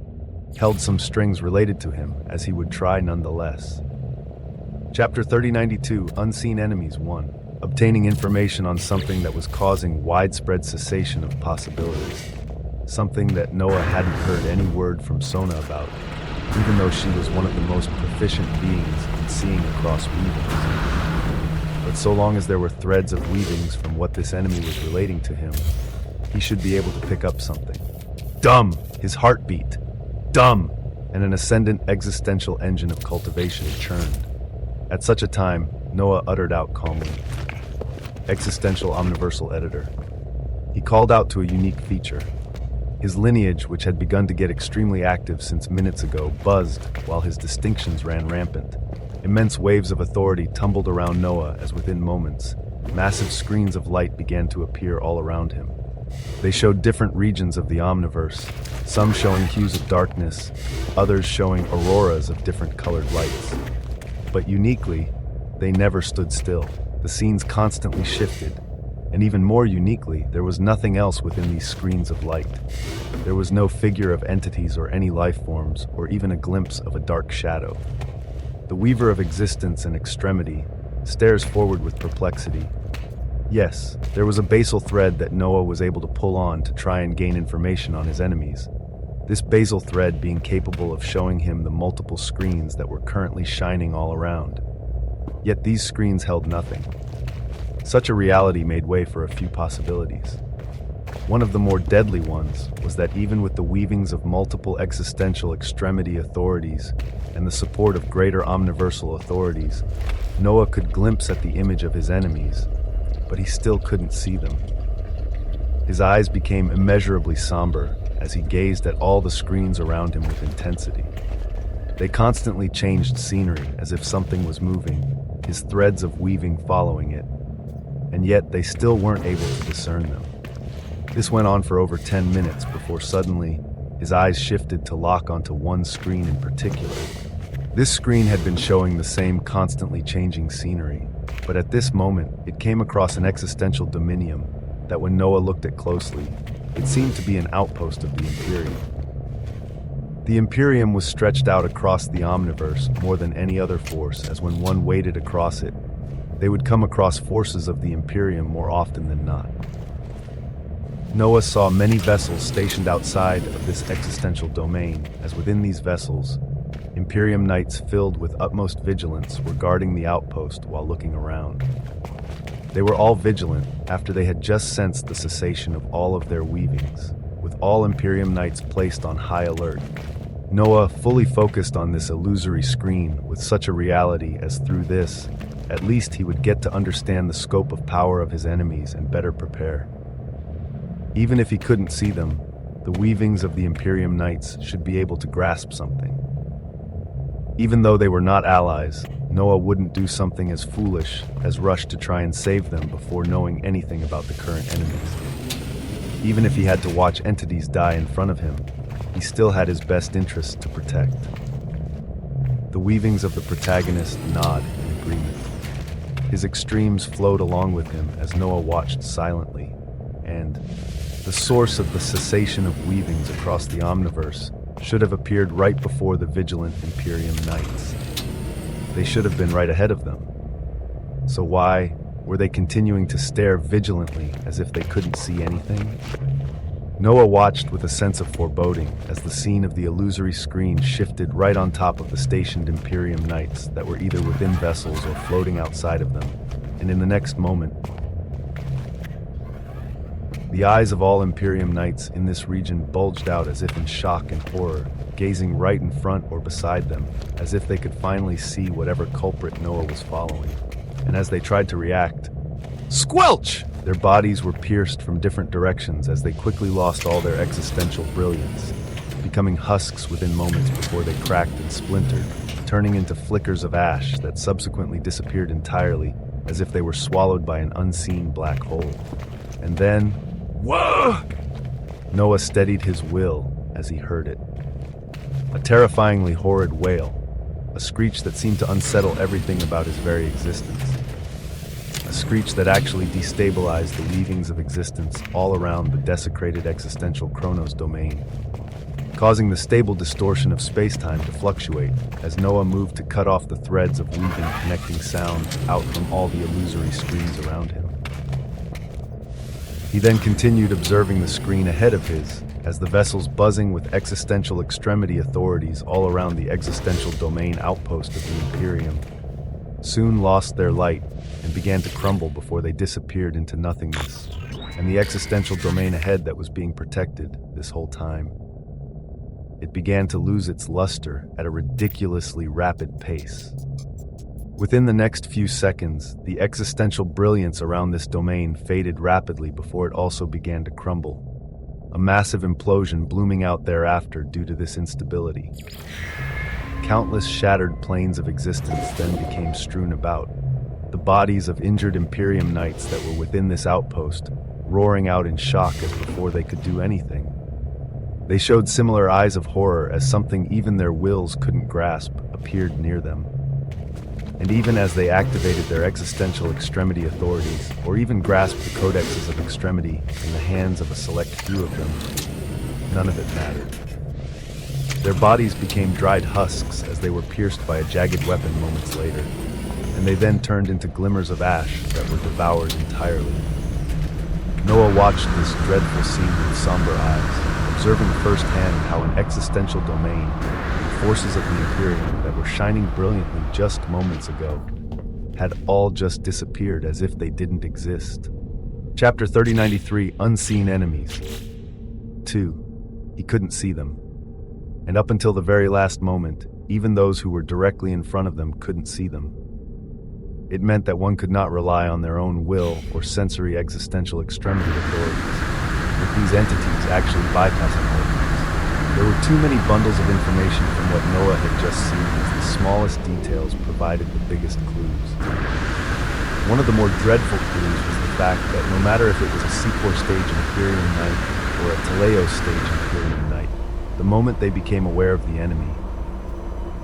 A: held some strings related to him, as he would try nonetheless. Chapter 3092, Unseen Enemies 1. Obtaining information on something that was causing widespread cessation of possibilities. Something that Noah hadn't heard any word from Sona about, even though she was one of the most proficient beings in seeing across weavings. But so long as there were threads of weavings from what this enemy was relating to him, he should be able to pick up something. Dumb! His heartbeat. Dumb! And an ascendant existential engine of cultivation churned. At such a time, Noah uttered out calmly, "Existential Omniversal Editor." He called out to a unique feature. His lineage, which had begun to get extremely active since minutes ago, buzzed while his distinctions ran rampant. Immense waves of authority tumbled around Noah as within moments, massive screens of light began to appear all around him. They showed different regions of the omniverse, some showing hues of darkness, others showing auroras of different colored lights. But uniquely, they never stood still. The scenes constantly shifted, And even more uniquely, there was nothing else within these screens of light. There was no figure of entities or any life forms, or even a glimpse of a dark shadow. The weaver of existence and extremity stares forward with perplexity. Yes, there was a basal thread that Noah was able to pull on to try and gain information on his enemies. This basal thread being capable of showing him the multiple screens that were currently shining all around. Yet these screens held nothing. Such a reality made way for a few possibilities. One of the more deadly ones was that even with the weavings of multiple existential extremity authorities and the support of greater omniversal authorities, Noah could glimpse at the image of his enemies, but he still couldn't see them. His eyes became immeasurably somber as he gazed at all the screens around him with intensity. They constantly changed scenery as if something was moving, his threads of weaving following it, and yet they still weren't able to discern them. This went on for over 10 minutes before suddenly his eyes shifted to lock onto one screen in particular. This screen had been showing the same constantly changing scenery, but at this moment it came across an existential dominium that when Noah looked at closely, it seemed to be an outpost of the Imperium. The Imperium was stretched out across the Omniverse more than any other force, as when one waded across it, they would come across forces of the Imperium more often than not. Noah saw many vessels stationed outside of this existential domain, as within these vessels, Imperium Knights filled with utmost vigilance were guarding the outpost while looking around. They were all vigilant after they had just sensed the cessation of all of their weavings, with all Imperium Knights placed on high alert. Noah fully focused on this illusory screen with such a reality as through this, at least he would get to understand the scope of power of his enemies and better prepare. Even if he couldn't see them, the weavings of the Imperium Knights should be able to grasp something. Even though they were not allies, Noah wouldn't do something as foolish as rush to try and save them before knowing anything about the current enemies. Even if he had to watch entities die in front of him, he still had his best interests to protect. The weavings of the protagonist nod in agreement. His extremes flowed along with him as Noah watched silently, and the source of the cessation of weavings across the Omniverse should have appeared right before the vigilant Imperium Knights. They should have been right ahead of them. So why were they continuing to stare vigilantly as if they couldn't see anything? Noah watched with a sense of foreboding as the scene of the illusory screen shifted right on top of the stationed Imperium Knights that were either within vessels or floating outside of them, and in the next moment, the eyes of all Imperium Knights in this region bulged out as if in shock and horror, gazing right in front or beside them, as if they could finally see whatever culprit Noah was following. And as they tried to react, squelch! Their bodies were pierced from different directions as they quickly lost all their existential brilliance, becoming husks within moments before they cracked and splintered, turning into flickers of ash that subsequently disappeared entirely as if they were swallowed by an unseen black hole. And then, whoa! Noah steadied his will as he heard it. A terrifyingly horrid wail, a screech that seemed to unsettle everything about his very existence. A screech that actually destabilized the weavings of existence all around the desecrated existential Chronos domain, causing the stable distortion of space-time to fluctuate as Noah moved to cut off the threads of weaving connecting sound out from all the illusory screens around him. He then continued observing the screen ahead of his as the vessels buzzing with existential extremity authorities all around the existential domain outpost of the Imperium soon lost their light and began to crumble before they disappeared into nothingness, and the existential domain ahead that was being protected this whole time. It began to lose its luster at a ridiculously rapid pace. Within the next few seconds, the existential brilliance around this domain faded rapidly before it also began to crumble, a massive implosion blooming out thereafter due to this instability. Countless shattered planes of existence then became strewn about, the bodies of injured Imperium Knights that were within this outpost, roaring out in shock as before they could do anything. They showed similar eyes of horror as something even their wills couldn't grasp appeared near them. And even as they activated their existential extremity authorities, or even grasped the codexes of extremity in the hands of a select few of them, none of it mattered. Their bodies became dried husks as they were pierced by a jagged weapon moments later, and they then turned into glimmers of ash that were devoured entirely. Noah watched this dreadful scene with somber eyes, observing firsthand how an existential domain, the forces of the Imperium that were shining brilliantly just moments ago, had all just disappeared as if they didn't exist. Chapter 3093, Unseen Enemies. 2. He couldn't see them. And up until the very last moment, even those who were directly in front of them couldn't see them. It meant that one could not rely on their own will or sensory existential extremity authorities, with these entities actually bypassing all of these. There were too many bundles of information from what Noah had just seen as the smallest details provided the biggest clues. One of the more dreadful clues was the fact that no matter if it was a Secor stage Imperium Night or a Taleo stage Imperium Night, the moment they became aware of the enemy,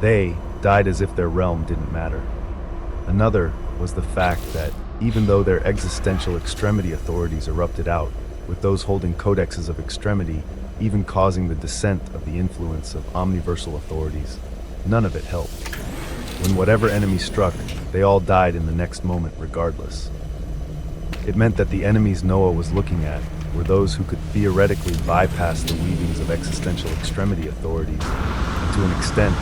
A: they died as if their realm didn't matter. Another was the fact that, even though their existential extremity authorities erupted out, with those holding codexes of extremity even causing the descent of the influence of omniversal authorities, none of it helped. When whatever enemy struck, they all died in the next moment regardless. It meant that the enemies Noah was looking at were those who could theoretically bypass the weavings of existential extremity authorities, and to an extent,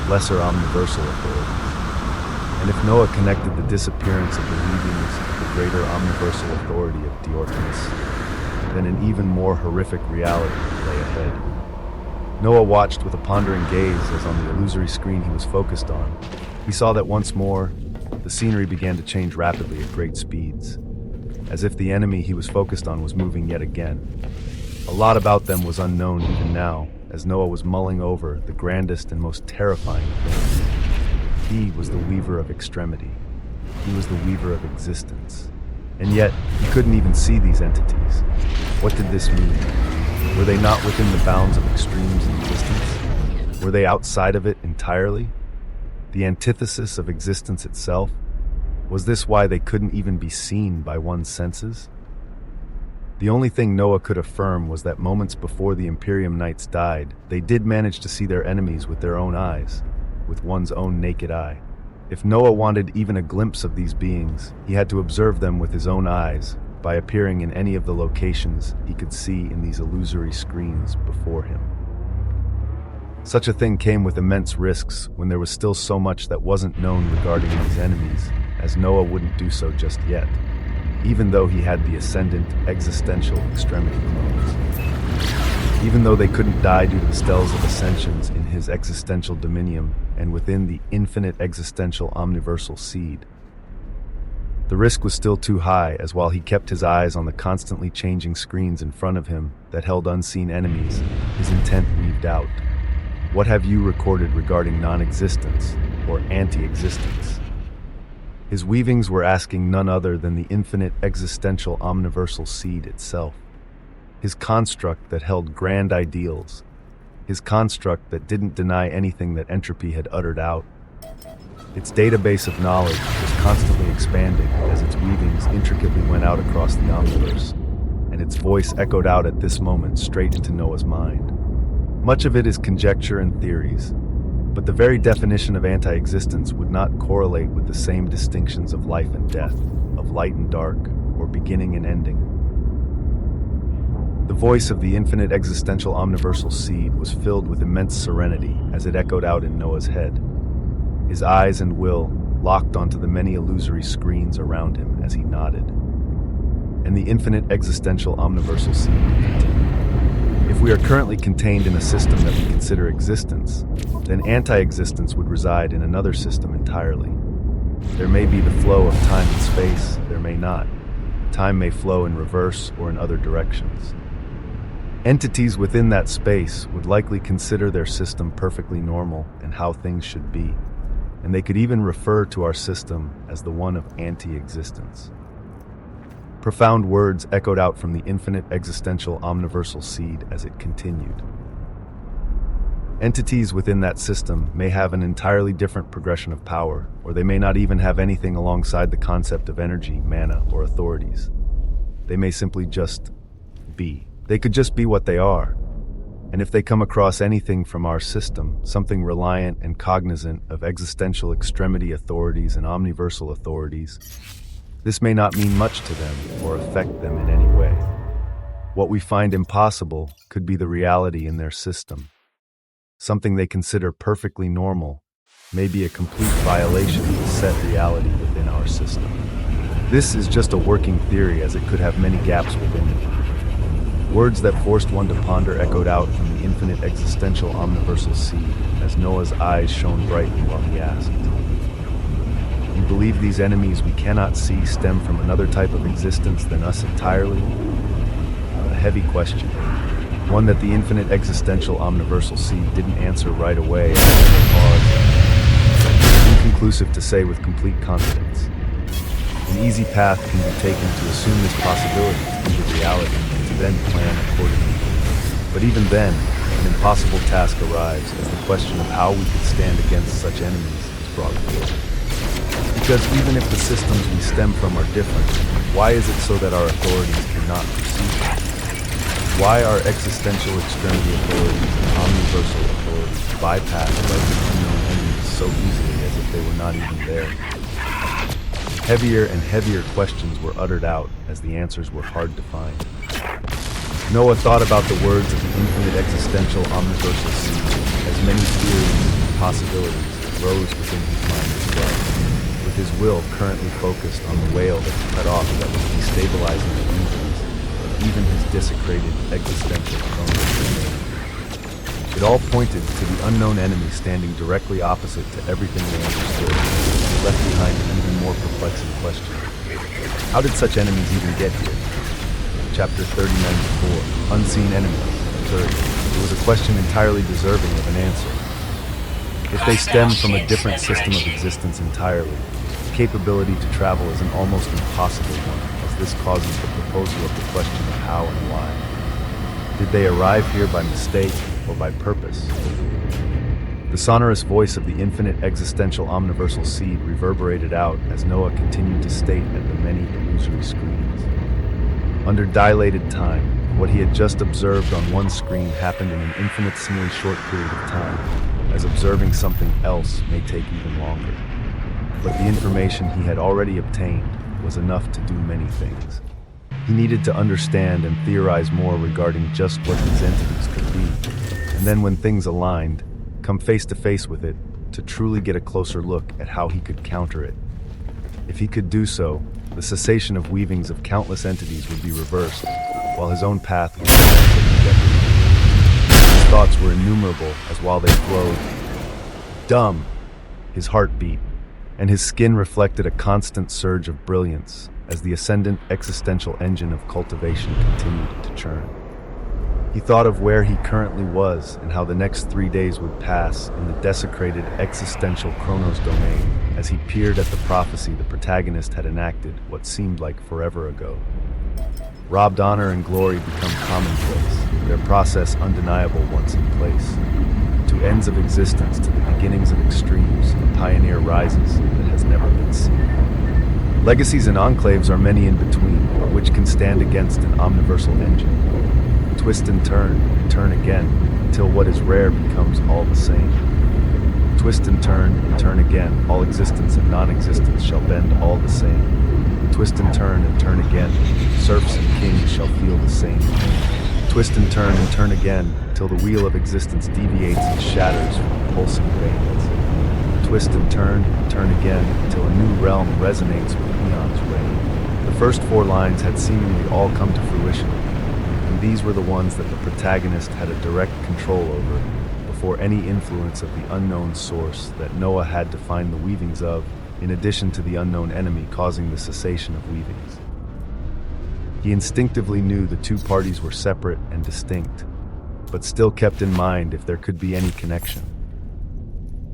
A: lesser omniversal authorities. And if Noah connected the disappearance of the weavings of the greater omniversal authority of Destro-y-her, then an even more horrific reality lay ahead. Noah watched with a pondering gaze as on the illusory screen he was focused on, he saw that once more, the scenery began to change rapidly at great speeds, as if the enemy he was focused on was moving yet again. A lot about them was unknown even now, as Noah was mulling over the grandest and most terrifying things. He was the weaver of extremity. He was the weaver of existence. And yet, he couldn't even see these entities. What did this mean? Were they not within the bounds of extremes in existence? Were they outside of it entirely? The antithesis of existence itself? Was this why they couldn't even be seen by one's senses? The only thing Noah could affirm was that moments before the Imperium Knights died, they did manage to see their enemies with their own eyes, with one's own naked eye. If Noah wanted even a glimpse of these beings, he had to observe them with his own eyes by appearing in any of the locations he could see in these illusory screens before him. Such a thing came with immense risks when there was still so much that wasn't known regarding these enemies, as Noah wouldn't do so just yet, even though he had the ascendant existential extremity clones. Even though they couldn't die due to the stells of ascensions in his existential dominium and within the infinite existential omniversal seed. The risk was still too high, as while he kept his eyes on the constantly changing screens in front of him that held unseen enemies, his intent weaved out. What have you recorded regarding non-existence or anti-existence? His weavings were asking none other than the infinite existential omniversal seed itself. His construct that held grand ideals, his construct that didn't deny anything that entropy had uttered out. Its database of knowledge was constantly expanding as its weavings intricately went out across the omniverse, and its voice echoed out at this moment straight into Noah's mind. Much of it is conjecture and theories, but the very definition of anti-existence would not correlate with the same distinctions of life and death, of light and dark, or beginning and ending. The voice of the infinite existential omniversal seed was filled with immense serenity as it echoed out in Noah's head. His eyes and will locked onto the many illusory screens around him as he nodded. And the infinite existential omniversal seed continued. If we are currently contained in a system that we consider existence, then anti-existence would reside in another system entirely. There may be the flow of time and space, there may not. Time may flow in reverse or in other directions. Entities within that space would likely consider their system perfectly normal and how things should be, and they could even refer to our system as the one of anti-existence. Profound words echoed out from the infinite existential omniversal seed as it continued. Entities within that system may have an entirely different progression of power, or they may not even have anything alongside the concept of energy, mana, or authorities. They may simply just be. They could just be what they are. And if they come across anything from our system, something reliant and cognizant of existential extremity authorities and omniversal authorities, this may not mean much to them or affect them in any way. What we find impossible could be the reality in their system. Something they consider perfectly normal may be a complete violation of the set reality within our system. This is just a working theory, as it could have many gaps within it. Words that forced one to ponder echoed out from the infinite existential omniversal seed as Noah's eyes shone brightly while he asked, "You believe these enemies we cannot see stem from another type of existence than us entirely?" A heavy question. One that the infinite existential omniversal seed didn't answer right away after a pause. Inconclusive to say with complete confidence. An easy path can be taken to assume this possibility to be the reality and to then plan accordingly. But even then, an impossible task arrives as the question of how we could stand against such enemies is brought forth. Because even if the systems we stem from are different, why is it so that our authorities cannot perceive them? Why are existential extremity authorities and omniversal authorities bypassed by the unknown enemies so easily as if they were not even there? Heavier and heavier questions were uttered out as the answers were hard to find. Noah thought about the words of the infinite existential omniversal seed as many theories and possibilities rose within his mind as well, with his will currently focused on the whale that he cut off that was destabilizing the regions of even his desecrated existential chronos. It all pointed to the unknown enemy standing directly opposite to everything they understood, left behind an even more perplexing question. How did such enemies even get here? Chapter 3094, Unseen Enemies. 30. It was a question entirely deserving of an answer. If they stem from a different system of existence entirely, the capability to travel is an almost impossible one, as this causes the proposal of the question of how and why. Did they arrive here by mistake or by purpose? The sonorous voice of the infinite existential omniversal seed reverberated out as Noah continued to state at the many illusory screens. Under dilated time, what he had just observed on one screen happened in an infinitesimally short period of time, as observing something else may take even longer. But the information he had already obtained was enough to do many things. He needed to understand and theorize more regarding just what these entities could be, and then when things aligned, come face to face with it to truly get a closer look at how he could counter it. If he could do so, the cessation of weavings of countless entities would be reversed, while his own path would be jeopardy. His thoughts were innumerable as while they flowed, dumb, his heart beat, and his skin reflected a constant surge of brilliance as the ascendant existential engine of cultivation continued to churn. He thought of where he currently was and how the next 3 days would pass in the desecrated existential chronos domain as he peered at the prophecy the protagonist had enacted what seemed like forever ago. Robbed honor and glory become commonplace, their process undeniable once in place. To ends of existence, to the beginnings of extremes, a pioneer rises that has never been seen. Legacies and enclaves are many in between, which can stand against an omniversal engine. Twist and turn again, until what is rare becomes all the same. Twist and turn again, all existence and non-existence shall bend all the same. Twist and turn again, serfs and kings shall feel the same. Twist and turn again, till the wheel of existence deviates and shatters from the pulsing veins. Twist and turn again, until a new realm resonates with eon's reign. The first 4 lines had seemingly all come to fruition, and these were the ones that the protagonist had a direct control over, before any influence of the unknown source that Noah had to find the weavings of, in addition to the unknown enemy causing the cessation of weavings. He instinctively knew the two parties were separate and distinct, but still kept in mind if there could be any connection.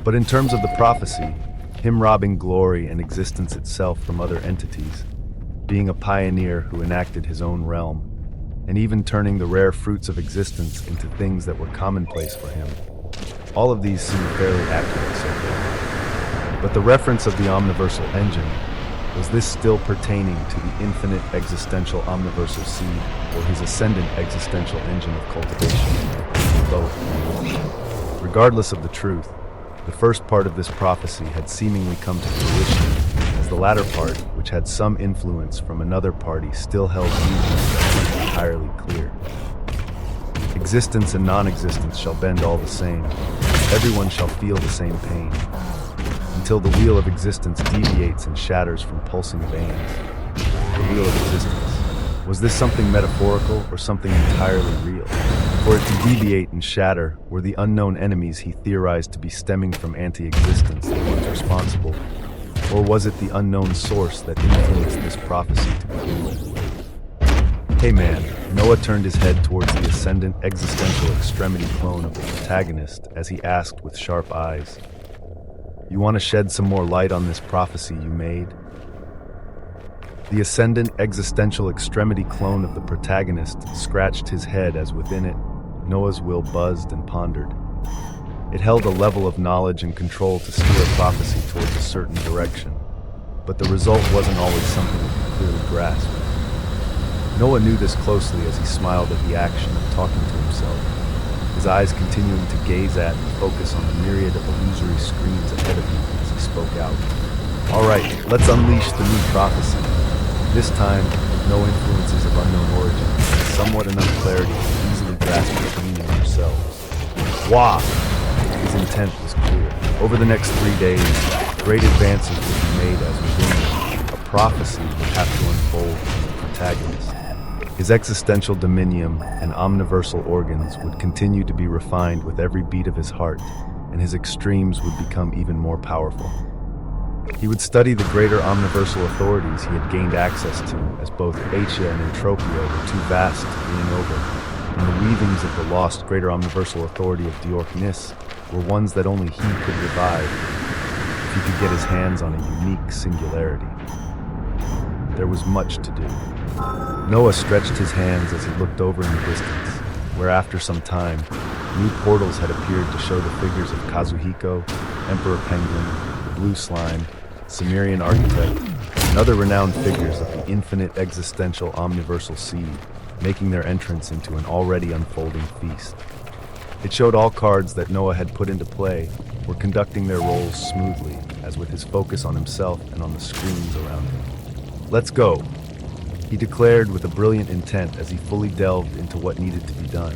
A: But in terms of the prophecy, him robbing glory and existence itself from other entities, being a pioneer who enacted his own realm, and even turning the rare fruits of existence into things that were commonplace for him, All of these seem fairly accurate so far. But the reference of the omniversal engine, was this still pertaining to the infinite existential omniversal seed or his ascendant existential engine of cultivation? Both. Regardless of the truth, the first part of this prophecy had seemingly come to fruition, as the latter part, which had some influence from another party, still held views that weren't entirely clear. Existence and non-existence shall bend all the same. Everyone shall feel the same pain, until the wheel of existence deviates and shatters from pulsing veins. The wheel of existence. Was this something metaphorical or something entirely real? For it to deviate and shatter were the unknown enemies he theorized to be stemming from anti-existence the ones responsible, or was it the unknown source that influenced this prophecy to begin with? Hey man, Noah turned his head towards the ascendant existential extremity clone of the protagonist as he asked with sharp eyes, "You want to shed some more light on this prophecy you made?" The ascendant existential extremity clone of the protagonist scratched his head as within it, Noah's will buzzed and pondered. It held a level of knowledge and control to steer a prophecy towards a certain direction, but the result wasn't always something it could clearly grasp. Noah knew this closely as he smiled at the action of talking to himself, his eyes continuing to gaze at and focus on the myriad of illusory screens ahead of him as he spoke out. All right, let's unleash the new prophecy. This time, with no influences of unknown origin, somewhat enough clarity to easily grasp its meaning yourselves. Wah! His intent was clear. Over the next 3 days, great advances would be made as within a prophecy would have to unfold from the protagonist. His existential dominium and omniversal organs would continue to be refined with every beat of his heart, and his extremes would become even more powerful. He would study the greater omniversal authorities he had gained access to, as both Asia and Entropia were too vast to bring over, and the weavings of the lost greater omniversal authority of Destro-y-her were ones that only he could revive if he could get his hands on a unique singularity. There was much to do. Noah stretched his hands as he looked over in the distance, where after some time, new portals had appeared to show the figures of Kazuhiko, Emperor Penguin, the Blue Slime, Sumerian Architect, and other renowned figures of the infinite existential omniversal seed, making their entrance into an already unfolding feast. It showed all cards that Noah had put into play were conducting their roles smoothly, as with his focus on himself and on the screens around him. "Let's go," he declared with a brilliant intent as he fully delved into what needed to be done.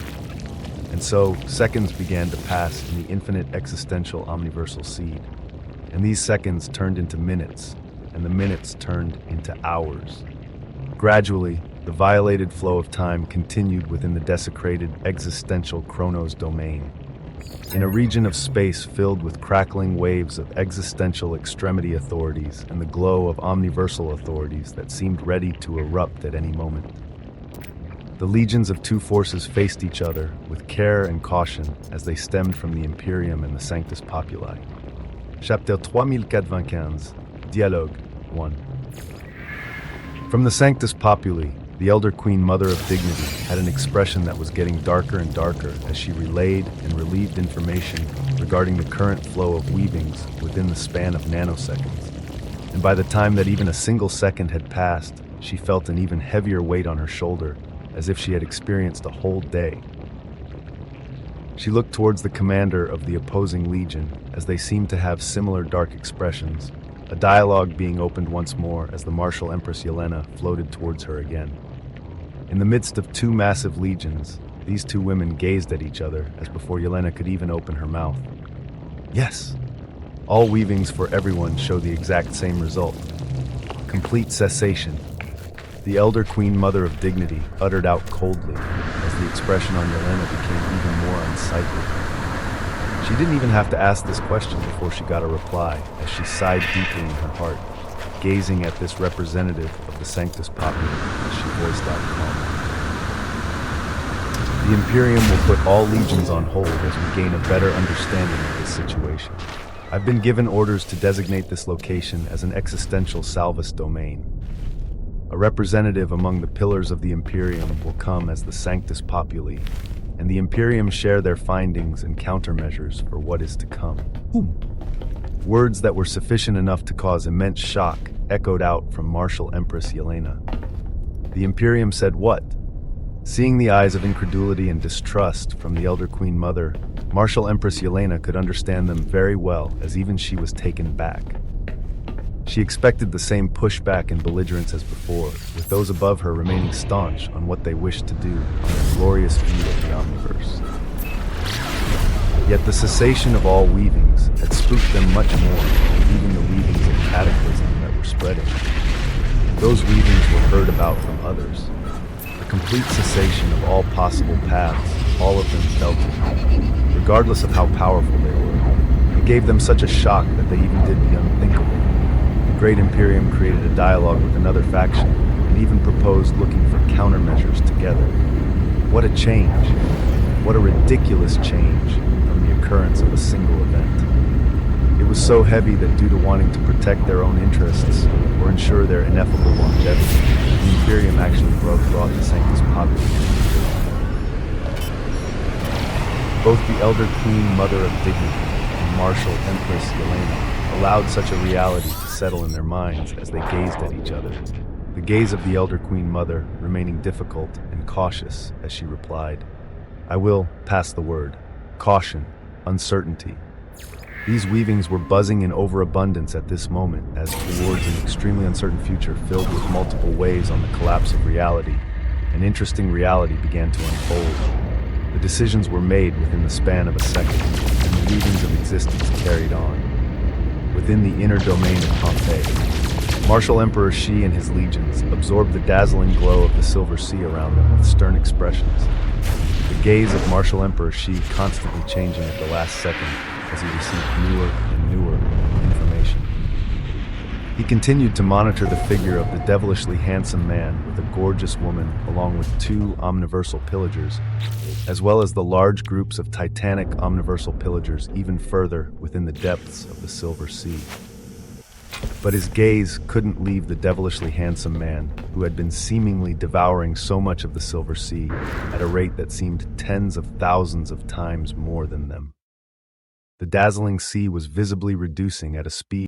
A: And so, seconds began to pass in the infinite existential omniversal seed. And these seconds turned into minutes, and the minutes turned into hours. Gradually, the violated flow of time continued within the desecrated existential chronos domain. In a region of space filled with crackling waves of existential extremity authorities and the glow of omniversal authorities that seemed ready to erupt at any moment. The legions of two forces faced each other with care and caution as they stemmed from the Imperium and the Sanctus Populi. Chapitre 3095, Dialogue 1. From the Sanctus Populi, the Elder Queen Mother of Dignity had an expression that was getting darker and darker as she relayed and relieved information regarding the current flow of weavings within the span of nanoseconds. And by the time that even a single second had passed, she felt an even heavier weight on her shoulder, as if she had experienced a whole day. She looked towards the commander of the opposing legion, as they seemed to have similar dark expressions, a dialogue being opened once more as the martial Empress Yelena floated towards her again. In the midst of two massive legions, these two women gazed at each other as before Yelena could even open her mouth. Yes! All weavings for everyone show the exact same result. Complete cessation. The Elder Queen Mother of Dignity uttered out coldly as the expression on Yelena became even more unsightly. She didn't even have to ask this question before she got a reply, as she sighed deeply in her heart, gazing at this representative of the Sanctus Populi as she voiced out calmly. The Imperium will put all legions on hold as we gain a better understanding of this situation. I've been given orders to designate this location as an existential Salvus domain. A representative among the pillars of the Imperium will come as the Sanctus Populi, and the Imperium share their findings and countermeasures for what is to come. Words that were sufficient enough to cause immense shock echoed out from Martial Empress Yelena. The Imperium said what? Seeing the eyes of incredulity and distrust from the Elder Queen Mother, Martial Empress Yelena could understand them very well, as even she was taken back. She expected the same pushback and belligerence as before, with those above her remaining staunch on what they wished to do on the glorious view of the omniverse. Yet the cessation of all weavings had spooked them much more than even the weavings of cataclysm that were spreading. Those weavings were heard about from others. A complete cessation of all possible paths, all of them felt it, regardless of how powerful they were. It gave them such a shock that they even did the unthinkable. The Great Imperium created a dialogue with another faction, and even proposed looking for countermeasures together. What a change! What a ridiculous change from the occurrence of a single event. It was so heavy that due to wanting to protect their own interests or ensure their ineffable longevity, the Imperium actually brought the Sanctus Populi into existence. Both the Elder Queen Mother of Dignity and Martial Empress Yelena allowed such a reality to settle in their minds as they gazed at each other, the gaze of the Elder Queen Mother remaining difficult and cautious as she replied, "I will pass the word. Caution, uncertainty." These weavings were buzzing in overabundance at this moment as towards an extremely uncertain future filled with multiple waves on the collapse of reality, an interesting reality began to unfold. The decisions were made within the span of a second, and the weavings of existence carried on. Within the inner domain of Pompeii, Martial Emperor Shi and his legions absorbed the dazzling glow of the silver sea around them with stern expressions. The gaze of Martial Emperor Shi constantly changing at the last second as he received newer and newer information. He continued to monitor the figure of the devilishly handsome man with a gorgeous woman along with two omniversal pillagers, as well as the large groups of titanic omniversal pillagers even further within the depths of the Silver Sea. But his gaze couldn't leave the devilishly handsome man who had been seemingly devouring so much of the Silver Sea at a rate that seemed tens of thousands of times more than them. The dazzling sea was visibly reducing at a speed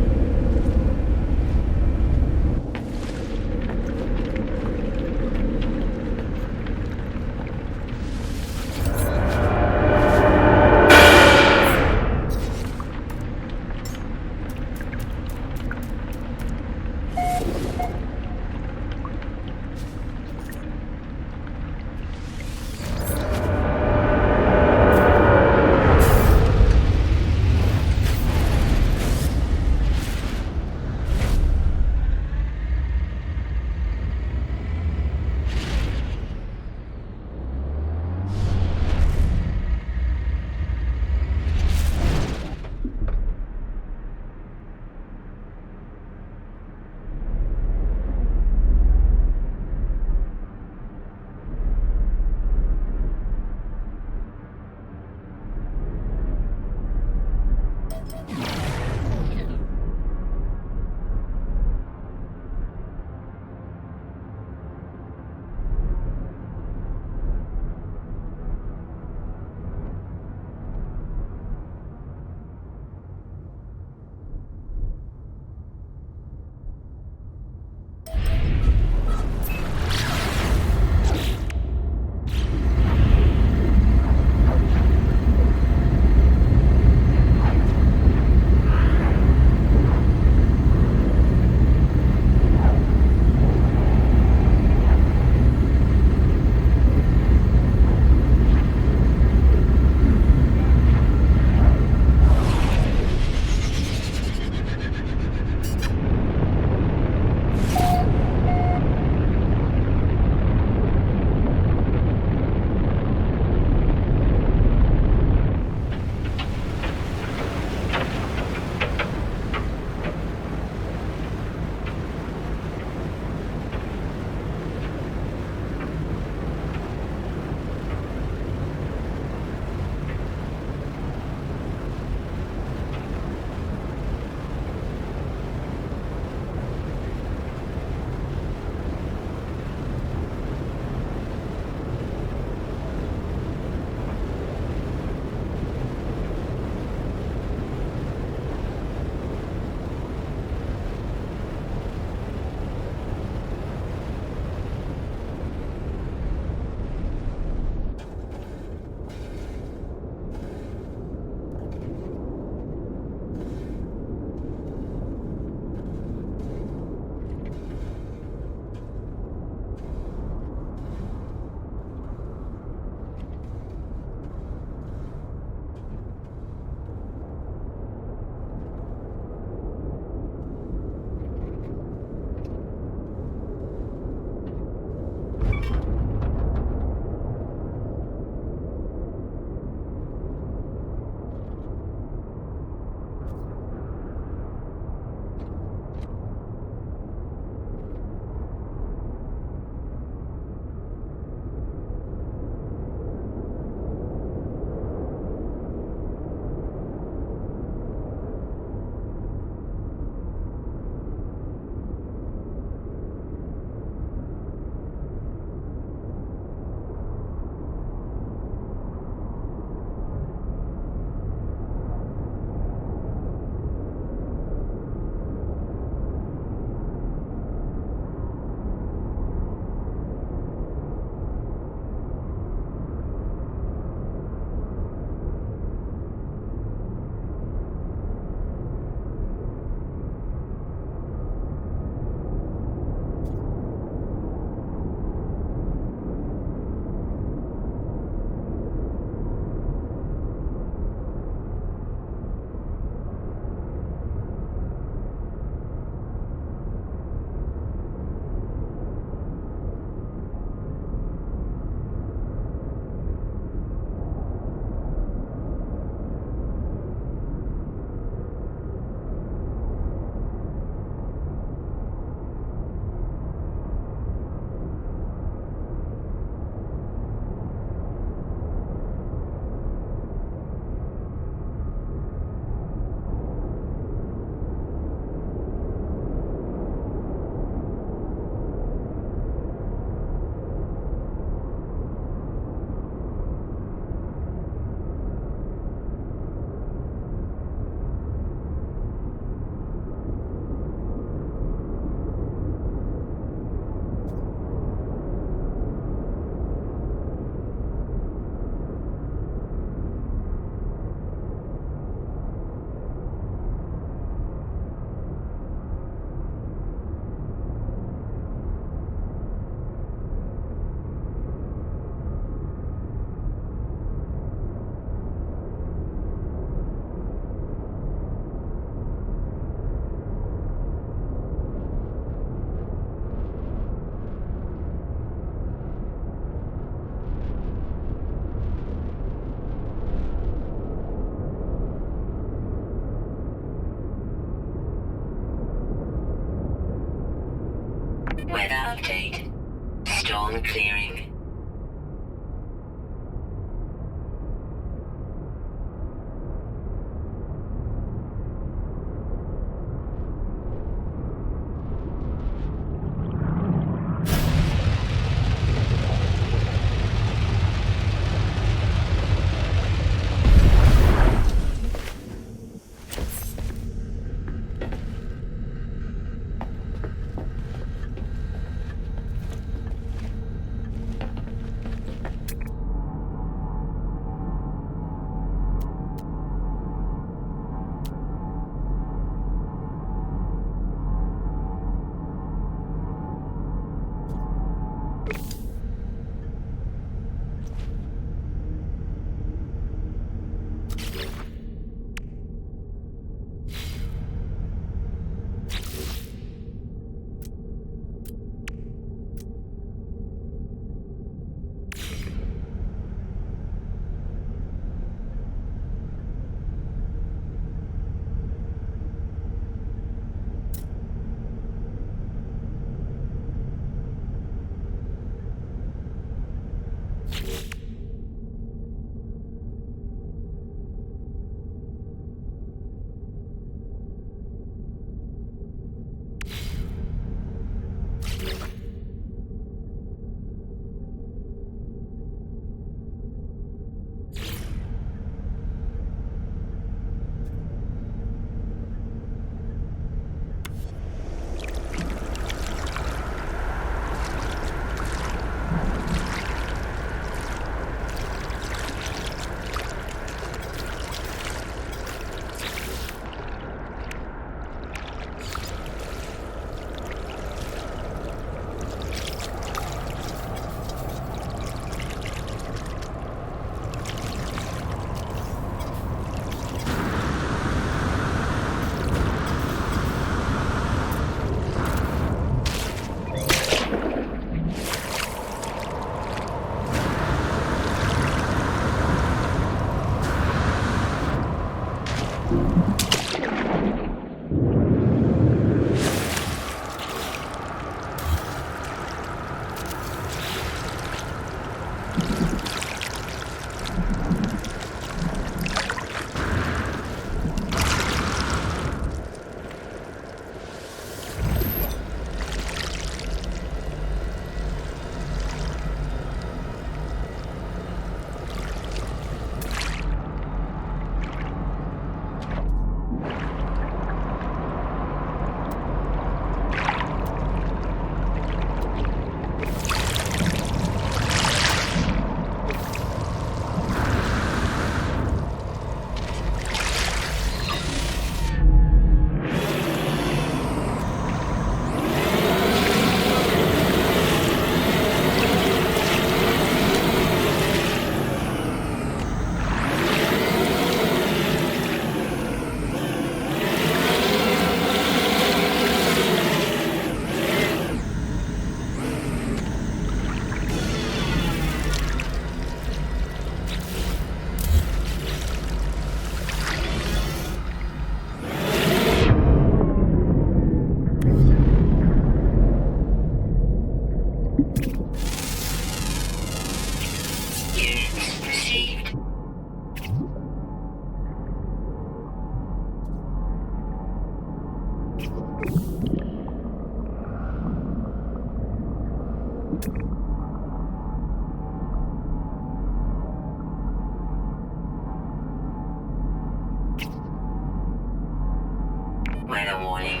B: Weather warning.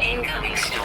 B: Incoming storm.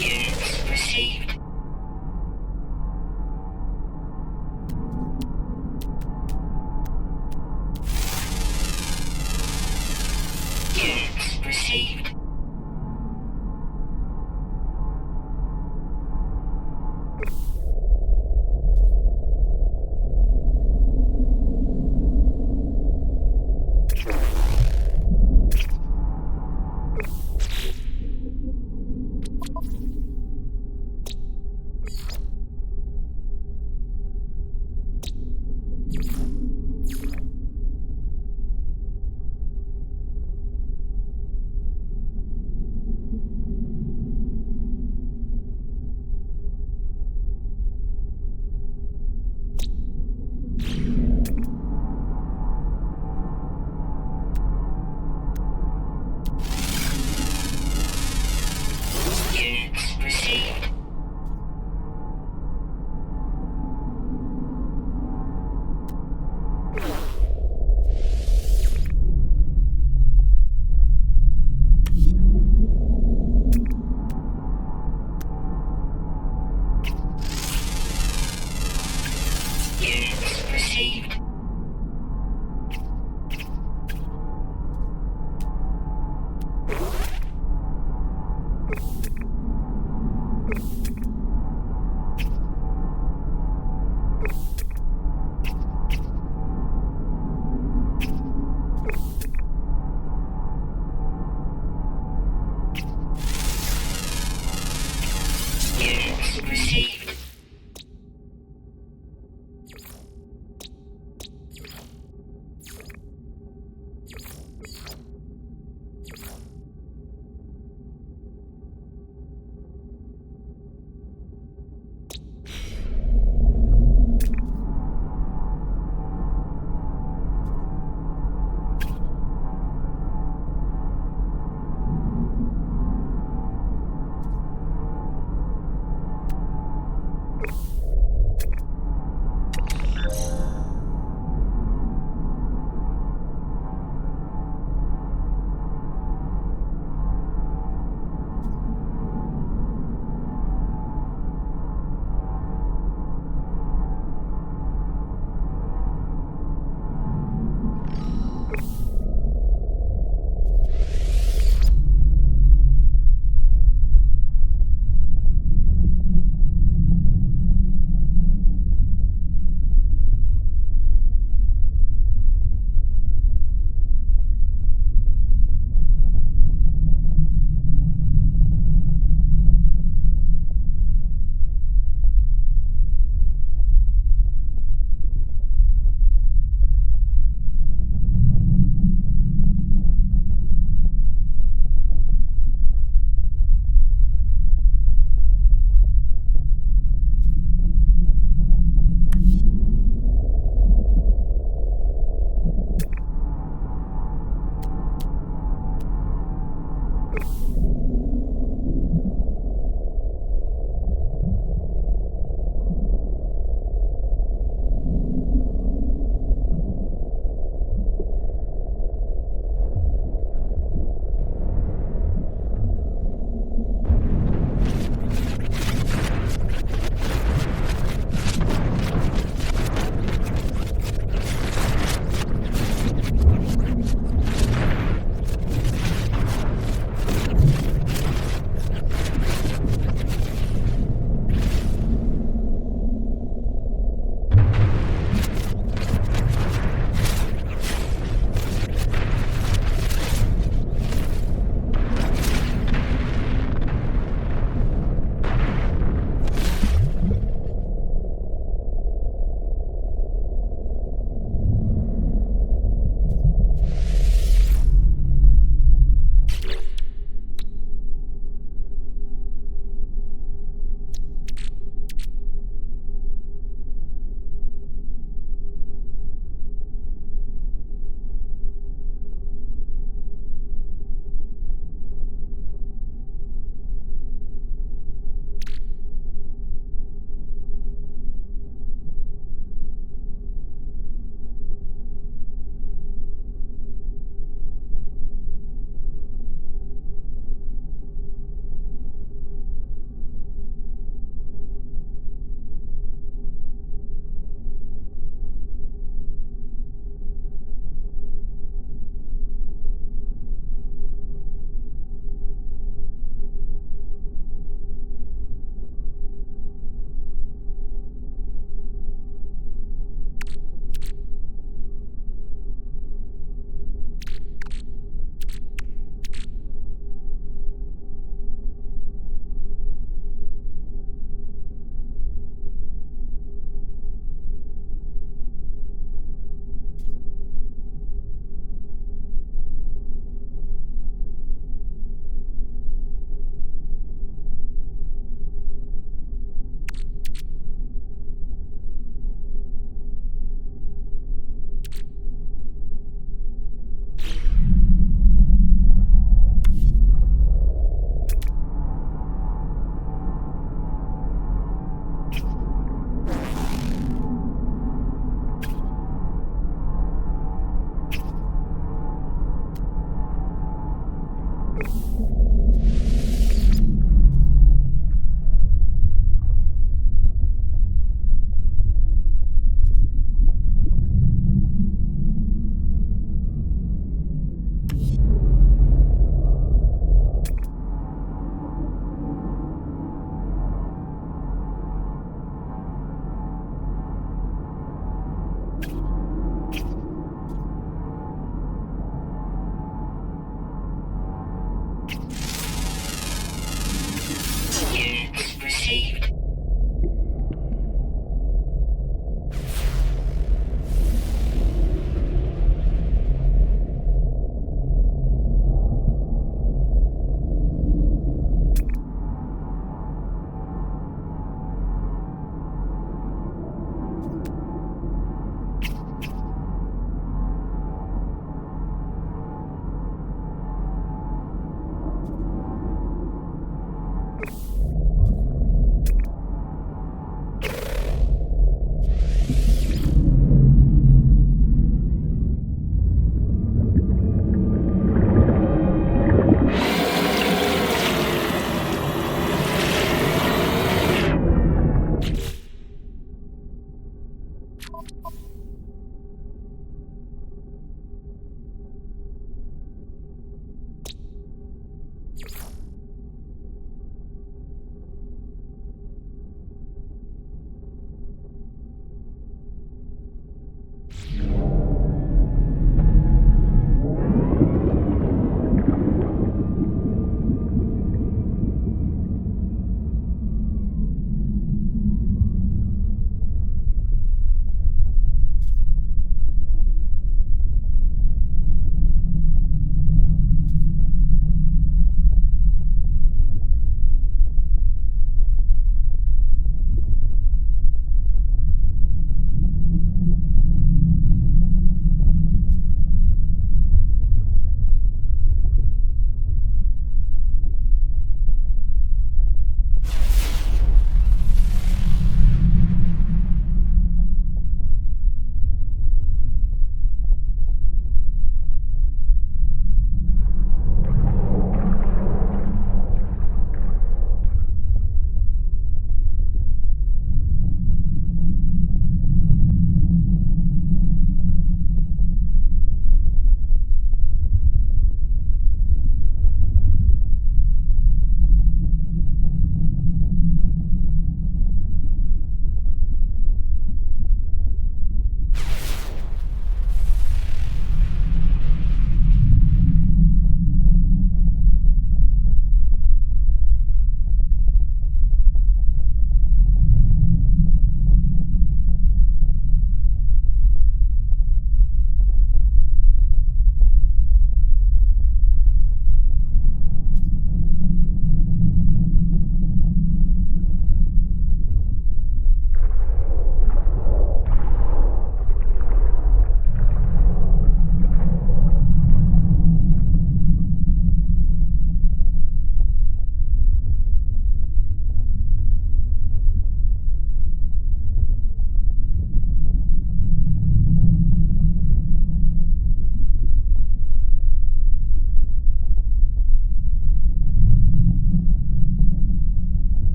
B: Units received. Units received.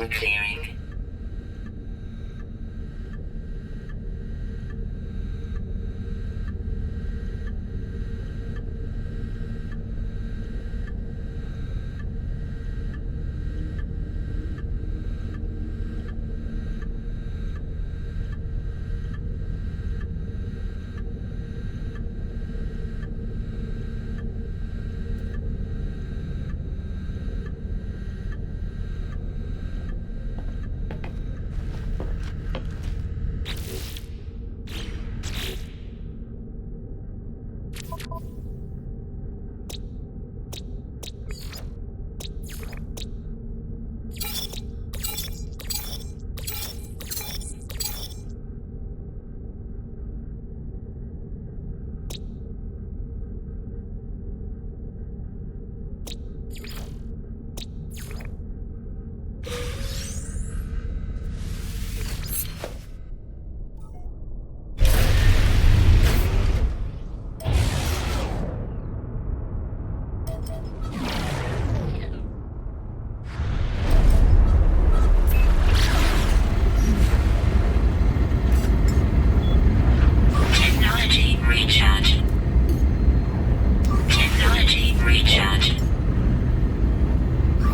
B: on clearing. Technology recharge. Technology recharge.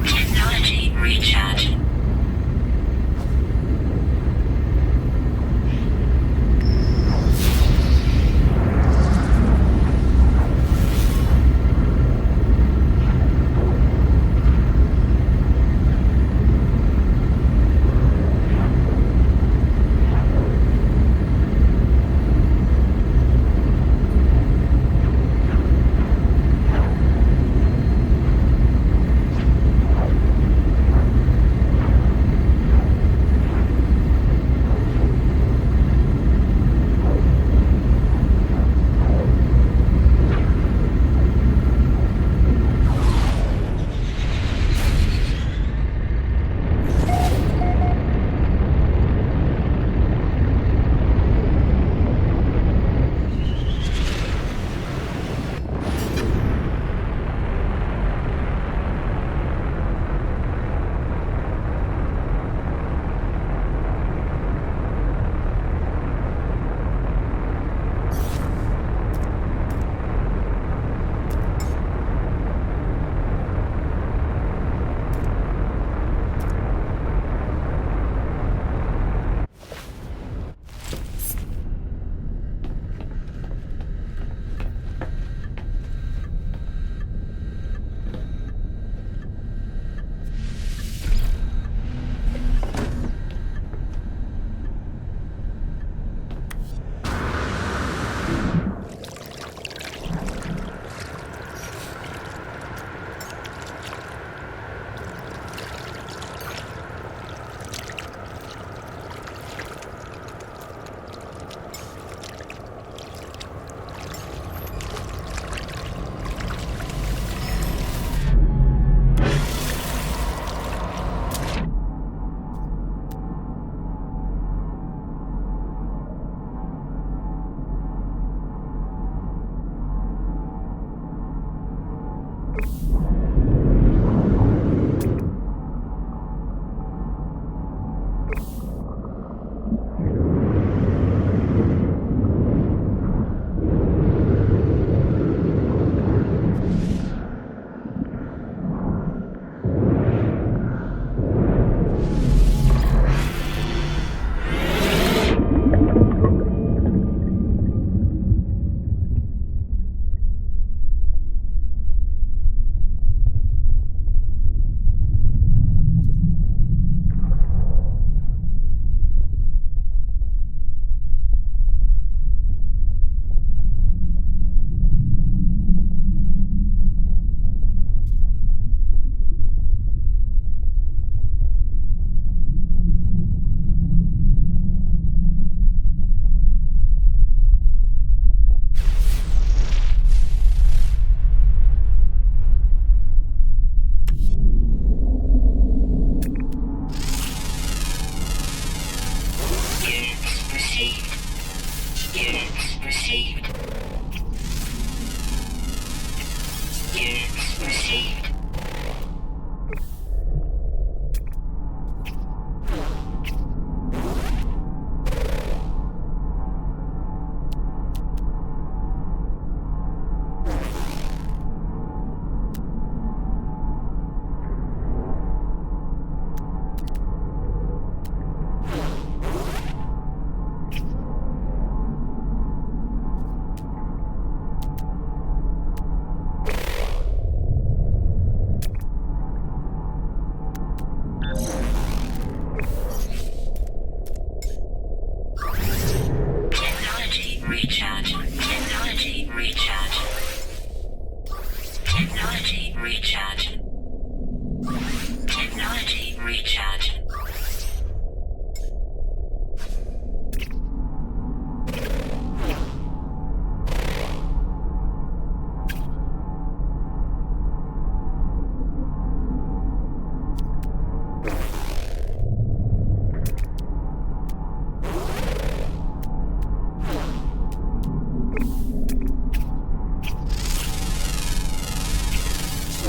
B: Technology recharge. recharge. Technology recharge.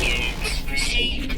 B: Units received.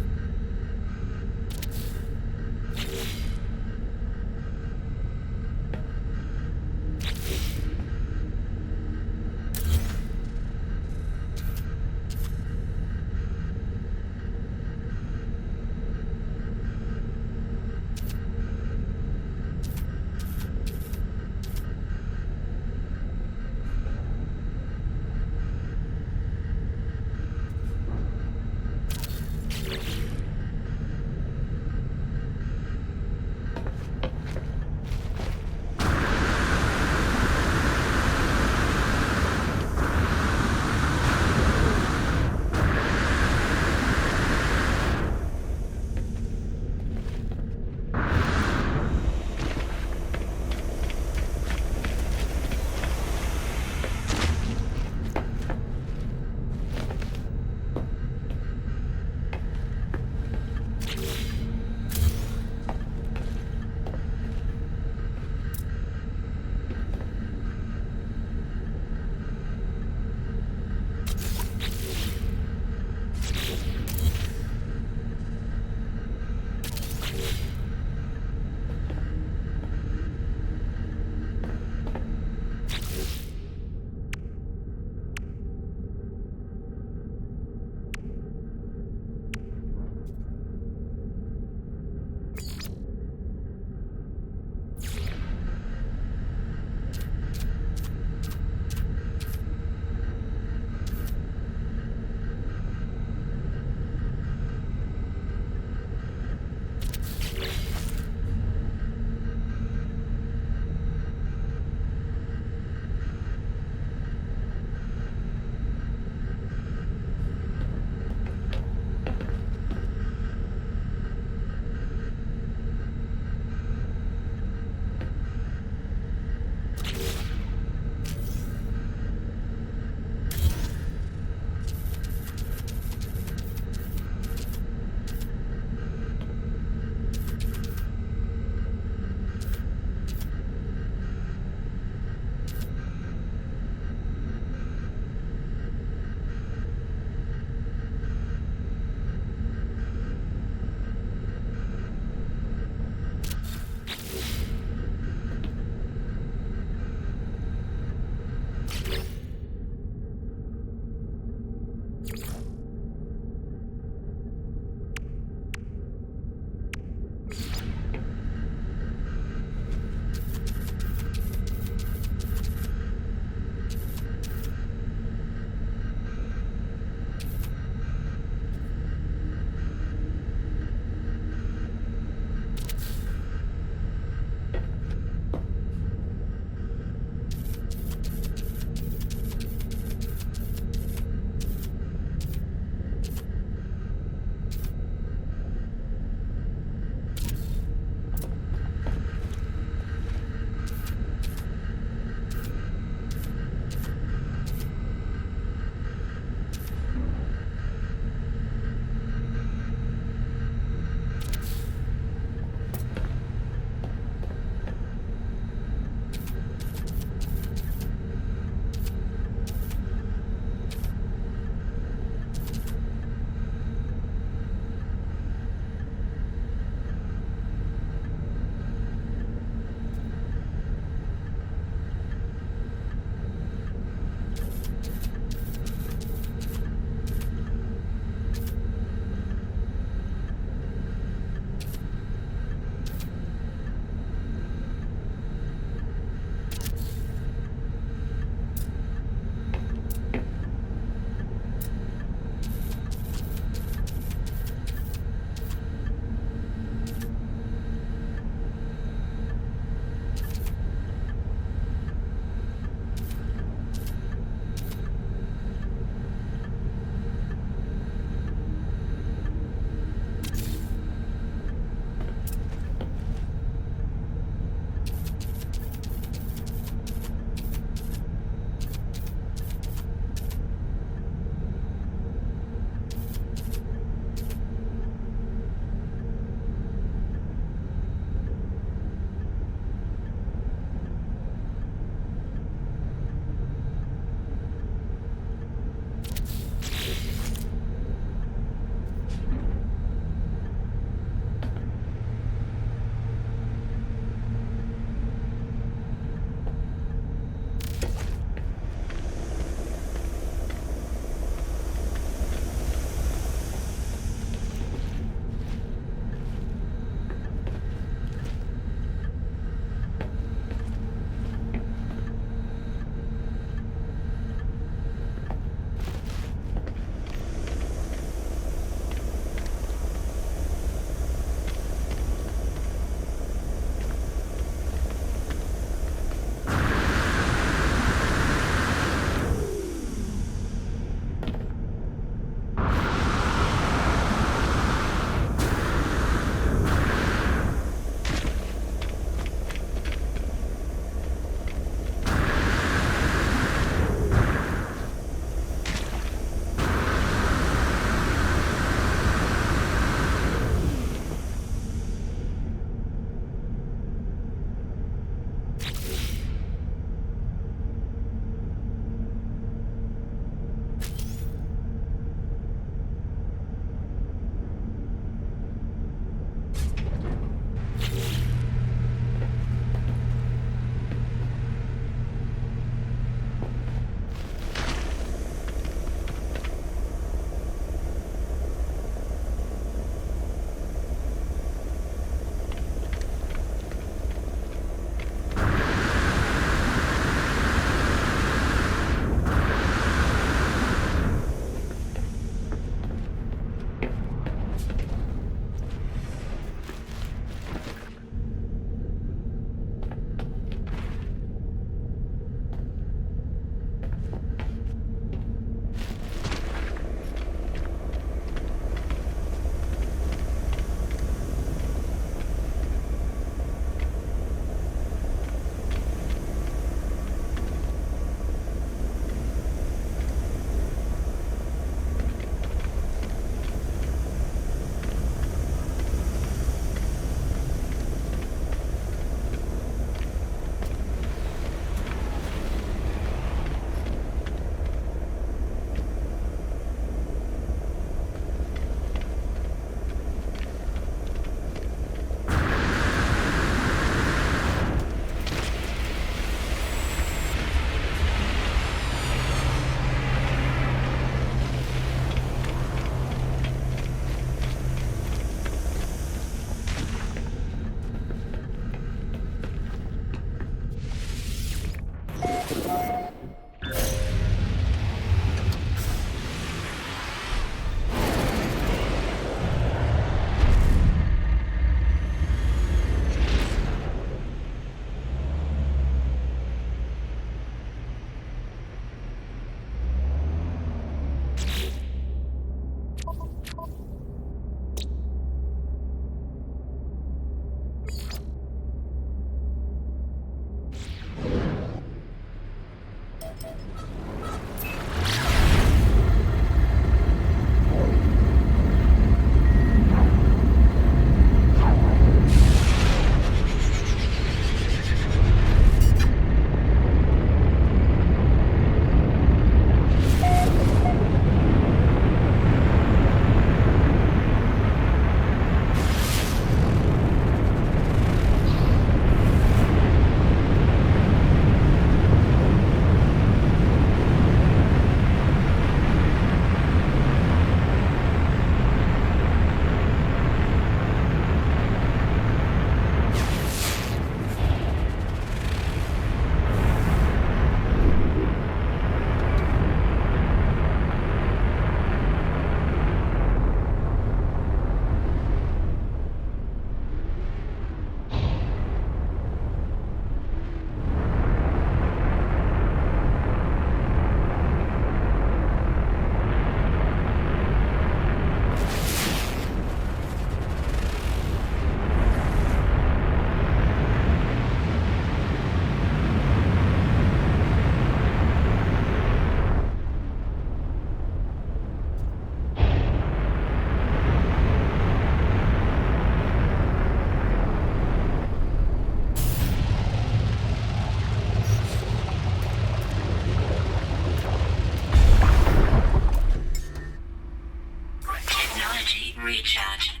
B: recharge.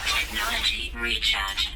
B: Technology recharge.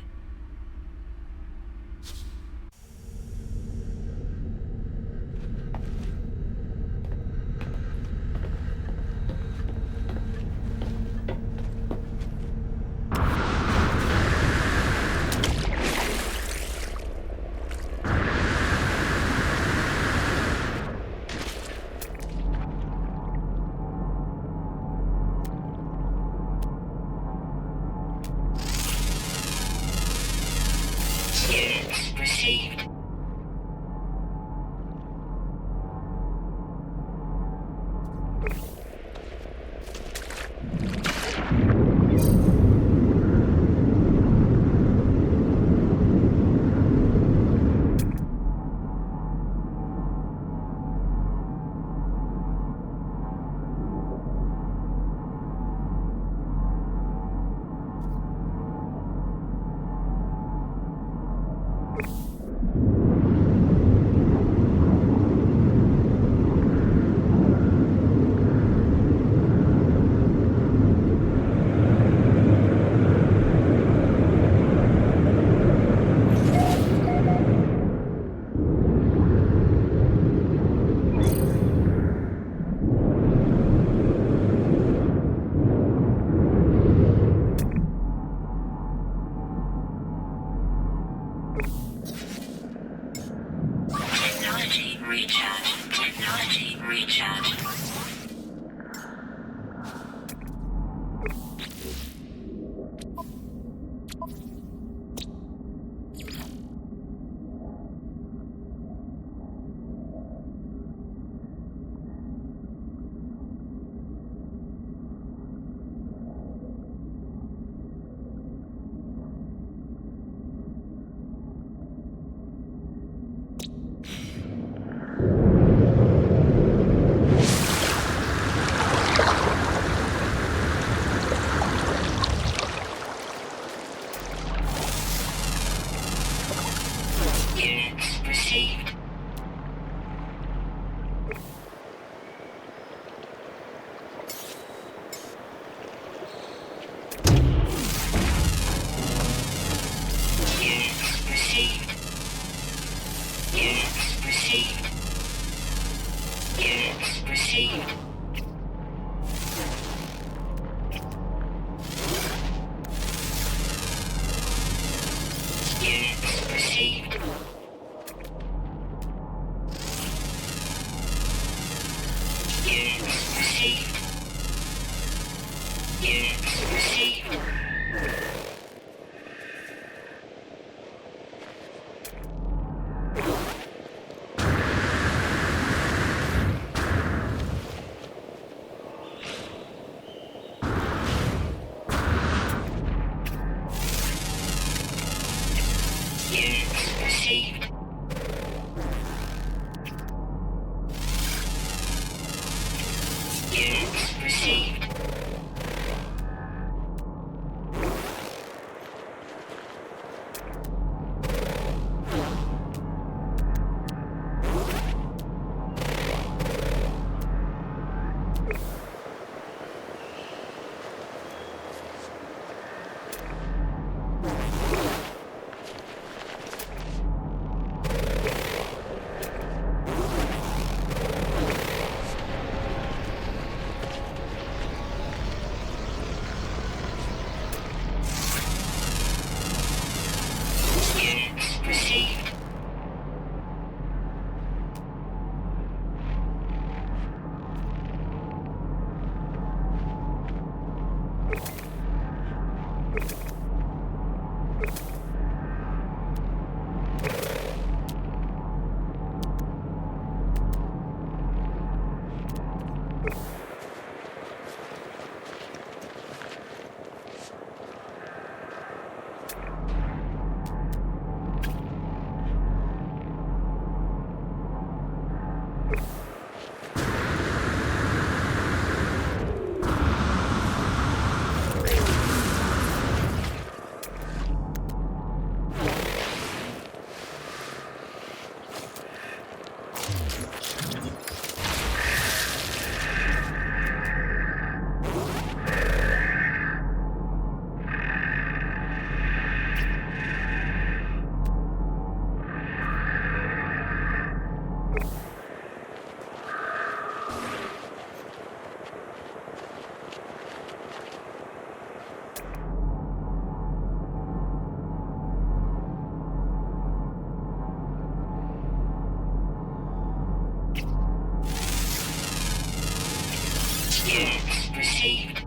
B: Units received. Technology recharge. Technology recharge. Units received. Units received. Units received. Units received. Units received. Units received. Units received. Units received. Units received. received.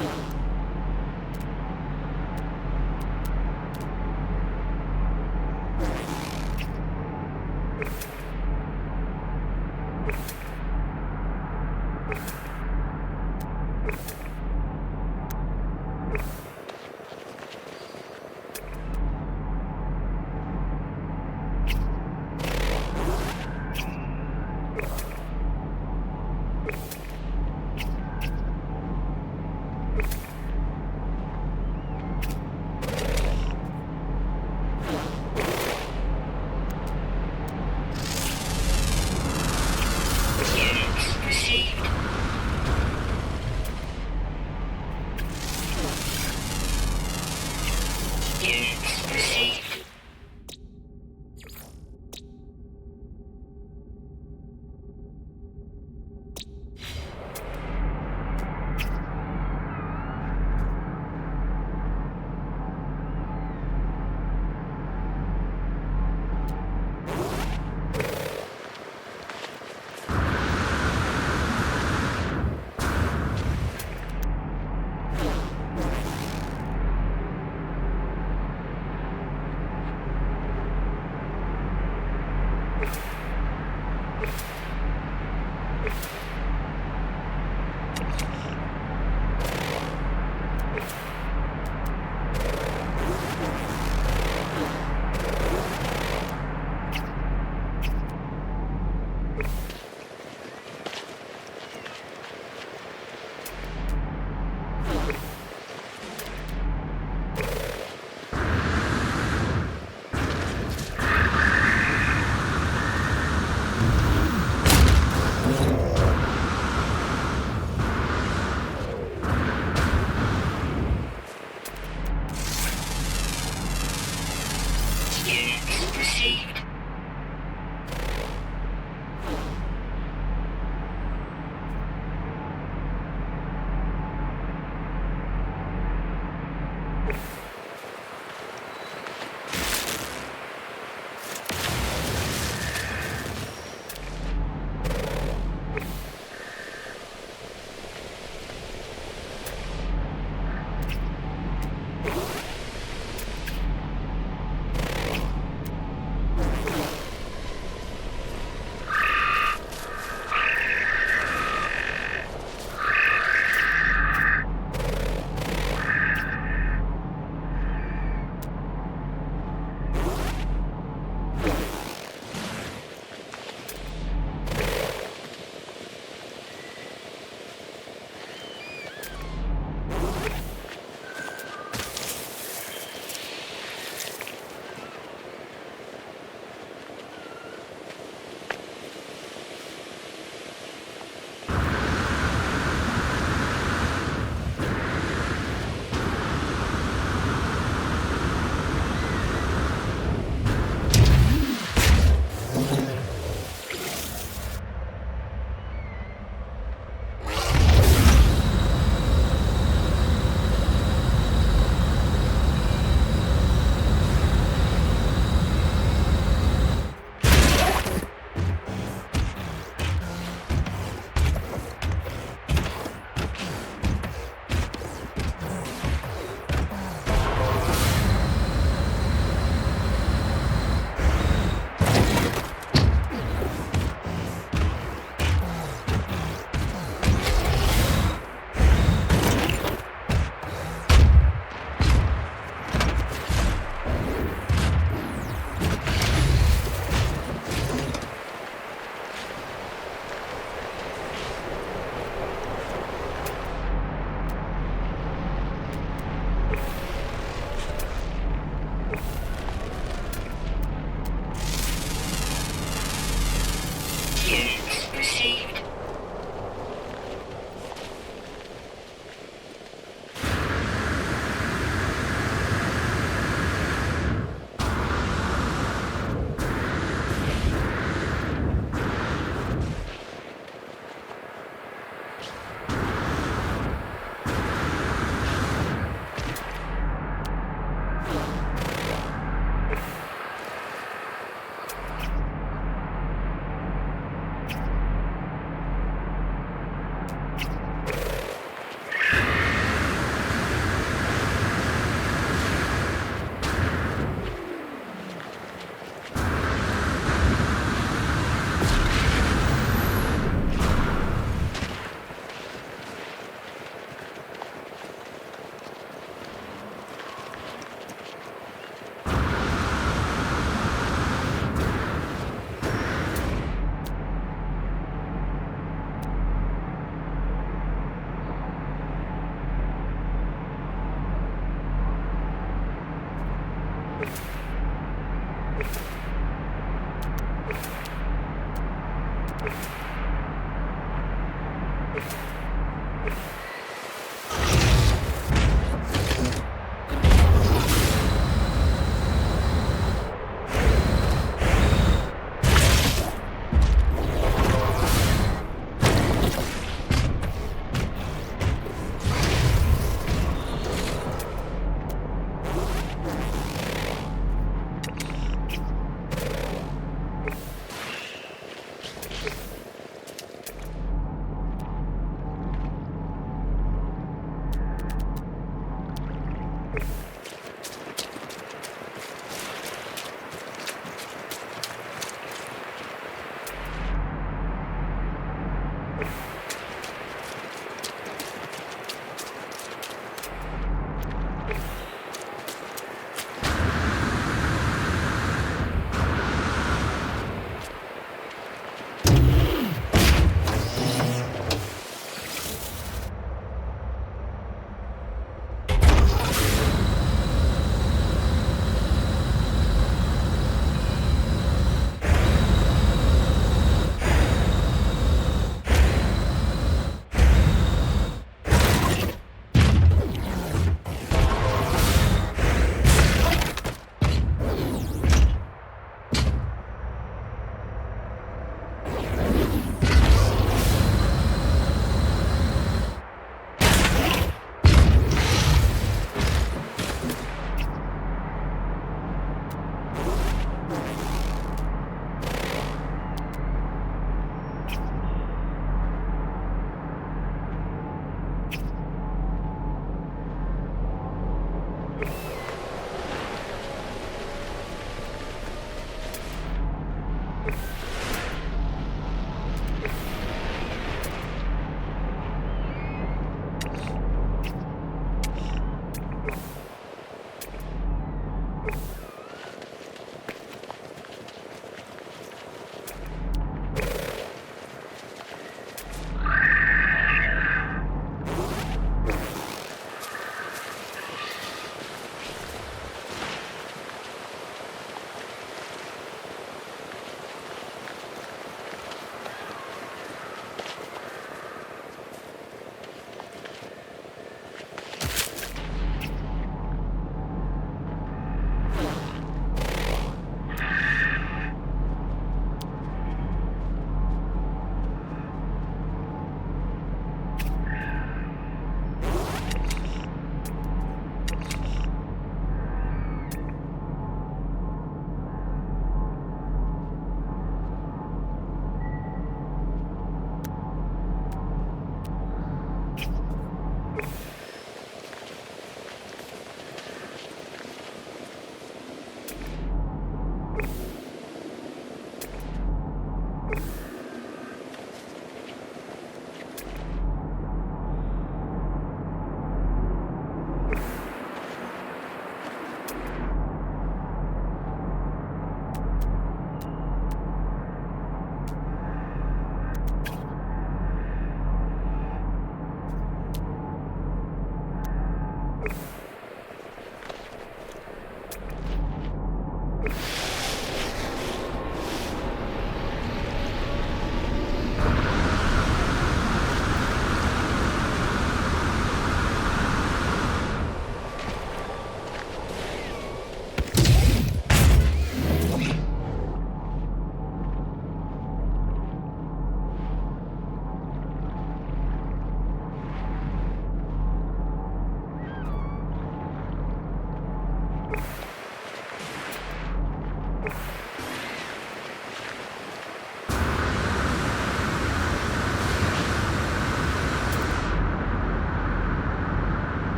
A: You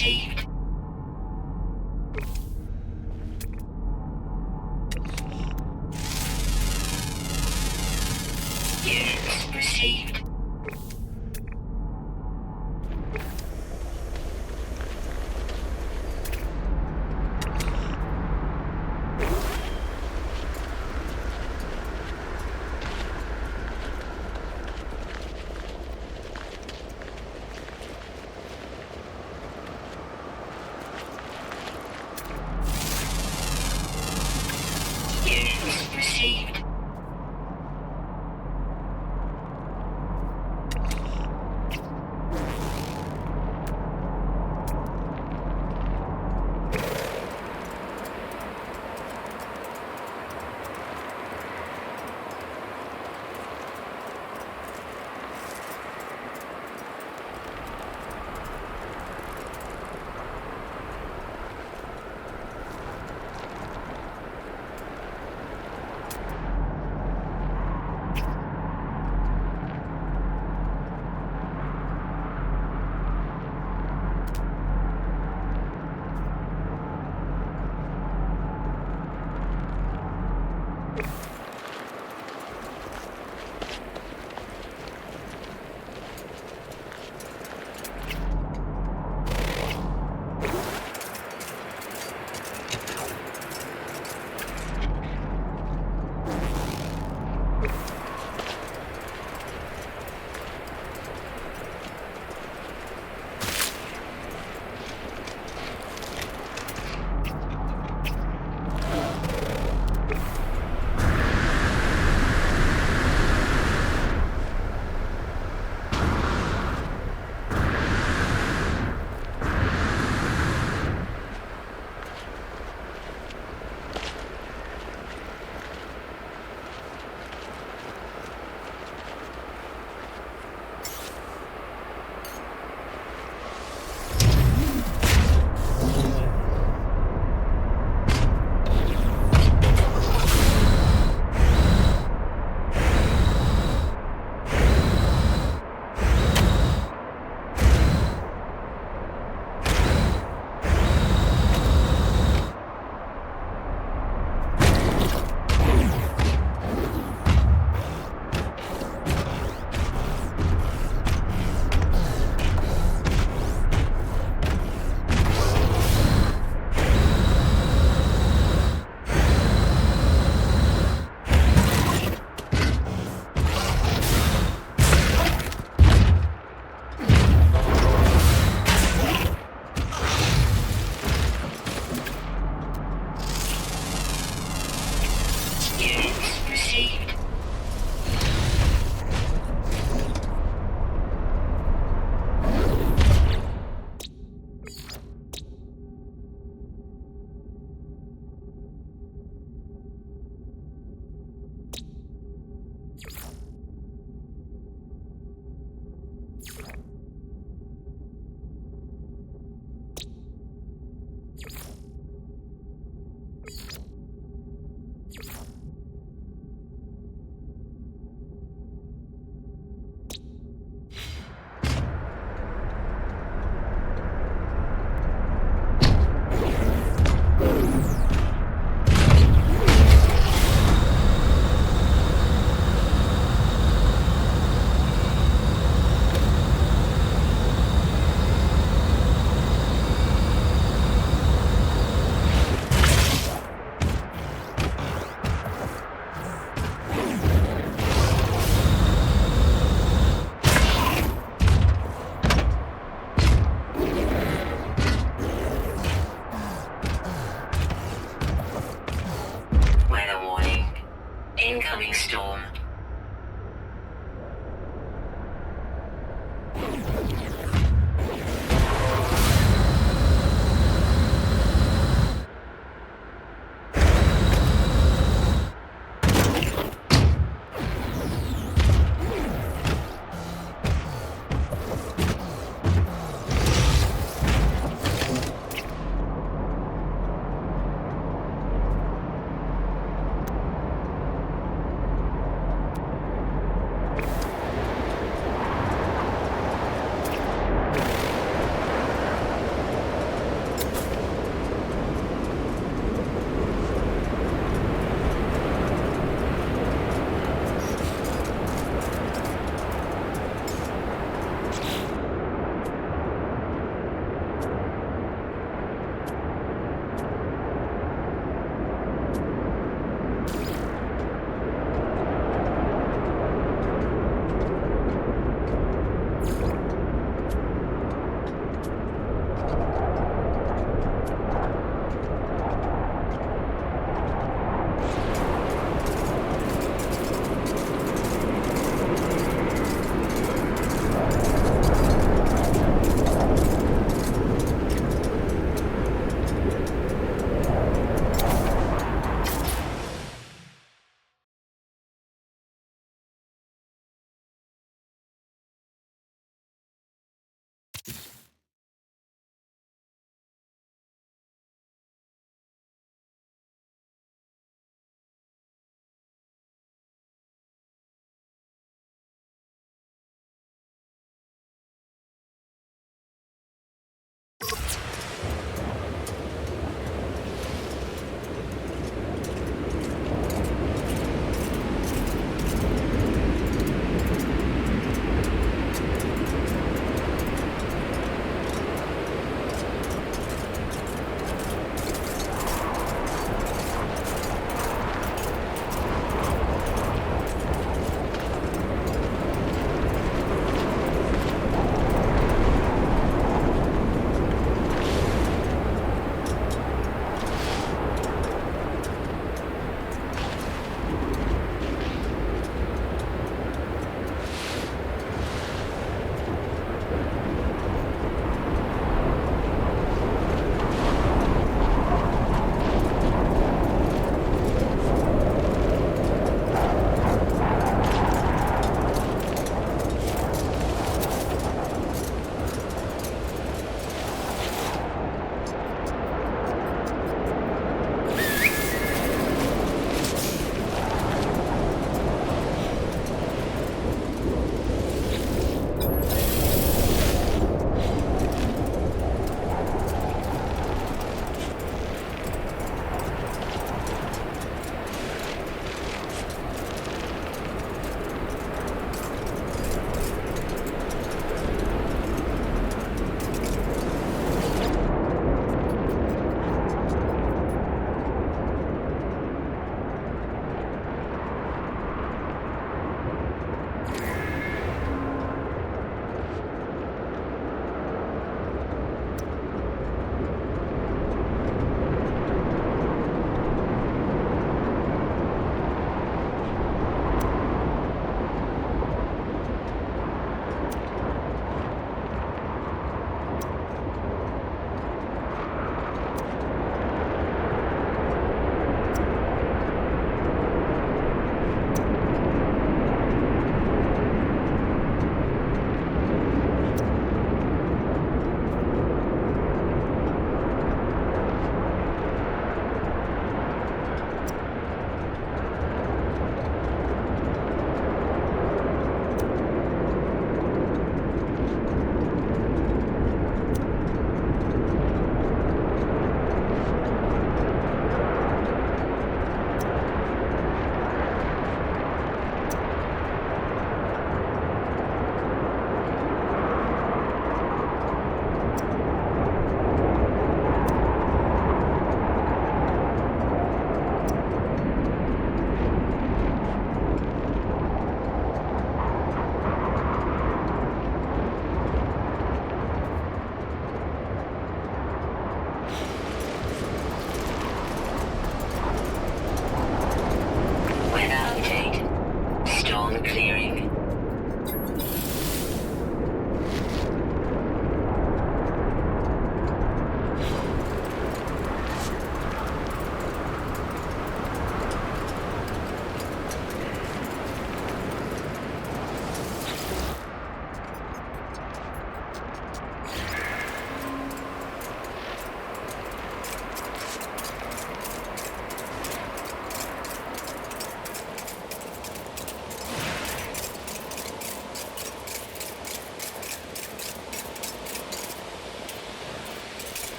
B: received. Units received. Units received. Units received.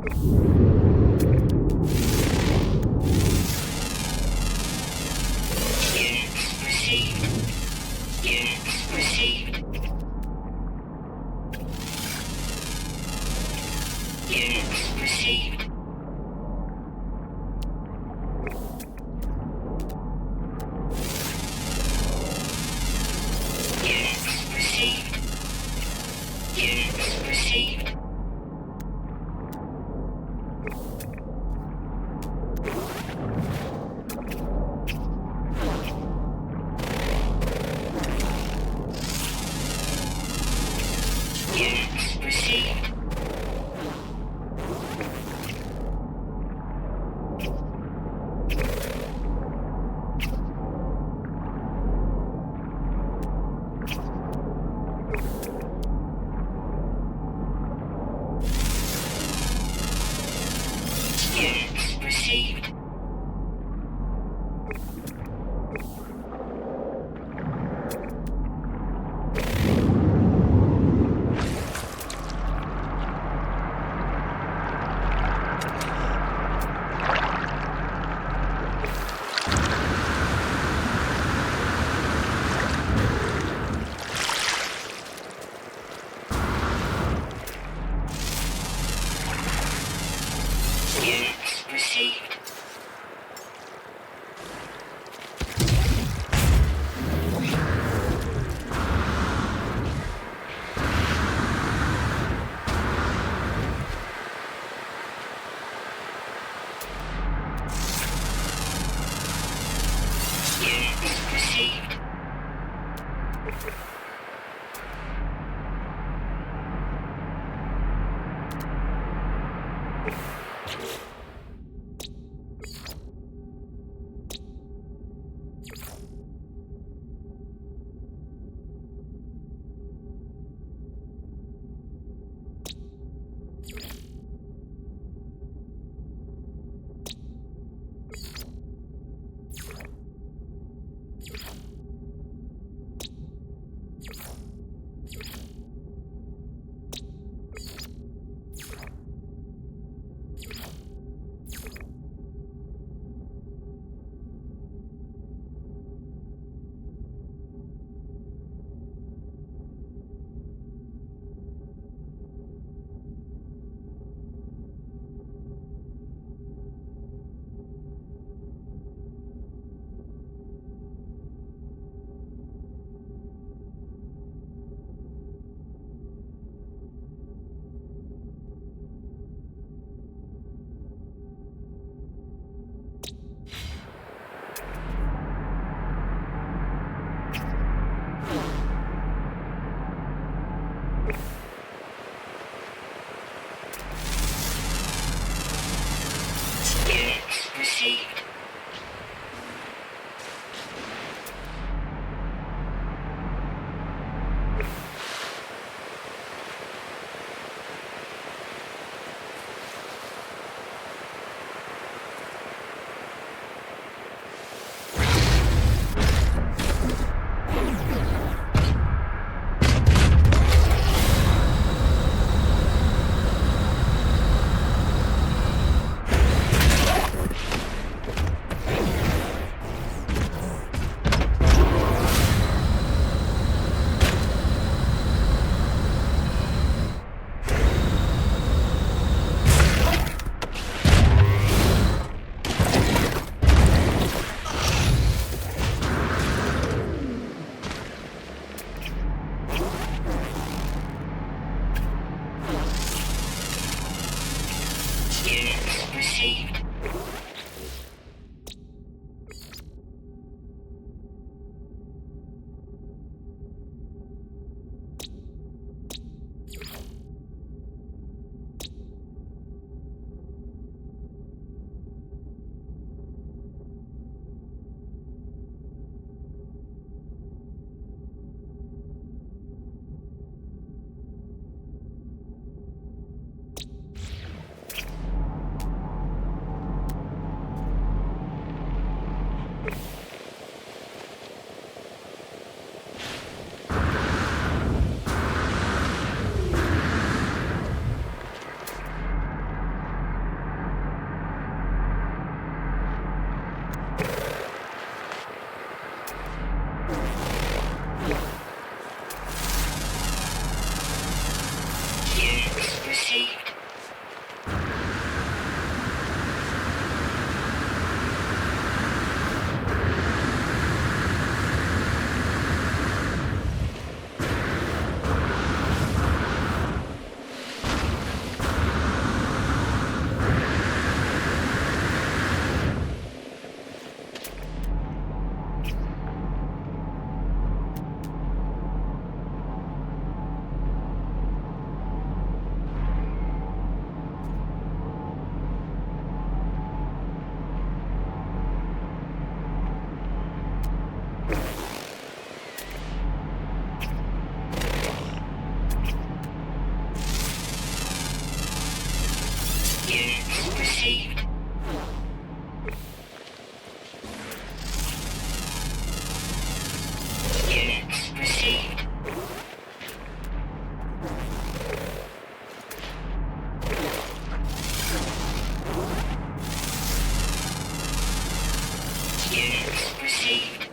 B: Units received. Units received. Units received. Units received. Units received. Units received. Units received. Units received. Units received. Units received. Units received. received. Units received. Units received. Units received.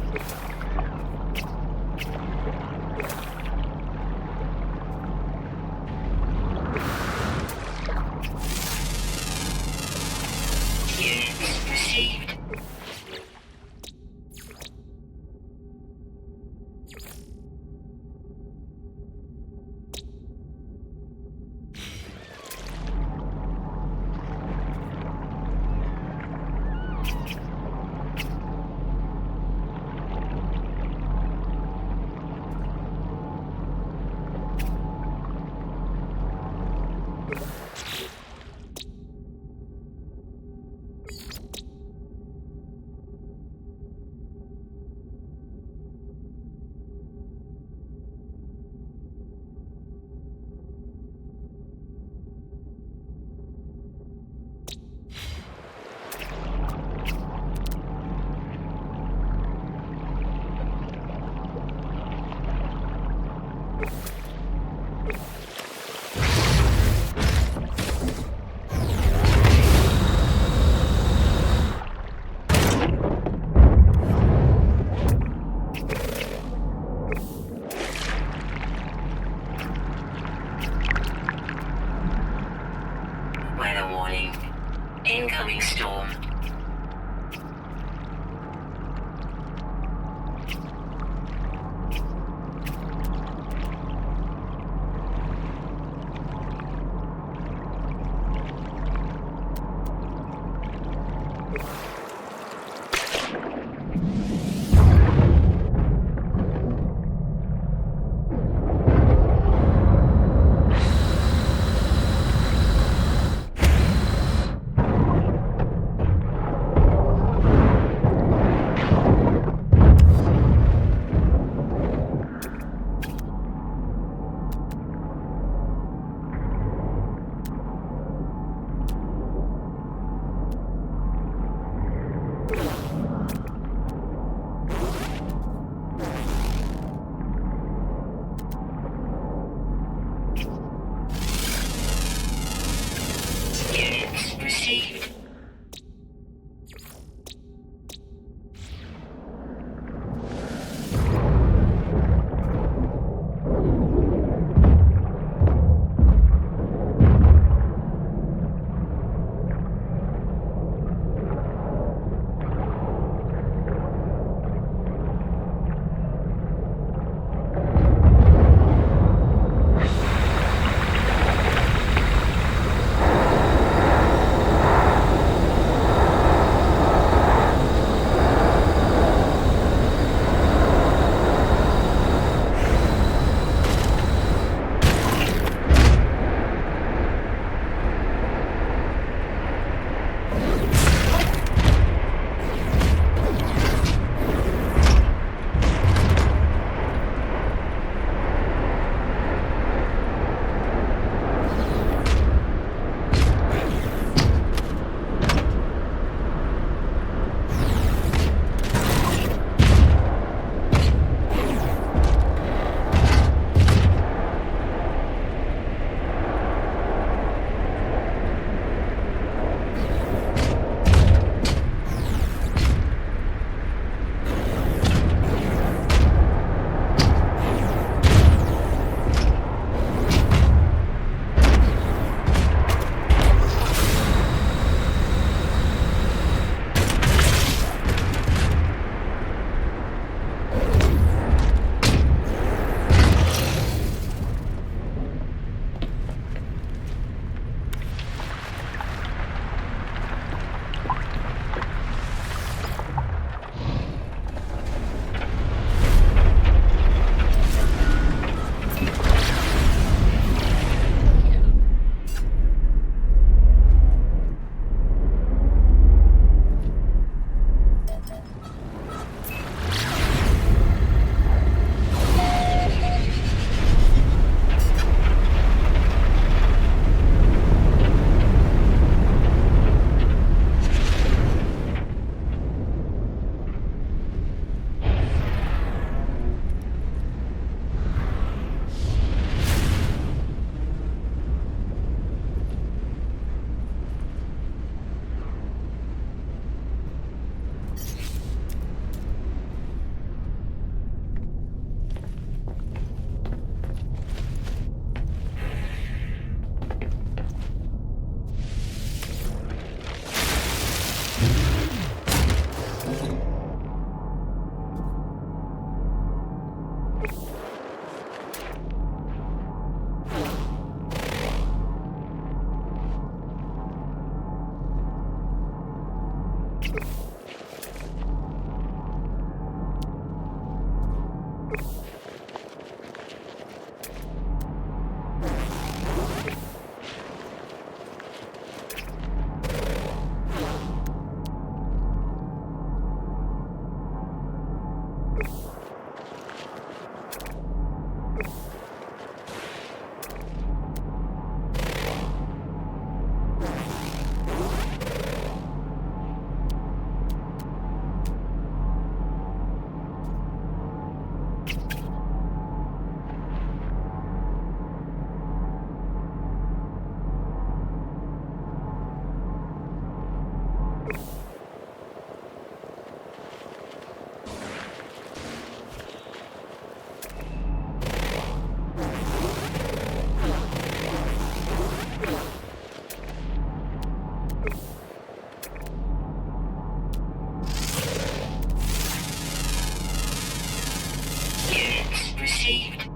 B: Units received. Weather warning. Incoming storm. Units received. received.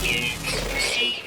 B: Units received.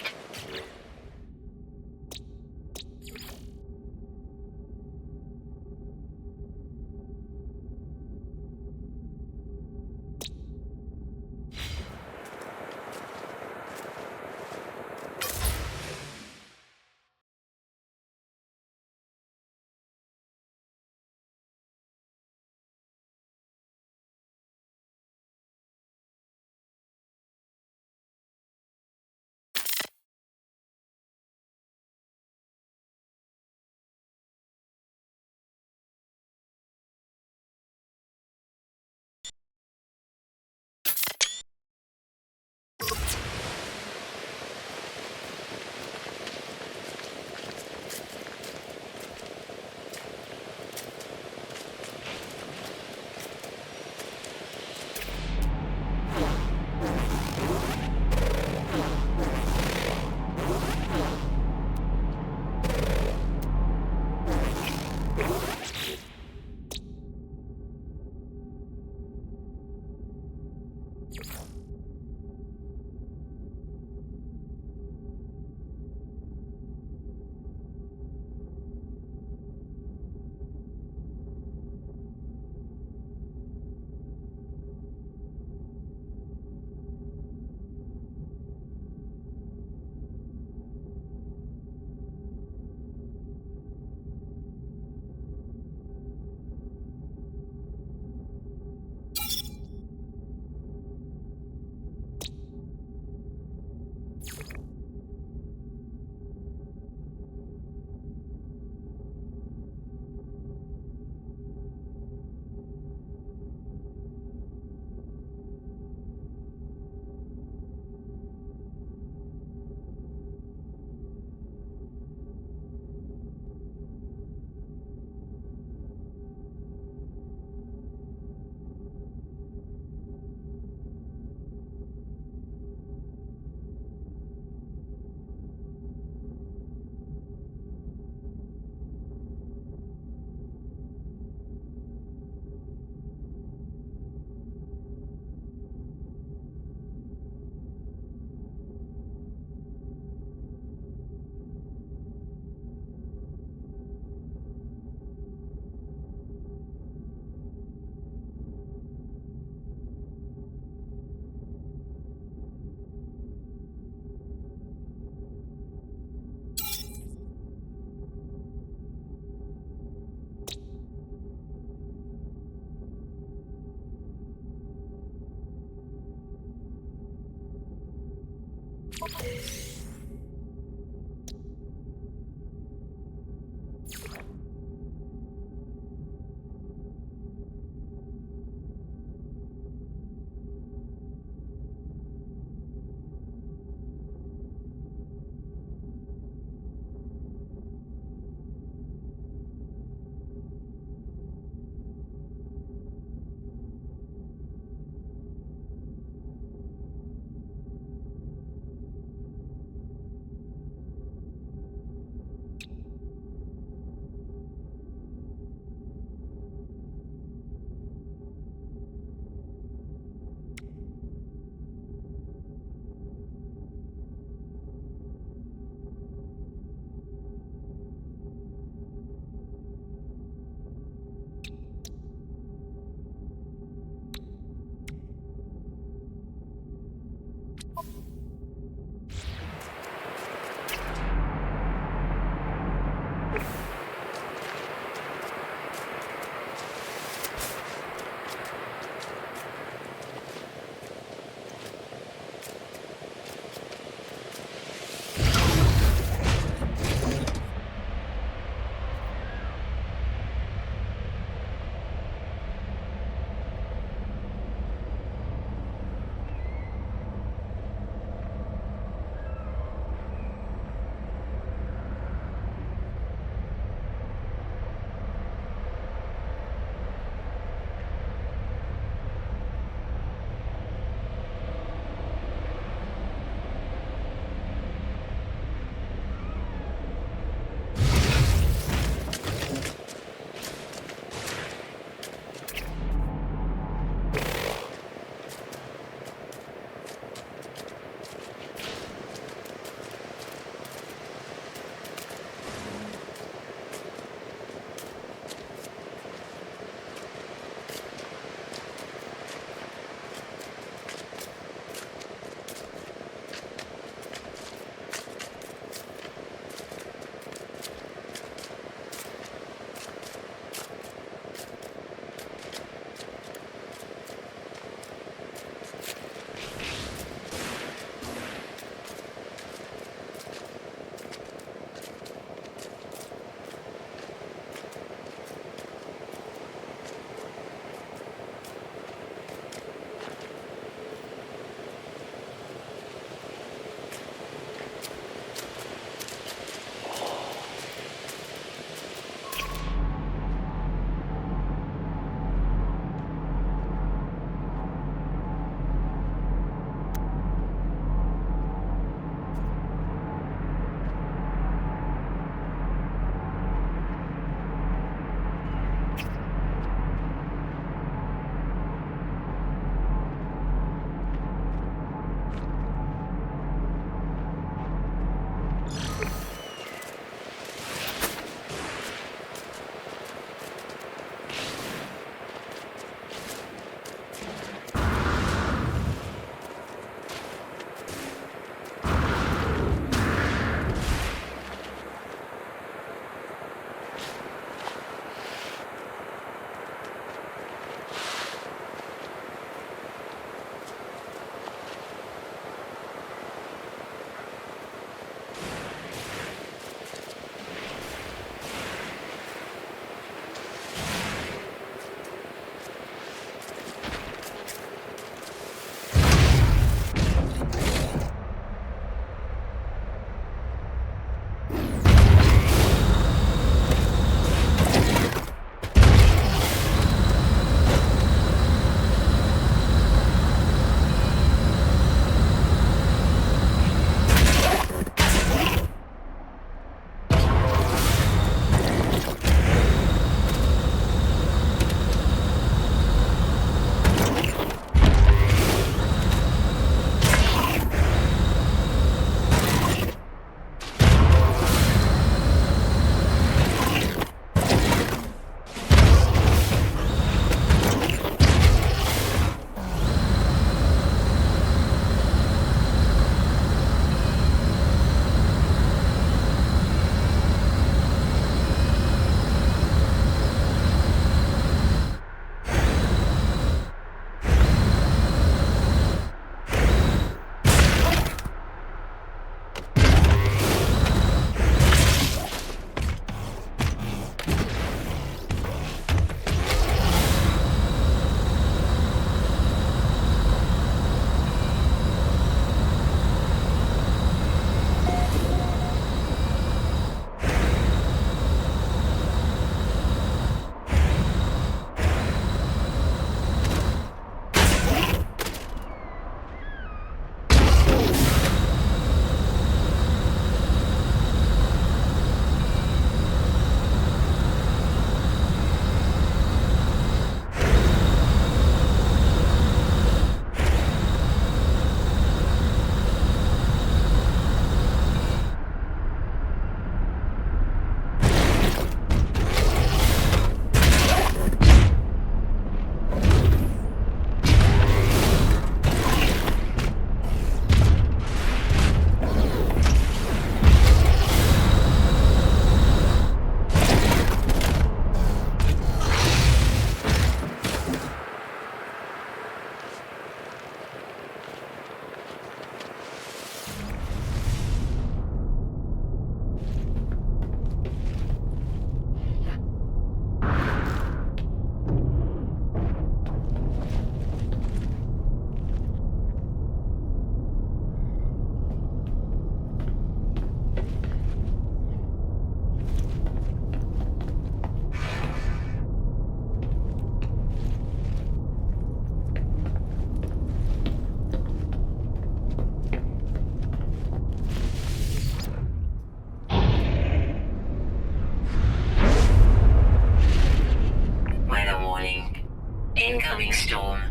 B: incoming storm.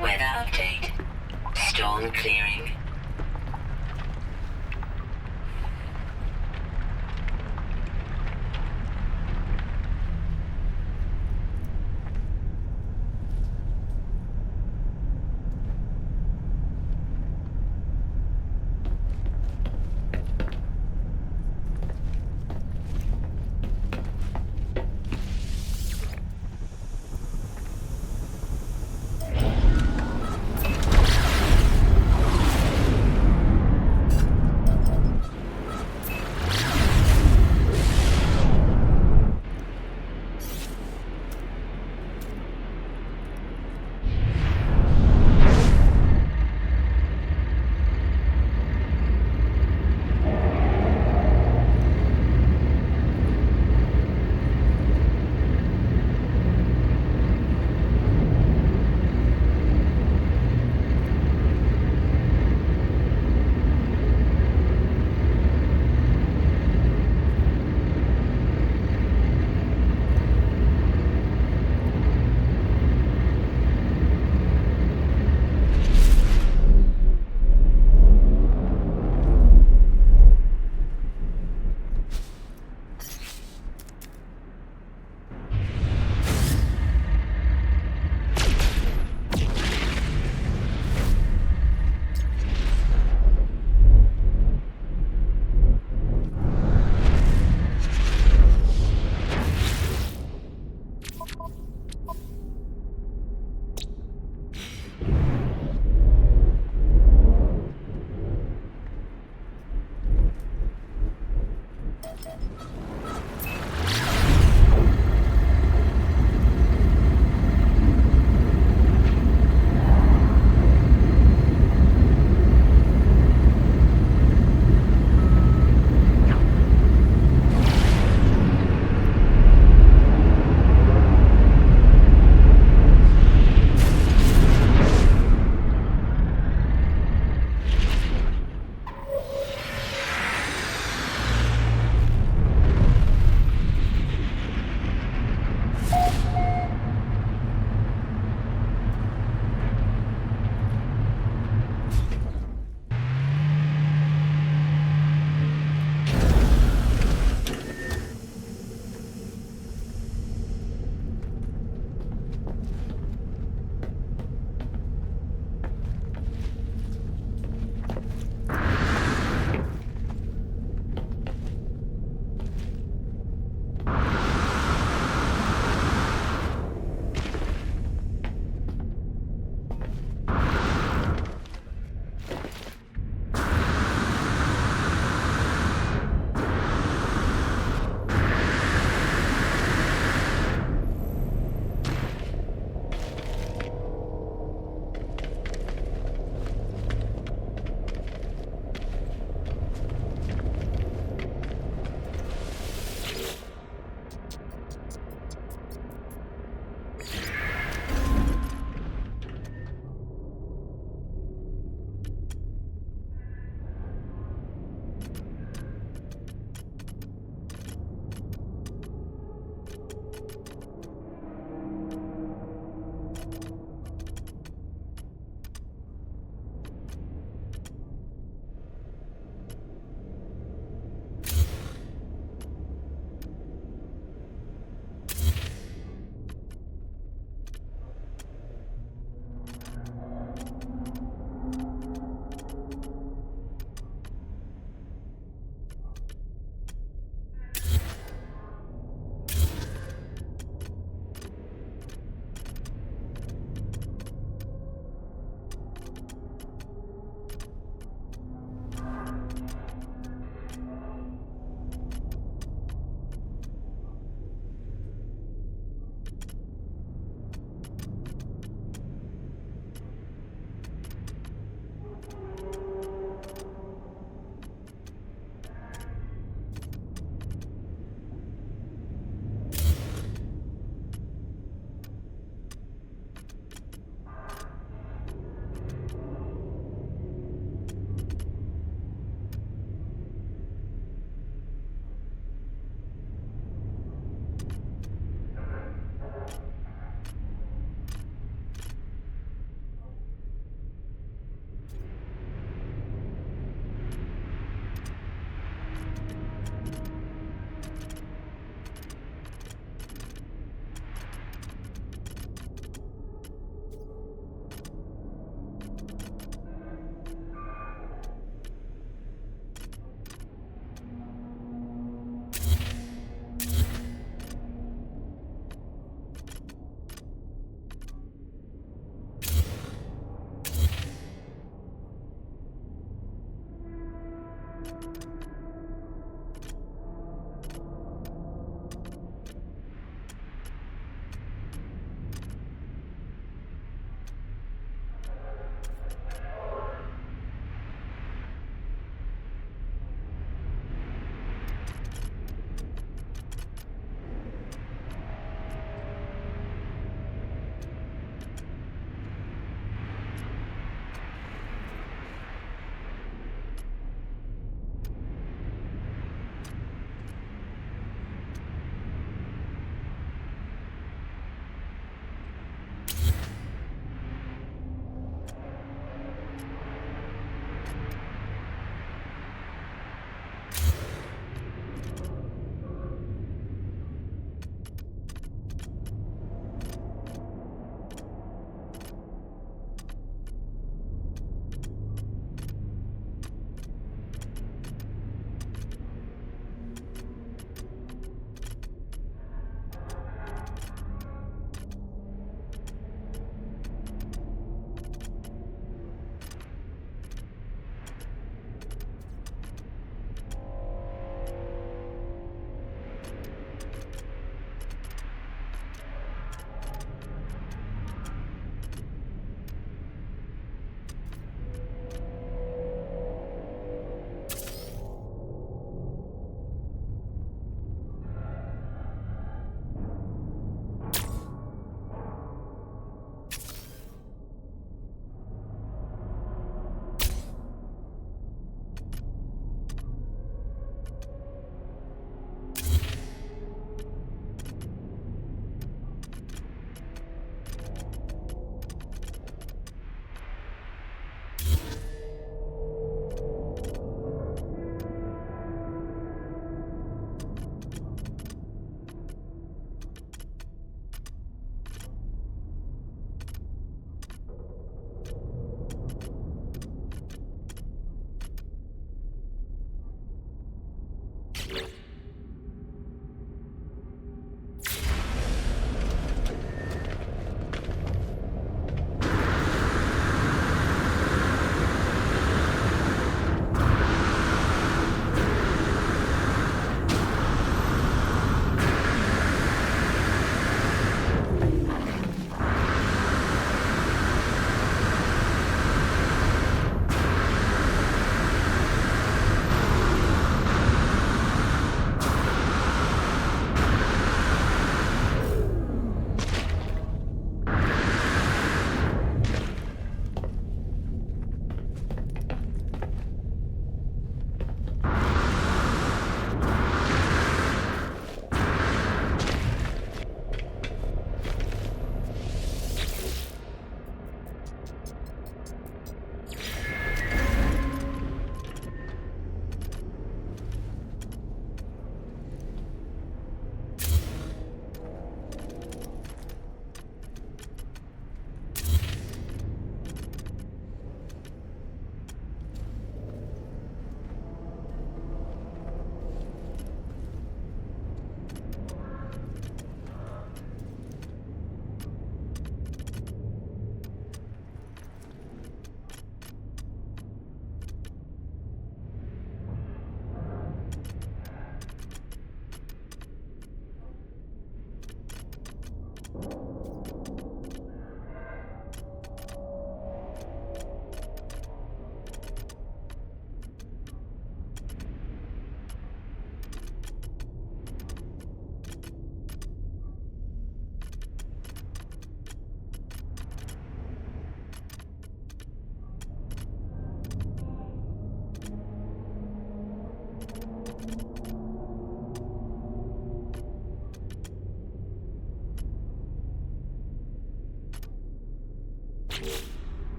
B: Weather update. Storm clearing.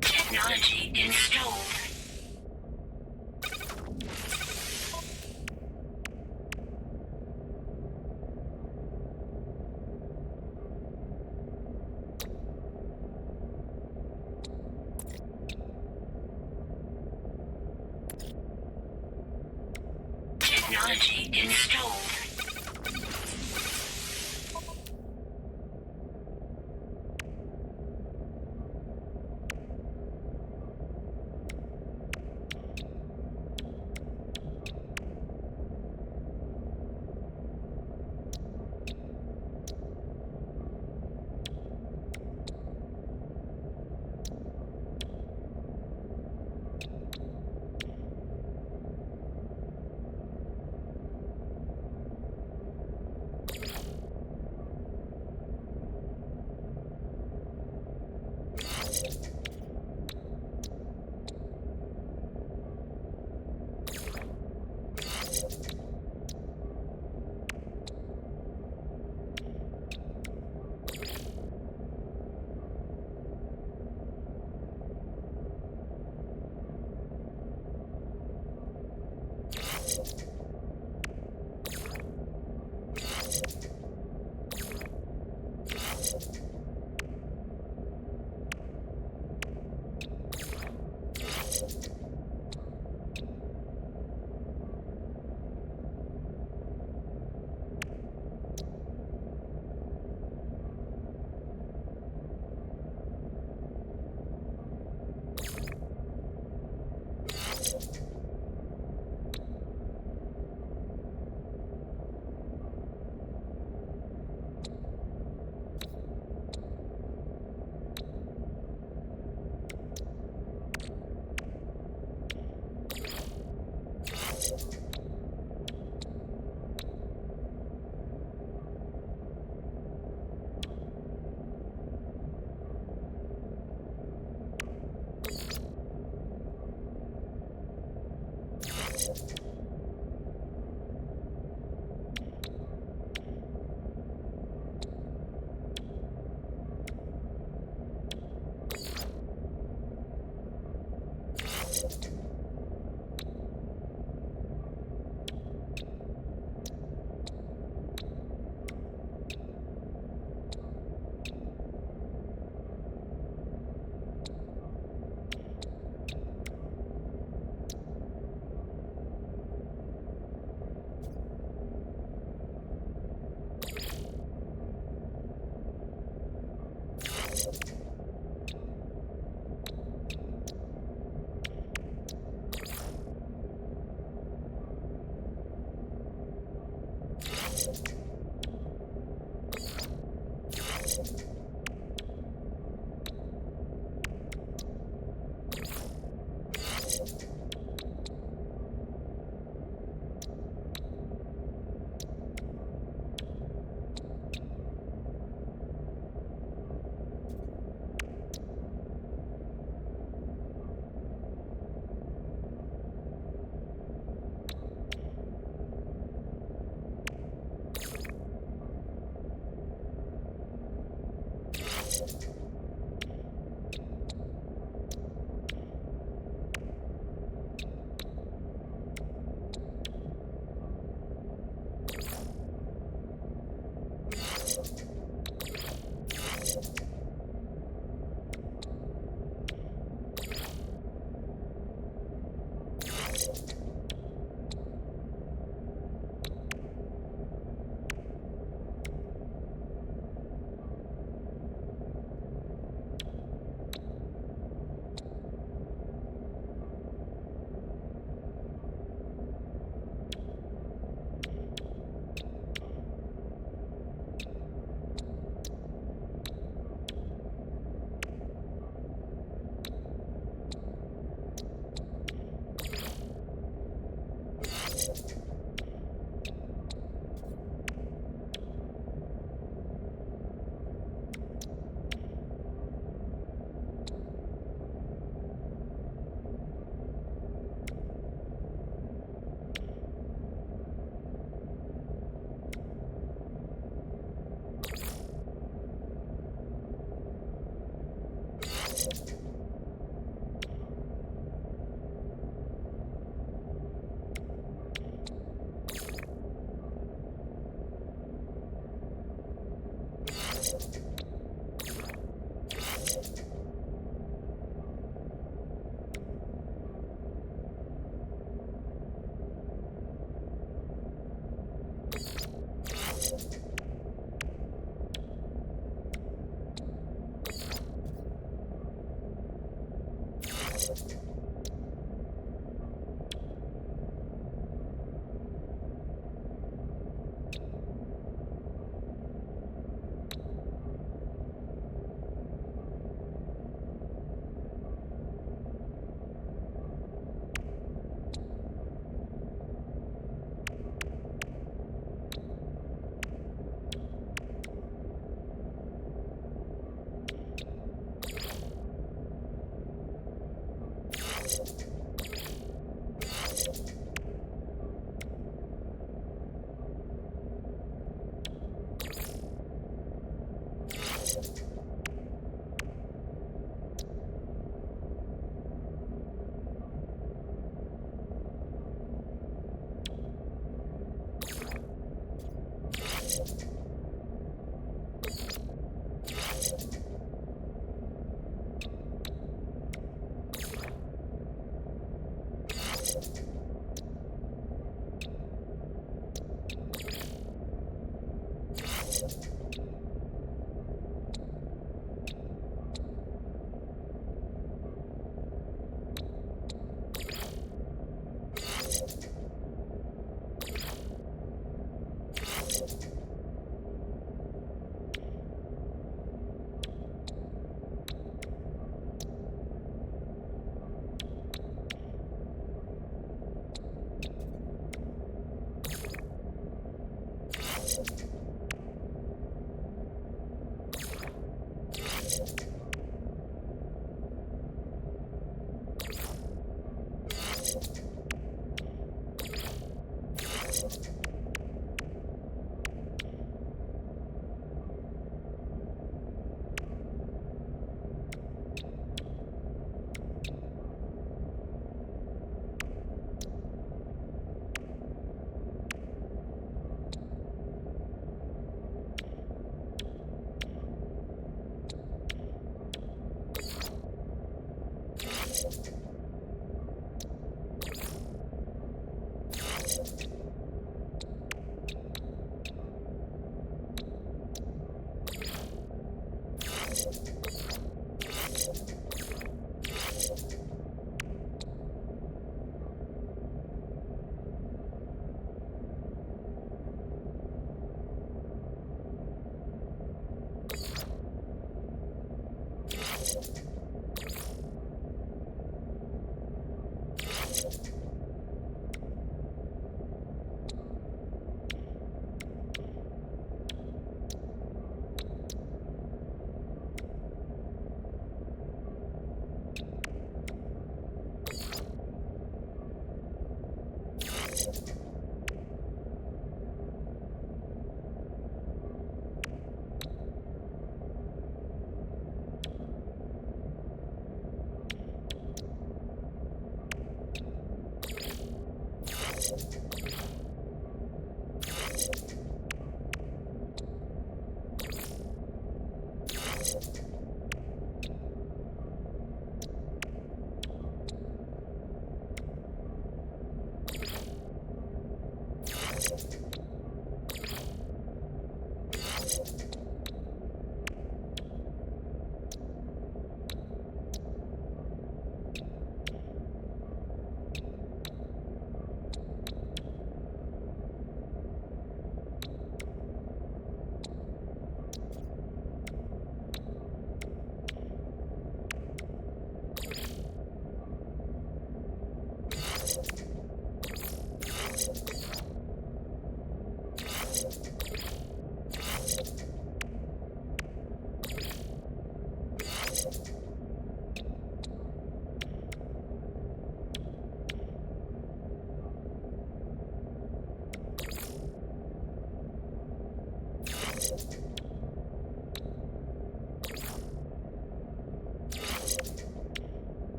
B: Technology installed. Technology installed.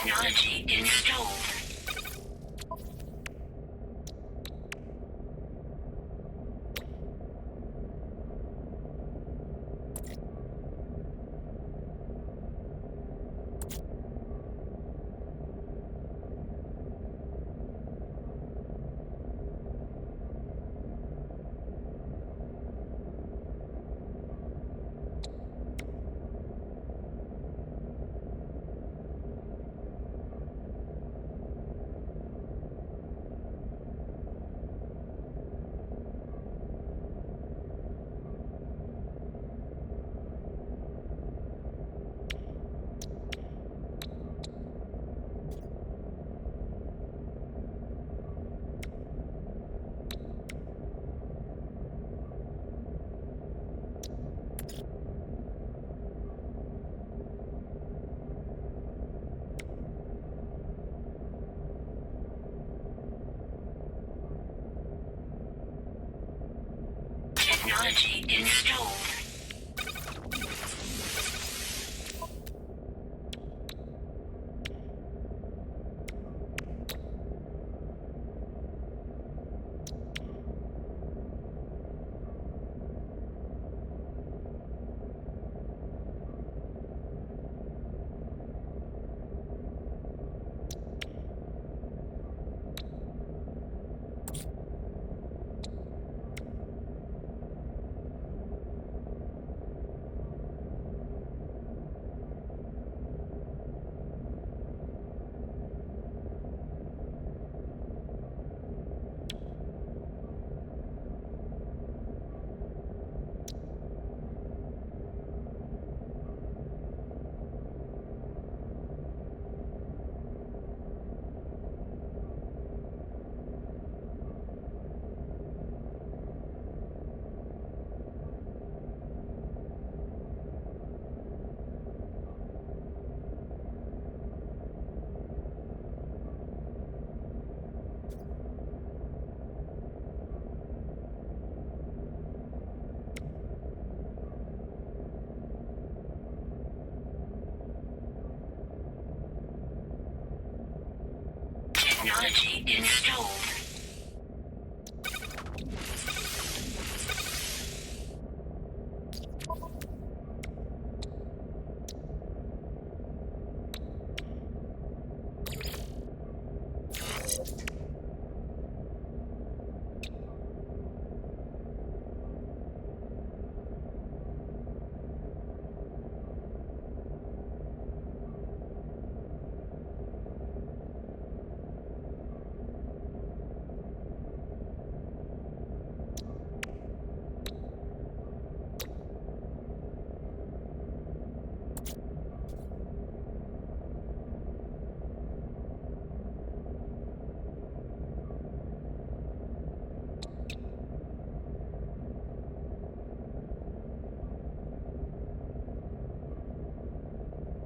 B: Technology installed. Technology installed. Technology installed.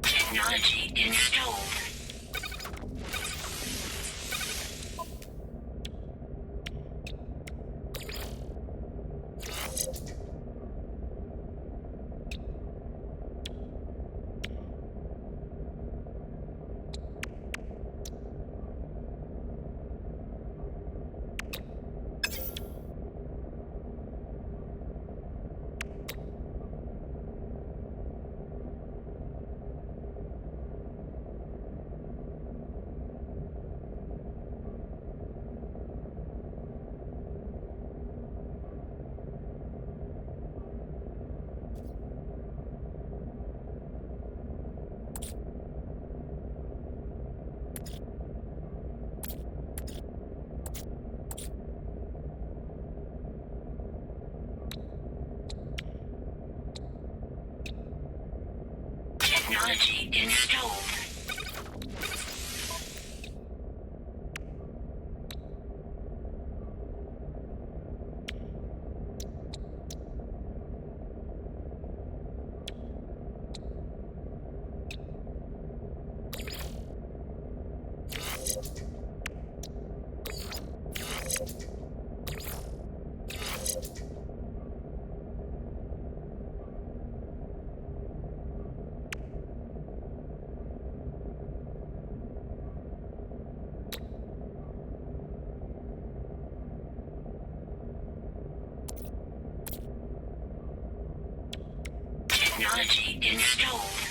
B: Technology installed. Technology installed. Technology installed.